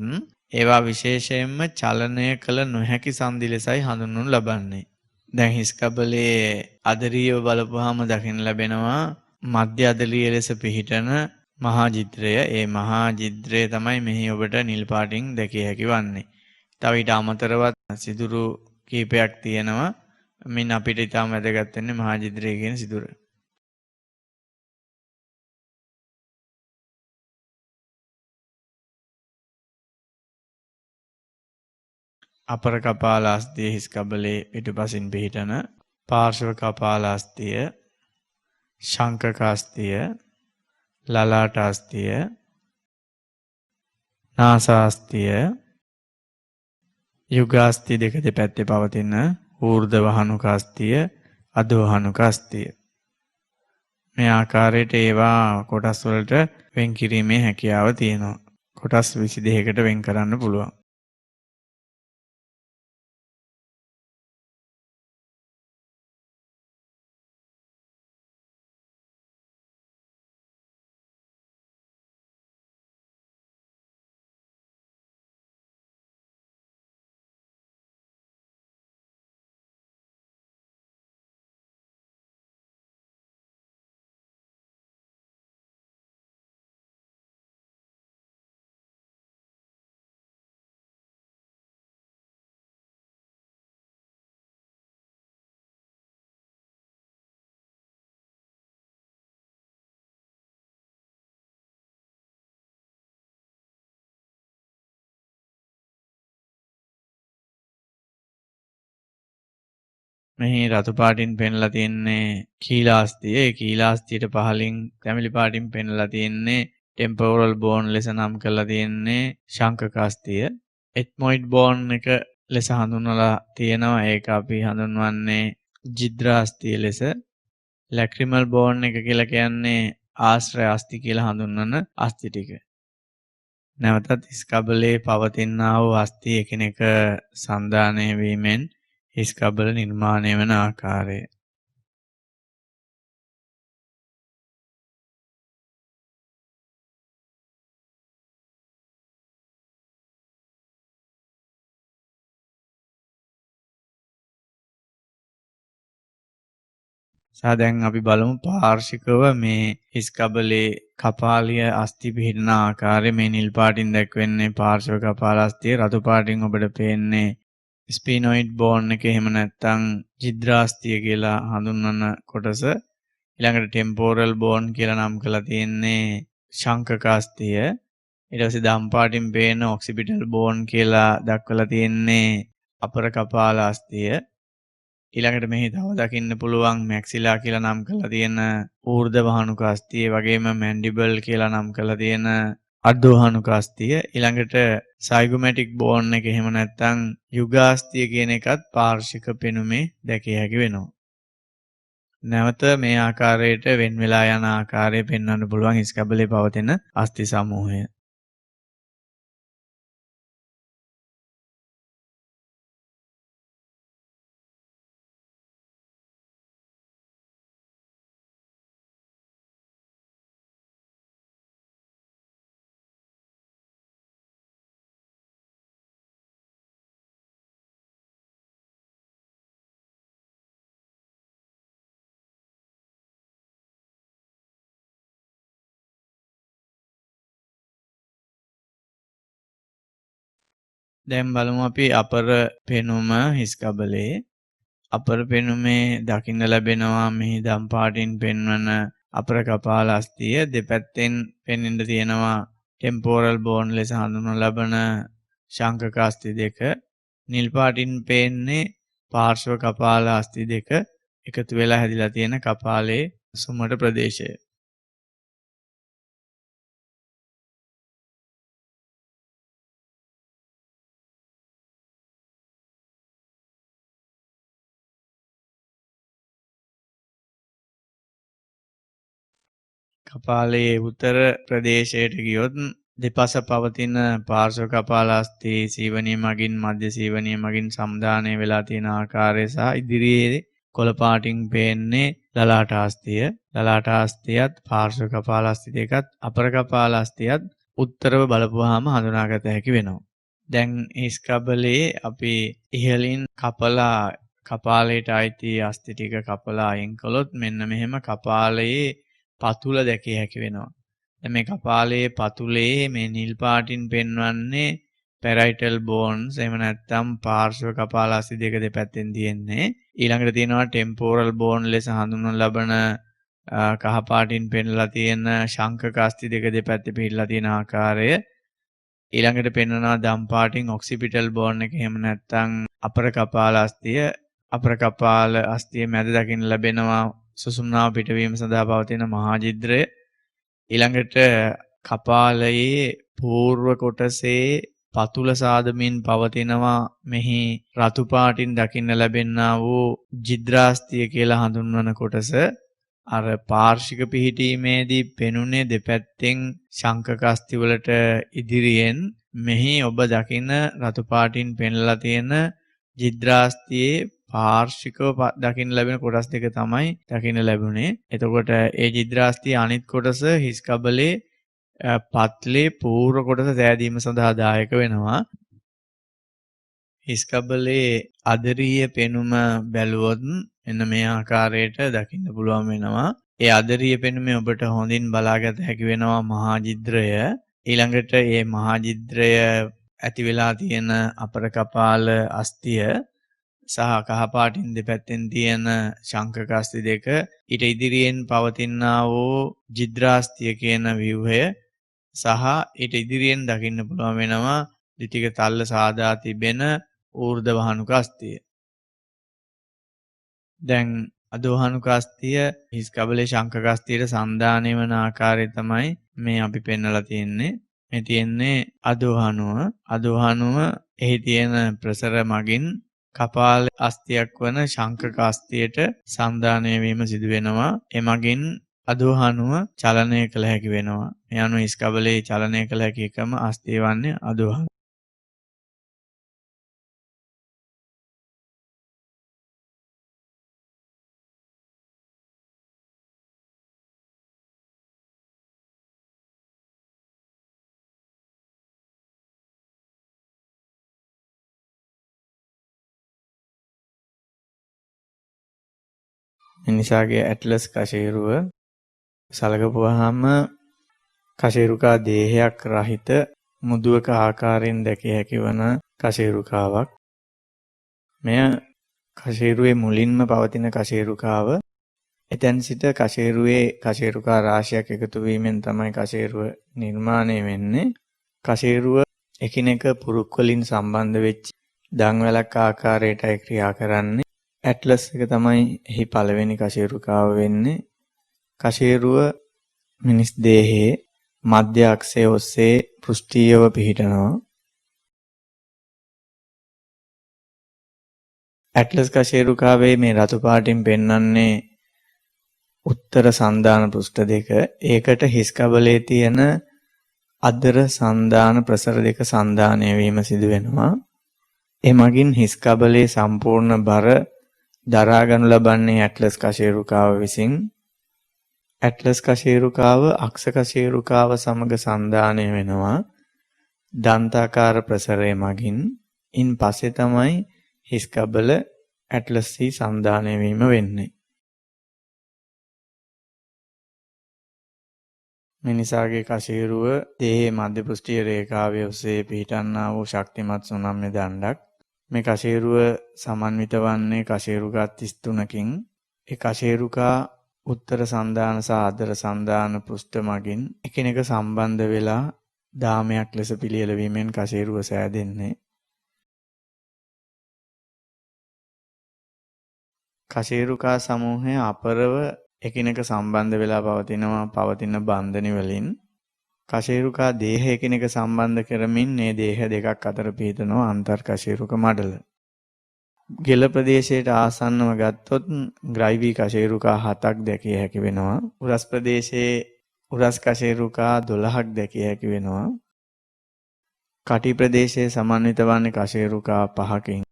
Speaker 1: ඒවා විශේෂයෙන්ම චලනය කළ නොහැකි සංධි ලෙසයි හඳුන්වනු ලබන්නේ. දැන් හිස් කබලේ අදරියව බලපුවාම දකින්න ලැබෙනවා මධ්‍ය අදලිය ලෙස පිහිටන මහා ජිත්‍රය. ඒ මහා ජිත්‍රය තමයි මෙහි ඔබට නිල් පාටින් දැකිය හැකි වන්නේ. තව ඊට අමතරව සිදුරු කීපයක් තියෙනවා. මින් අපිට ඊටම වැදගත් වෙන්නේ මහා ජිත්‍රය කියන සිදුර. අපර කපාලාස්තිය හිස් කබලේ පිටුපසින් පිහිටන පාර්ශ්ව කපාලාස්තිය ශංකකාස්තිය ලලාටාස්තිය, නාසාස්තිය, යුගාස්ති දෙක දෙපැත්තේ පවතින ඌර්ධ වහනුකාස්තිය, අධෝහනුකාස්තිය. මේ ආකාරයට ඒවා කොටස් වලට වෙන් කිරීමේ හැකියාව තියෙනවා. කොටස් 22කට වෙන් කරන්න පුළුවන්. මෙහි රතු පාටින් පෙන්ලා තියෙන්නේ කීලාස්තිය. ඒ කීලාස්තියට පහලින් තැඹිලි පාටින් පෙන්ලා තියෙන්නේ ටෙම්පෝරල් බෝන් ලෙස නම් කරලා තියෙන්නේ ශංකකාස්තිය. එත්මොයිඩ් බෝන් එක ලෙස හඳුන්වලා තියෙනවා. ඒක අපි හඳුන්වන්නේ ජිද්‍රාස්තිය ලෙස. ලැක්‍රිමල් බෝන් එක කියලා කියන්නේ ආශ්‍රය අස්ති කියලා හඳුන්වන අස්ති ටික. නැවතත් ස්කබලේ පවතිනා වූ අස්ති එකිනෙක සංධානය වීමෙන් ස්කබල නිර්මාණය වන ආකාරය. දැන් අපි බලමු පාර්ශිකව මේ ස්කබලේ කපාලිය අස්ථි පිහිටන ආකාරය. මේ නිල් පාටින් දැක්වෙන්නේ පාර්ශ්ව කපාල අස්ථිය. රතු පාටින් ඔබට පේන්නේ ස්පිනොයිඩ් බෝන් එක. එහෙම නැත්නම් ජිද්‍රාස්තිය කියලා හඳුන්වන කොටස. ඊළඟට ටෙම්පෝරල් බෝන් කියලා නම් කරලා තියෙන්නේ ශංකකාස්තිය. ඊට පස්සේ දම් පාටින් පේන ඔක්සිපිටල් බෝන් කියලා දක්වලා තියෙන්නේ අපර කපාල අස්ථිය. ඊළඟට මෙහි තව දකින්න පුළුවන් මැක්සිලා කියලා නම් කරලා තියෙන ඌර්ධ වහනුකාස්තිය, වගේම මැන්ඩිබල් කියලා නම් කරලා තියෙන අධෝහනුකාස්තිය. ඊළඟට සයිගොමැටික් බෝන් එක එහෙම නැත්නම් යුගාස්තිය කියන එකත් පාර්ශ්වික පෙනුමේ දැකිය හැකි වෙනවා. නැවත මේ ආකාරයට වෙන් වෙලා යන ආකාරය පෙන්වන්න පුළුවන් ස්කබලේ පවතින අස්ථි සමූහය. දැන් බලමු අපි අපර පෙනුම හිස්කබලේ. අපර පෙනුමේ දකින්න ලැබෙනවා මෙහි දම් පාටින් පෙන්වන අපර කපාල අස්ථිය. දෙපැත්තෙන් පෙනෙන්න තියෙනවා ටෙම්පෝරල් බෝන් ලෙස හඳුන්වන ලබන ශංකකාස්ති දෙක. නිල් පාටින් පේන්නේ පාර්ශ්ව කපාල අස්ථි දෙක එකතු වෙලා හැදිලා තියෙන කපාලේ සුමට ප්‍රදේශය. කපාලයේ උත්තර ප්‍රදේශයට ගියොත් දෙපස පවතින පාර්ශ්ව කපාල අස්ථි සීවනිය මගින් මධ්‍ය සීවනිය මගින් සම්දානය වෙලා තියෙන ආකාරය සහ ඉදිරියේ කොළ පාටින් පේන්නේ ලලාටාස්තිය. ලලාටාස්තියත් පාර්ශ්ව කපාල අස්ථි දෙකත් අපර කපාල අස්ථියත් උත්තරව බලපුවාම හඳුනාගත හැකි වෙනවා. දැන් ස්කබලේ අපි ඉහළින් කපලා කපාලයට අයිති අස්ථි ටික කපලා අයින් කළොත් මෙන්න මෙහෙම කපාලයේ පතුල දැකිය හැකි වෙනවා. දැන් මේ කපාලයේ පතුලේ මේ නිල් පාටින් පෙන්වන්නේ පැරයිටල් බෝන්ස්. එහෙම නැත්නම් පාර්ශ්ව කපාල අස්ථි දෙක දෙපැත්තෙන් තියෙන්නේ. ඊළඟට තියෙනවා ටෙම්පෝරල් බෝන් ලෙස හඳුන්වන ලබන කහ පාටින් පෙන්ලා තියෙන ශංකක අස්ථි දෙක දෙපැත්තේ පිහිටලා තියෙන ආකාරය. ඊළඟට පෙන්වනවා දම් පාටින් ඔක්සිපිටල් බෝන් එක. එහෙම නැත්නම් අපර කපාල අස්ථිය. අපර කපාල අස්ථිය මැද දකින්න ලැබෙනවා සුසුම්නාව පිටවීම සඳහා පවතින මහා ජිද්‍රය. ඊළඟට කපාලයේ పూర్ව කොටසේ පතුල සාදමින් පවතිනවා මෙහි රතු පාටින් දකින්න ලැබෙන්නා වූ ජිද්‍රාස්තිය කියලා හඳුන්වන කොටස අර පාර්ශික පිහිටීමේදී පෙනුනේ දෙපැත්තෙන් ශංකකස්ති වලට ඉදිරියෙන් මෙහි ඔබ දකින රතු පාටින් පෙන්ලා තියෙන ජිද්‍රාස්තියේ පාර්ශිකව දකින්න ලැබෙන කොටස් දෙක තමයි දකින්න ලැබුණේ. එතකොට ඒ ජිද්‍රාස්තියේ අනිත් කොටස හිස් කබලේ පත්ලේ පූර්ව කොටස සෑදීම සඳහා දායක වෙනවා. හිස් කබලේ අදරීය පෙනුම බැලුවොත් එන්න මේ ආකාරයට දකින්න පුළුවන් වෙනවා. ඒ අදරීය පෙනුමේ ඔබට හොඳින් බලාගත හැකි වෙනවා මහා ජිද්‍රය. ඊළඟට මේ මහා ජිද්‍රය ඇති වෙලා තියෙන අපර කපාල අස්තිය සහ කහපාටින් දෙපැත්තෙන් තියෙන ශංකක අස්ති දෙක ඊට ඉදිරියෙන් පවතිනා වූ ජිද්‍රාස්තිය කියන ව්‍යුහය සහ ඊට ඉදිරියෙන් දකින්න පුළුවන් වෙනවා ද්විතික තල්ල සාදා තිබෙන ඌර්ධවහනුක අස්තිය. දැන් අදෝහනුක අස්තිය හිස් කබලේ ශංකක අස්තියට සන්දානය වන ආකාරය තමයි මේ අපි පෙන්වලා තියෙන්නේ. මේ තියෙන්නේ අදෝහනුව එහි තියෙන ප්‍රසර මගින් කපාල අස්තියක් වන ශංකක අස්තියට සන්දානය වීම සිදු වෙනවා. එමගින් අදෝහනුව චලනය කළ හැකි වෙනවා. මේ අනුව හිස් කබලේ චලනය කළ හැකි එකම අස්තිය වන්නේ අදෝහනුව. මිනිසාගේ ඇට්ලස් කශේරුව සලකපුවාම කශේරුකා දේහයක් රහිත මුදුවක ආකාරයෙන් දැකිය හැකි වන කශේරුකාවක්. මෙය කශේරුවේ මුලින්ම පවතින කශේරුකාව. එතෙන් සිට කශේරුවේ කශේරුකා රාශියක් එකතු වීමෙන් තමයි කශේරුව නිර්මාණය වෙන්නේ. කශේරුව එකිනෙක පුරුක් වලින් සම්බන්ධ වෙච්ච දන්වැලක් ආකාරයටයි ක්‍රියා කරන්නේ. ඇට්ලස් එක තමයි එහි පළවෙනි කශේරුකාව වෙන්නේ. කශේරුව මිනිස් දේහයේ මධ්‍ය අක්ෂය ඔස්සේ පෘෂ්ඨීයව පිහිටනවා. ඇට්ලස් කශේරුකාවේ මේ රතු පාටින් පෙන්වන්නේ උත්තර සන්දාන පෘෂ්ඨ දෙක. ඒකට හිස් කබලේ තියෙන අදර සන්දාන ප්‍රසර දෙක සන්දානය වීම සිදු වෙනවා. එමගින් හිස් කබලේ සම්පූර්ණ බර දරා ගනු ලබන්නේ ඇට්ලස් කශේරුකාව විසින්. ඇට්ලස් කශේරුකාව අක්ෂ කශේරුකාව සමග සන්දානය වෙනවා දන්තාකාර ප්‍රසරය මගින්. ඉන් පස්සේ තමයි හිස් කබල ඇට්ලස් හි සන්දානය වීම වෙන්නේ. මිනිසාගේ කශේරුව දේහයේ මධ්‍ය පෘෂ්ඨීය රේඛාවේ ඔස්සේ පිහිටන්නා වූ ශක්තිමත් සුනම්‍ය දණ්ඩක්. මේ කශේරුව සමන්විත වන්නේ කශේරුකා 33කින්. ඒ කශේරුකා උත්තර සන්දාන සහ අදර සන්දාන පෘෂ්ඨ මගින් එකිනෙක සම්බන්ධ වෙලා දාමයක් ලෙස පිළියෙල වීමෙන් කශේරුව සෑදෙන්නේ. කශේරුකා සමූහය අපරව එකිනෙක සම්බන්ධ වෙලා පවතින බන්ධනි වලින් කශේරුකා දේහ එකිනෙක සම්බන්ධ කරමින් මේ දේහ දෙකක් අතර පිහිටනවා අන්තර් කශේරුක මඩල. ගෙල ප්‍රදේශයට ආසන්නව ගත්තොත් ග්‍රයිවී කශේරුකා 7ක් දැකිය හැකි වෙනවා. උරස් ප්‍රදේශයේ උරස් කශේරුකා 12ක් දැකිය හැකි වෙනවා. කටි ප්‍රදේශයේ සමන්විත වන්නේ කශේරුකා 5කින්.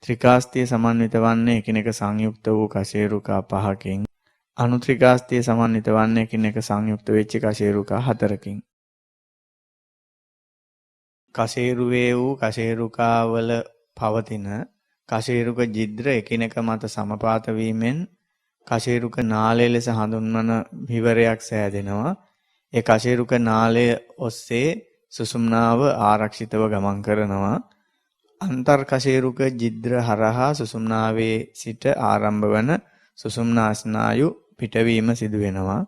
Speaker 1: ත්‍රිකාස්තිය සමන්විත වන්නේ එකිනෙක සංයුක්ත වූ කශේරුකා 5කින්. අනුත්‍රිකාස්තිය සමන්විත වන්නේ එකිනෙක සංයුක්ත වෙච්ච කශේරුකා 4කින්. කශේරුවේ වූ කශේරුකා වල පවතින කශේරුක ජිද්‍ර එකිනෙක මත සමපාත වීමෙන් කශේරුක නාලය ලෙස හඳුන්වන විවරයක් සෑදෙනවා. ඒ කශේරුක නාලය ඔස්සේ සුසුම්නාව ආරක්ෂිතව ගමන් කරනවා. අන්තර් කශේරුක ජිද්‍ර හරහා සුසුම්නාවේ සිට ආරම්භ වන සුසුම්නා ස්නායු පිටවීම සිදු වෙනවා.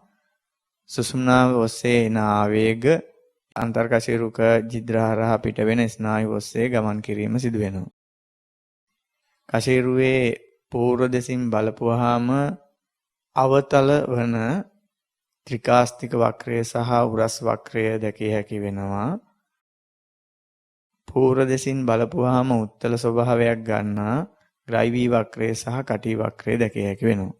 Speaker 1: සුසුම්නාව ඔස්සේ එන ආවේග අන්තර් කශේරුක ජිද්‍ර හරහා පිට වෙන ස්නායු ඔස්සේ ගමන් කිරීම සිදු වෙනවා. කශේරුවේ පූර්ව දෙසින් බලපුවාම අවතල වන ත්‍රිකාස්තික වක්‍රය සහ උරස් වක්‍රය දැකිය හැකි වෙනවා. පූර්ව දෙසින් බලපුවාම උත්තල ස්වභාවයක් ගන්නා ග්‍රයිවී වක්‍රය සහ කටි වක්‍රය දැකිය හැකි වෙනවා.